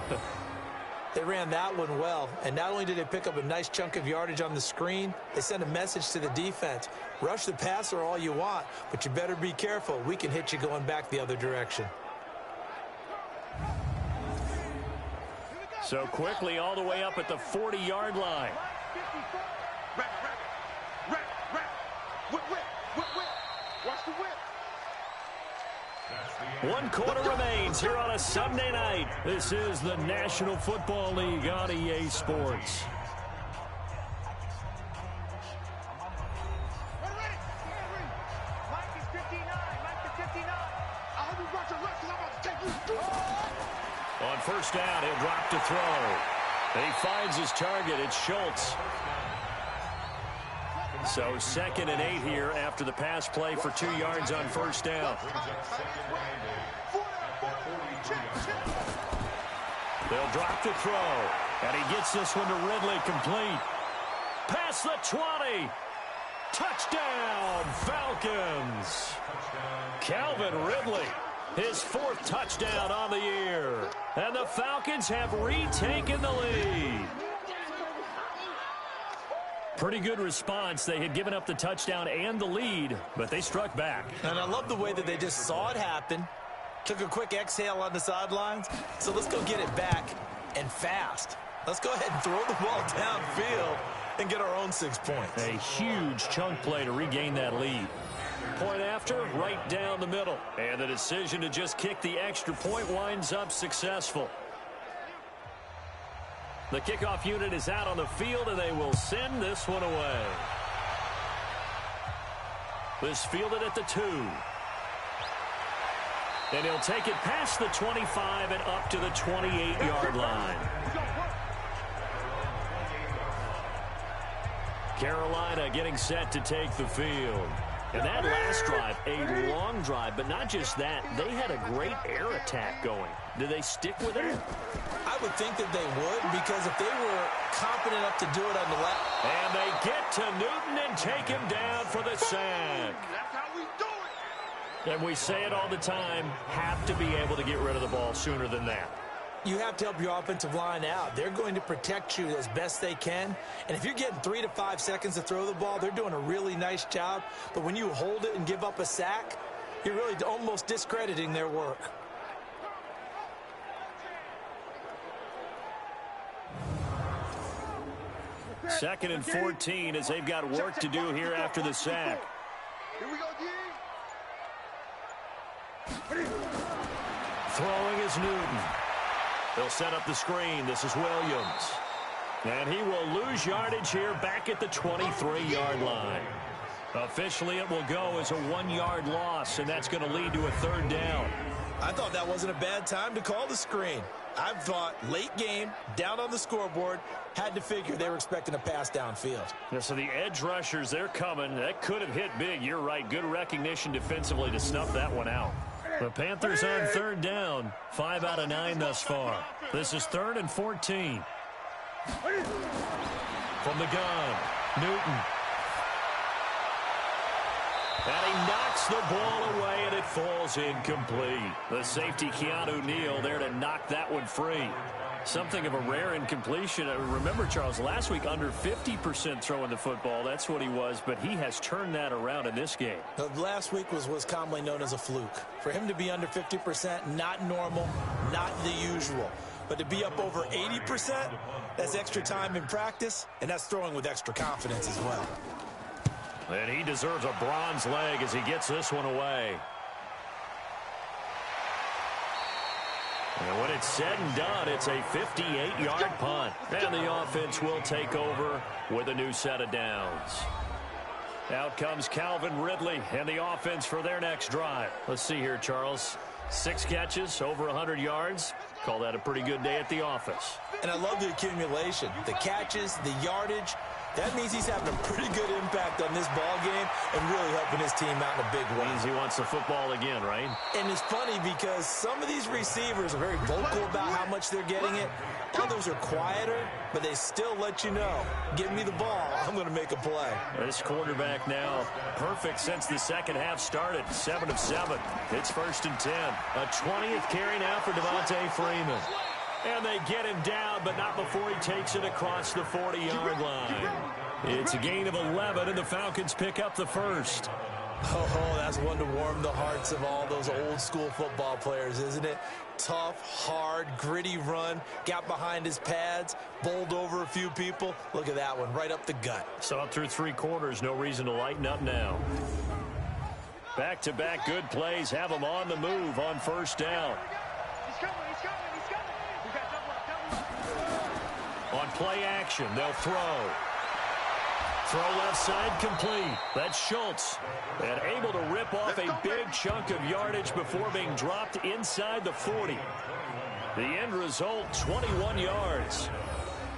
They ran that one well, and not only did they pick up a nice chunk of yardage on the screen, they sent a message to the defense. Rush the passer all you want, but you better be careful. We can hit you going back the other direction. So quickly all the way up at the 40-yard line. Watch the whip. 1 quarter remains here on a Sunday night. This is the National Football League on EA Sports. On first down, he'll drop to throw. He finds his target. It's Schultz. So 2nd and 8 here after the pass play for 2 yards on first down. They'll drop to throw. And he gets this one to Ridley complete. Past the 20. Touchdown, Falcons. Calvin Ridley, his 4th touchdown on the year. And the Falcons have retaken the lead. Pretty good response. They had given up the touchdown and the lead, but they struck back. And I love the way that they just saw it happen, took a quick exhale on the sidelines. So let's go get it back and fast. Let's go ahead and throw the ball downfield and get our own 6 points. A huge chunk play to regain that lead. Point after, right down the middle. And the decision to just kick the extra point winds up successful. The kickoff unit is out on the field, and they will send this one away. This fielded at the 2. And he'll take it past the 25 and up to the 28-yard line. Carolina getting set to take the field. And that last drive, a long drive, but not just that. They had a great air attack going. Do they stick with it? I would think that they would, because if they were confident enough to do it on the left. And they get to Newton and take him down for the sack. That's how we do it. And we say it all the time, have to be able to get rid of the ball sooner than that. You have to help your offensive line out. They're going to protect you as best they can. And if you're getting 3 to 5 seconds to throw the ball, they're doing a really nice job. But when you hold it and give up a sack, you're really almost discrediting their work. Second and 14 as they've got work to do here after the sack. Here we go, D. Throwing is Newton. They'll set up the screen. This is Williams. And he will lose yardage here back at the 23-yard line. Officially, it will go as a 1-yard loss, and that's going to lead to a 3rd down. I thought that wasn't a bad time to call the screen. I thought late game, down on the scoreboard, had to figure they were expecting a pass downfield. Yeah, so the edge rushers, they're coming. That could have hit big. You're right. Good recognition defensively to snuff that one out. The Panthers on 3rd down. 5 out of 9 thus far. This is 3rd and 14. From the gun, Newton. And he knocks the ball away, and it falls incomplete. The safety, Keanu Neal, there to knock that one free. Something of a rare incompletion. Remember, Charles, last week under 50% throwing the football. That's what he was, but he has turned that around in this game. Last week was commonly known as a fluke. For him to be under 50%, not normal, not the usual. But to be up over 80%, that's extra time in practice, and that's throwing with extra confidence as well. And he deserves a bronze leg as he gets this one away. And when it's said and done, it's a 58-yard punt. And the offense will take over with a new set of downs. Out comes Calvin Ridley and the offense for their next drive. Let's see here, Charles. 6 catches, over 100 yards. Call that a pretty good day at the office. And I love the accumulation, the catches, the yardage. That means he's having a pretty good impact on this ball game and really helping his team out in a big way. Means he wants the football again, right? And it's funny because some of these receivers are very vocal about how much they're getting it. Others are quieter, but they still let you know, give me the ball, I'm going to make a play. This quarterback now perfect since the second half started. 7 of 7. It's 1st and 10. A 20th carry now for Devontae Freeman. And they get him down, but not before he takes it across the 40-yard line. It's a gain of 11, and the Falcons pick up the first. Oh, that's one to warm the hearts of all those old-school football players, isn't it? Tough, hard, gritty run, got behind his pads, bowled over a few people. Look at that one, right up the gut. Saw it through 3 quarters, no reason to lighten up now. Back-to-back good plays have them on the move on 1st down. On play action, they'll throw. Throw left side complete. That's Schultz. And able to rip off a big chunk of yardage before being dropped inside the 40. The end result, 21 yards.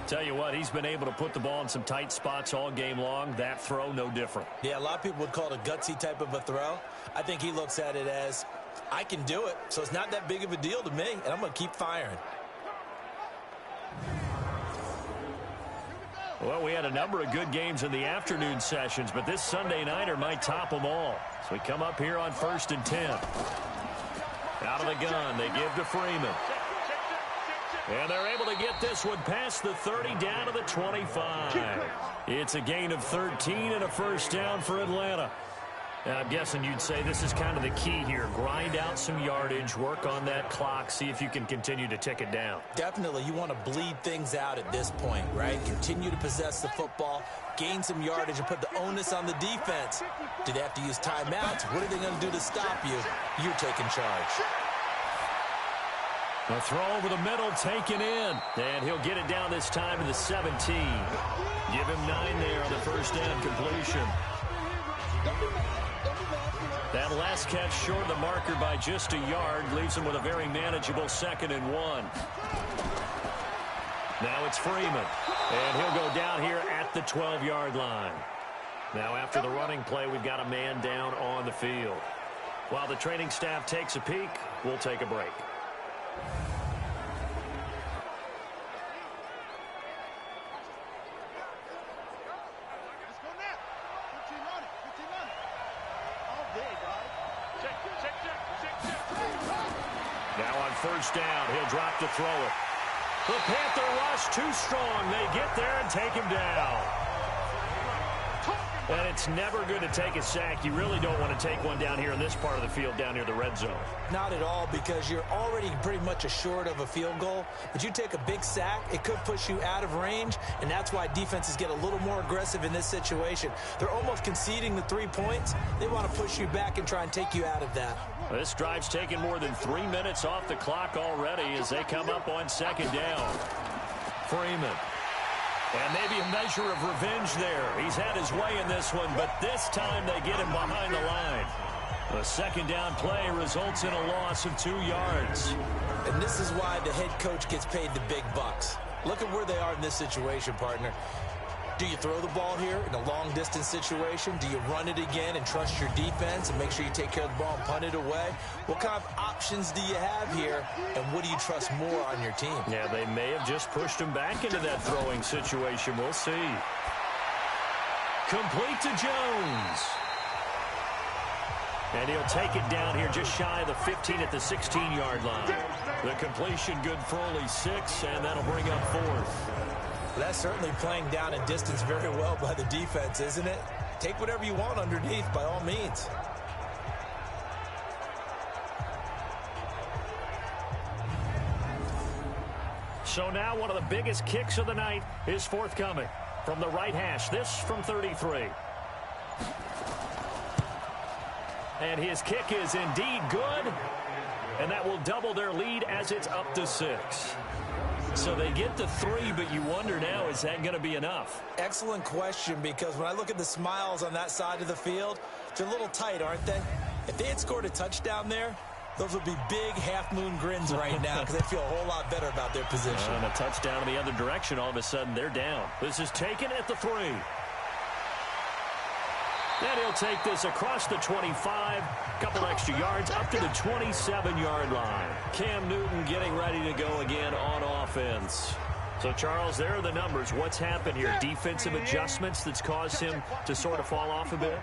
Tell you what, he's been able to put the ball in some tight spots all game long. That throw, no different. Yeah, a lot of people would call it a gutsy type of a throw. I think he looks at it as, I can do it, so it's not that big of a deal to me, and I'm going to keep firing. Well, we had a number of good games in the afternoon sessions, but this Sunday nighter might top them all. So we come up here on 1st and 10. Out of the gun, they give to Freeman. And they're able to get this one past the 30 down to the 25. It's a gain of 13 and a first down for Atlanta. I'm guessing you'd say this is kind of the key here. Grind out some yardage, work on that clock, see if you can continue to tick it down. Definitely. You want to bleed things out at this point, right? Continue to possess the football, gain some yardage, and put the onus on the defense. Do they have to use timeouts? What are they going to do to stop you? You're taking charge. A throw over the middle, taken in. And he'll get it down this time to the 17. Give him 9 there on the first down completion. That last catch short of the marker by just a yard leaves him with a very manageable 2nd and 1. Now it's Freeman. And he'll go down here at the 12-yard line. Now after the running play, we've got a man down on the field. While the training staff takes a peek, we'll take a break. Now on first down, he'll drop to throw it. The Panther rush too strong. They get there and take him down. And it's never good to take a sack. You really don't want to take one down here in this part of the field, down near the red zone. Not at all, because you're already pretty much assured of a field goal. But you take a big sack, it could push you out of range, and that's why defenses get a little more aggressive in this situation. They're almost conceding the 3 points. They want to push you back and try and take you out of that. This drive's taken more than 3 minutes off the clock already as they come up on second down. Freeman. And maybe a measure of revenge there. He's had his way in this one, but this time they get him behind the line. The second down play results in a loss of 2 yards. And this is why the head coach gets paid the big bucks. Look at where they are in this situation, partner. Do you throw the ball here in a long-distance situation? Do you run it again and trust your defense and make sure you take care of the ball and punt it away? What kind of options do you have here, and what do you trust more on your team? Yeah, they may have just pushed him back into that throwing situation. We'll see. Complete to Jones. And he'll take it down here just shy of the 15 at the 16-yard line. The completion good for only 6, and that'll bring up 4th. That's certainly playing down in distance very well by the defense, isn't it? Take whatever you want underneath, by all means. So now one of the biggest kicks of the night is forthcoming from the right hash. This from 33. And his kick is indeed good. And that will double their lead as it's up to 6. So they get to 3, but you wonder now, is that going to be enough? Excellent question, because when I look at the smiles on that side of the field, they're a little tight, aren't they? If they had scored a touchdown there, those would be big half-moon grins right now because they feel a whole lot better about their position. And a touchdown in the other direction, all of a sudden they're down. This is taken at the 3. And he'll take this across the 25, couple extra yards, up to the 27-yard line. Cam Newton getting ready to go again on offense. So, Charles, there are the numbers. What's happened here? Defensive adjustments that's caused him to sort of fall off a bit?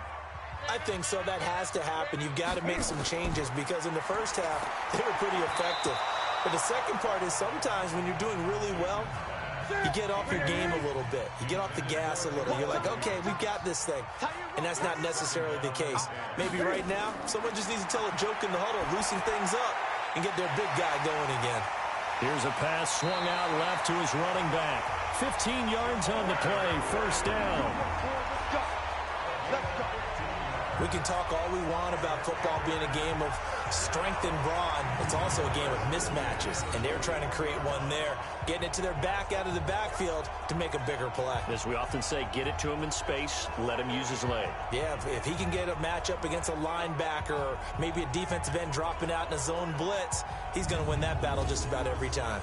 I think so. That has to happen. You've got to make some changes because in the first half, they were pretty effective. But the second part is sometimes when you're doing really well, you get off your game a little bit. You get off the gas a little. You're like, okay, we've got this thing. And that's not necessarily the case. Maybe right now, someone just needs to tell a joke in the huddle, loosen things up, and get their big guy going again. Here's a pass swung out left to his running back. 15 yards on the play, first down. We can talk all we want about football being a game of strength and brawn. It's also a game of mismatches, and they're trying to create one there, getting it to their back out of the backfield to make a bigger play. As we often say, get it to him in space, let him use his leg. Yeah, if he can get a matchup against a linebacker or maybe a defensive end dropping out in a zone blitz, he's going to win that battle just about every time.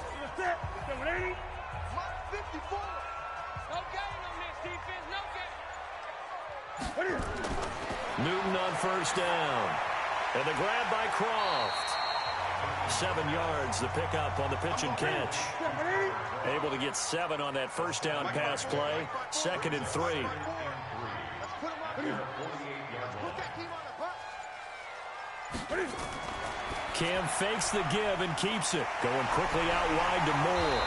Newton on first down. And the grab by Croft. 7 yards, the pickup on the pitch and catch. Able to get 7 on that first down pass play. 2nd and 3. Cam fakes the give and keeps it. Going quickly out wide to Moore.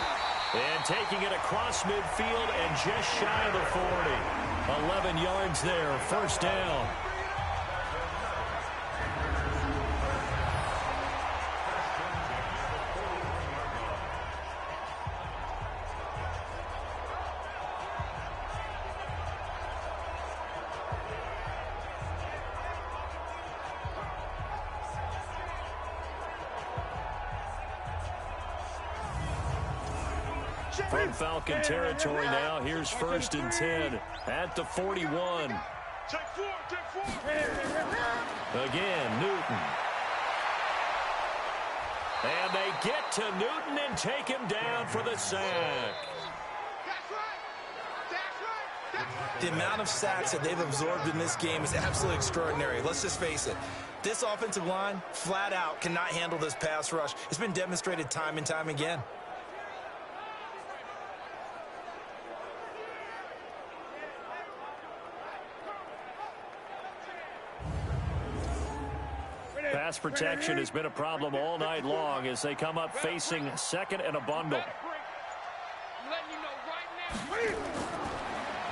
And taking it across midfield and just shy of the 40. 11 yards there, first down. From Falcon territory now, here's 1st and 10 at the 41. Again, Newton. And they get to Newton and take him down for the sack. The amount of sacks that they've absorbed in this game is absolutely extraordinary. Let's just face it. This offensive line, flat out, cannot handle this pass rush. It's been demonstrated time and time again. Pass protection has been a problem all night long as they come up facing second and a bundle.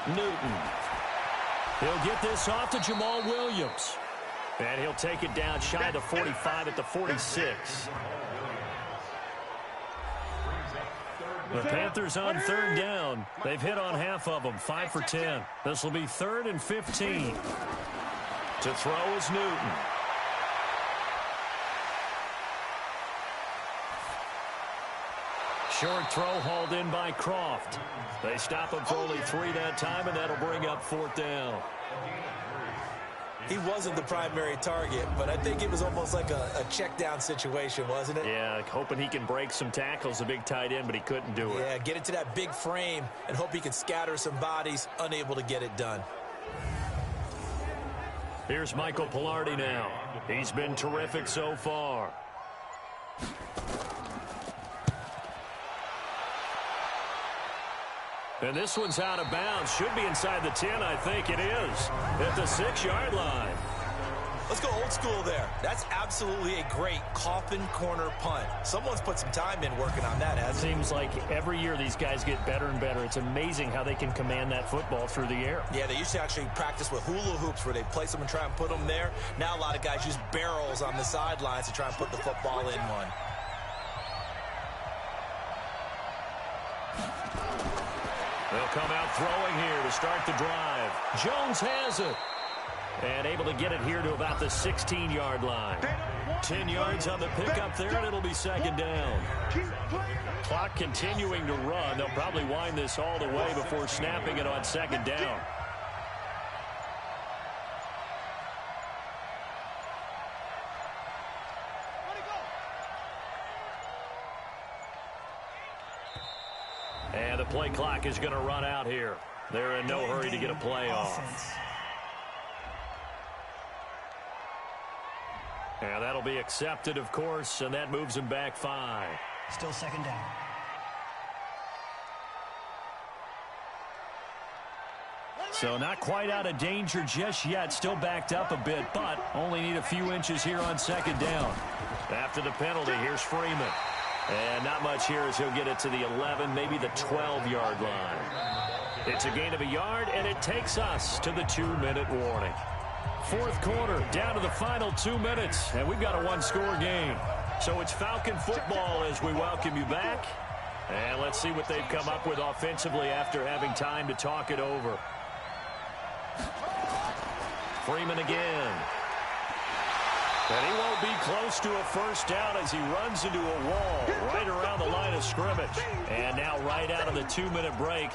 Newton. He'll get this off to Jamal Williams. And he'll take it down shy of the 45 at the 46. The Panthers on 3rd down. They've hit on half of them, 5 for 10. This will be 3rd and 15. To throw is Newton. Short throw hauled in by Croft. They stop him for only 3 that time, and that'll bring up 4th down. He wasn't the primary target, but I think it was almost like a check down situation, wasn't it? Yeah, hoping he can break some tackles, a big tight end, but he couldn't do it. Yeah, get it to that big frame and hope he can scatter some bodies, unable to get it done. Here's Michael Pilardi now. He's been terrific so far. And this one's out of bounds. Should be inside the 10, I think it is. At the 6-yard line. Let's go old school there. That's absolutely a great coffin corner punt. Someone's put some time in working on that, hasn't it? Seems like every year these guys get better and better. It's amazing how they can command that football through the air. Yeah, they used to actually practice with hula hoops where they place them and try and put them there. Now a lot of guys use barrels on the sidelines to try and put the football in one. They'll come out throwing here to start the drive. Jones has it. And able to get it here to about the 16-yard line. 10 yards on the pickup there, and it'll be 2nd down. Clock continuing to run. They'll probably wind this all the way before snapping it on 2nd down. And the play clock is going to run out here. They're in no hurry to get a play off. And that'll be accepted, of course, and that moves him back 5. Still 2nd down. So not quite out of danger just yet. Still backed up a bit, but only need a few inches here on 2nd down. After the penalty, here's Freeman. And not much here as he'll get it to the 11, maybe the 12-yard line. It's a gain of a yard, and it takes us to the 2-minute warning. 4th quarter, down to the final 2 minutes, and we've got a 1-score game. So it's Falcon football as we welcome you back. And let's see what they've come up with offensively after having time to talk it over. Freeman again. And he won't be close to a 1st down as he runs into a wall right around the line of scrimmage. And now right out of the 2-minute break,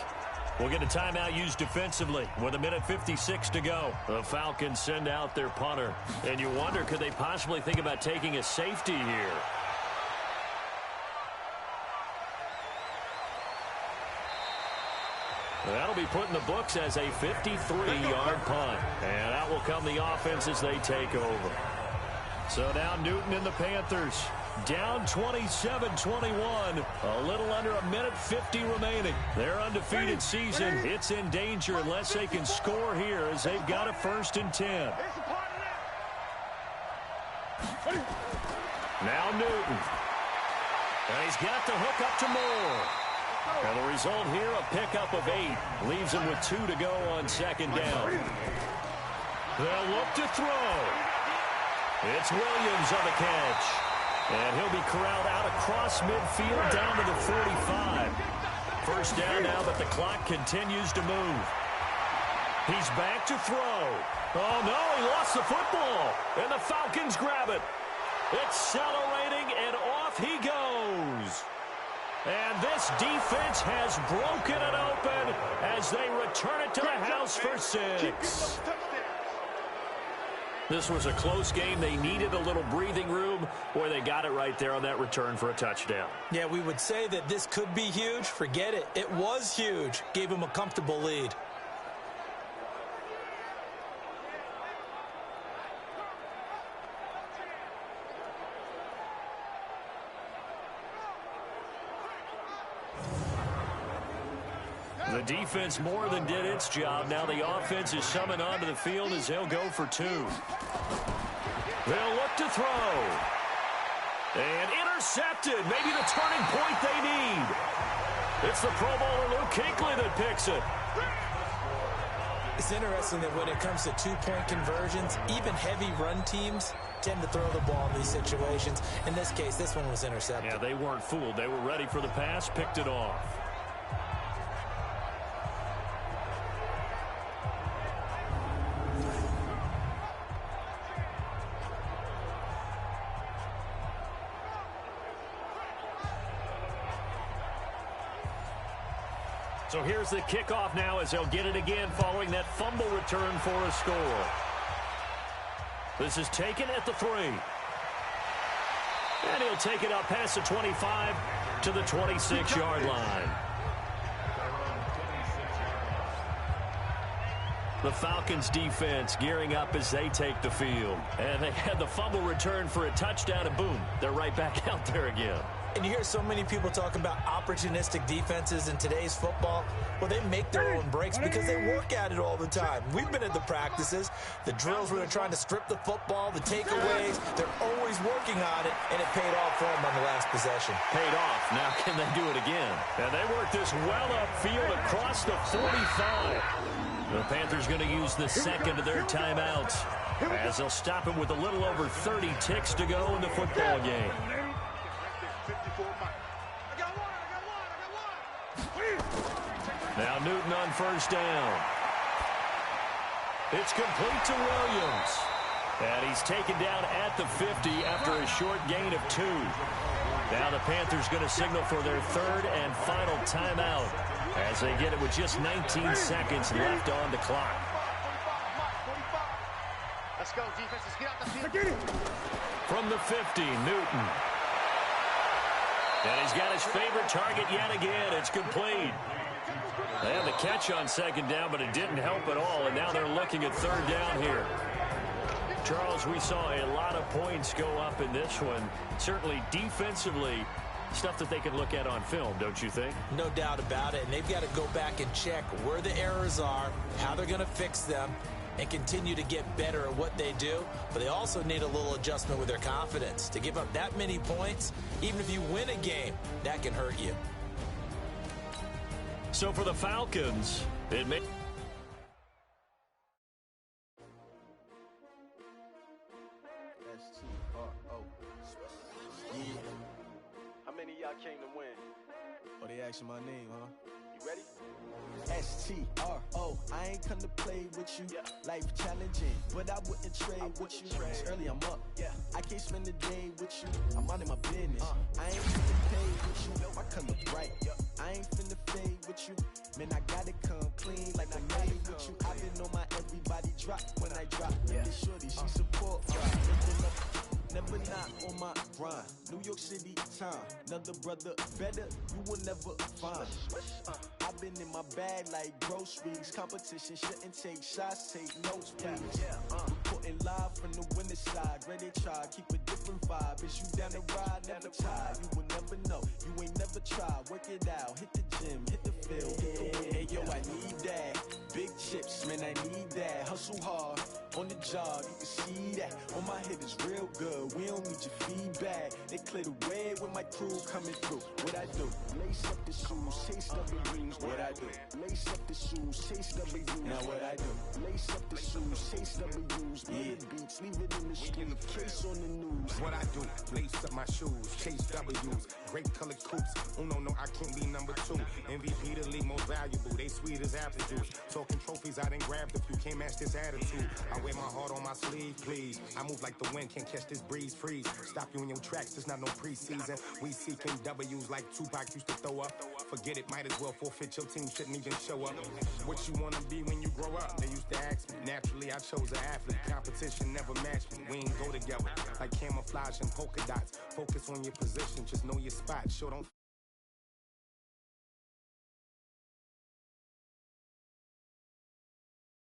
we'll get a timeout used defensively with 1:56 to go. The Falcons send out their punter. And you wonder, could they possibly think about taking a safety here? That'll be put in the books as a 53-yard punt. And out will come the offense as they take over. So now Newton and the Panthers down 27-21. A little under 1:50 remaining. Their undefeated season, it's in danger unless they can score here as they've got a 1st and 10. Now Newton. And he's got the hook up to Moore. And the result here, a pickup of 8. Leaves him with 2 to go on second down. They'll look to throw. It's Williams on the catch. And he'll be corralled out across midfield down to the 45. First down now, but the clock continues to move. He's back to throw. Oh, no, he lost the football. And the Falcons grab it. Accelerating, and off he goes. And this defense has broken it open as they return it to the house for 6. This was a close game. They needed a little breathing room. Boy, they got it right there on that return for a touchdown. Yeah, we would say that this could be huge. Forget it. It was huge. Gave him a comfortable lead. The defense more than did its job. Now the offense is summoned onto the field as they'll go for 2. They'll look to throw. And intercepted. Maybe the turning point they need. It's the Pro Bowler Luke Kuechly that picks it. It's interesting that when it comes to two-point conversions, even heavy run teams tend to throw the ball in these situations. In this case, this one was intercepted. Yeah, they weren't fooled. They were ready for the pass, picked it off. So here's the kickoff now as they'll get it again following that fumble return for a score. This is taken at the 3. And he'll take it up past the 25 to the 26-yard line. The Falcons defense gearing up as they take the field. And they had the fumble return for a touchdown, and boom, they're right back out there again. And you hear so many people talk about opportunistic defenses in today's football. Well, they make their own breaks because they work at it all the time. We've been at the practices, the drills where they're trying to strip the football, the takeaways. They're always working on it, and it paid off for them on the last possession. Paid off. Now can they do it again? And they work this well upfield across the 45. The Panthers going to use the second of their timeouts as they'll stop him with a little over 30 ticks to go in the football game. Now Newton on first down. It's complete to Williams. And he's taken down at the 50 after a short gain of 2. Now the Panthers going to signal for their third and final timeout as they get it with just 19 seconds left on the clock. Let's go, defense. Let's get out the field. From the 50, Newton. And he's got his favorite target yet again. It's complete. They had the catch on second down, but it didn't help at all, and now they're looking at third down here. Charles, we saw a lot of points go up in this one. Certainly defensively, stuff that they can look at on film, don't you think? No doubt about it, and they've got to go back and check where the errors are, how they're going to fix them, and continue to get better at what they do. But they also need a little adjustment with their confidence. To give up that many points, even if you win a game, that can hurt you. So for the Falcons, it may... How many of y'all came to win? Oh, they asking my name, huh? You ready? S-T-R-O, I ain't come to play with you. Yeah. Life challenging, but I wouldn't trade with you. It's early, I'm up. Yeah. I can't spend the day with you. I'm out of my business. I ain't finna pay with you. My color bright. I ain't finna fade with you. Man, I gotta come clean like I'm made with you. I've been on my everybody drop when I drop. Yeah. This shorty, she support right. Never not on my grind. New York City time. Another brother better, you will never find. I've been in my bag like groceries. Competition shouldn't take shots, take notes, please. Reporting live from the winning side. Ready to try, keep a different vibe. Is you down the ride, never tired. You will never know, you ain't never tried. Work it out, hit the gym, hit the feel. Hey, yo, I need that. Big chips, man, I need that. Hustle hard on the job, you can see that. On my head is real good, we don't need your feedback. They clear the way with my crew coming through. What I do? Lace up the shoes, chase double rings. What I do? Lace up the shoes, chase double U's. Now what I do? Lace up the shoes, chase double U's. Yeah, beats, leave it in the street, case on the news. What I do? Lace up my shoes, chase W's. Great colored coops. No, I can't be number 2. MVP the league most valuable. They sweet as apple juice. Talking trophies, I done grabbed a few. Can't match this attitude. I wear my heart on my sleeve, please. I move like the wind, can't catch this breeze. Freeze. Stop you in your tracks, it's not no preseason. We seeking W's like Tupac used to throw up. Forget it, might as well forfeit. Your team shouldn't even show up. What you wanna be when you grow up? They used to ask me. Naturally, I chose an athlete. Competition never matched me. We ain't go together like camouflage and polka dots. Focus on your position, just know your spot. Sure don't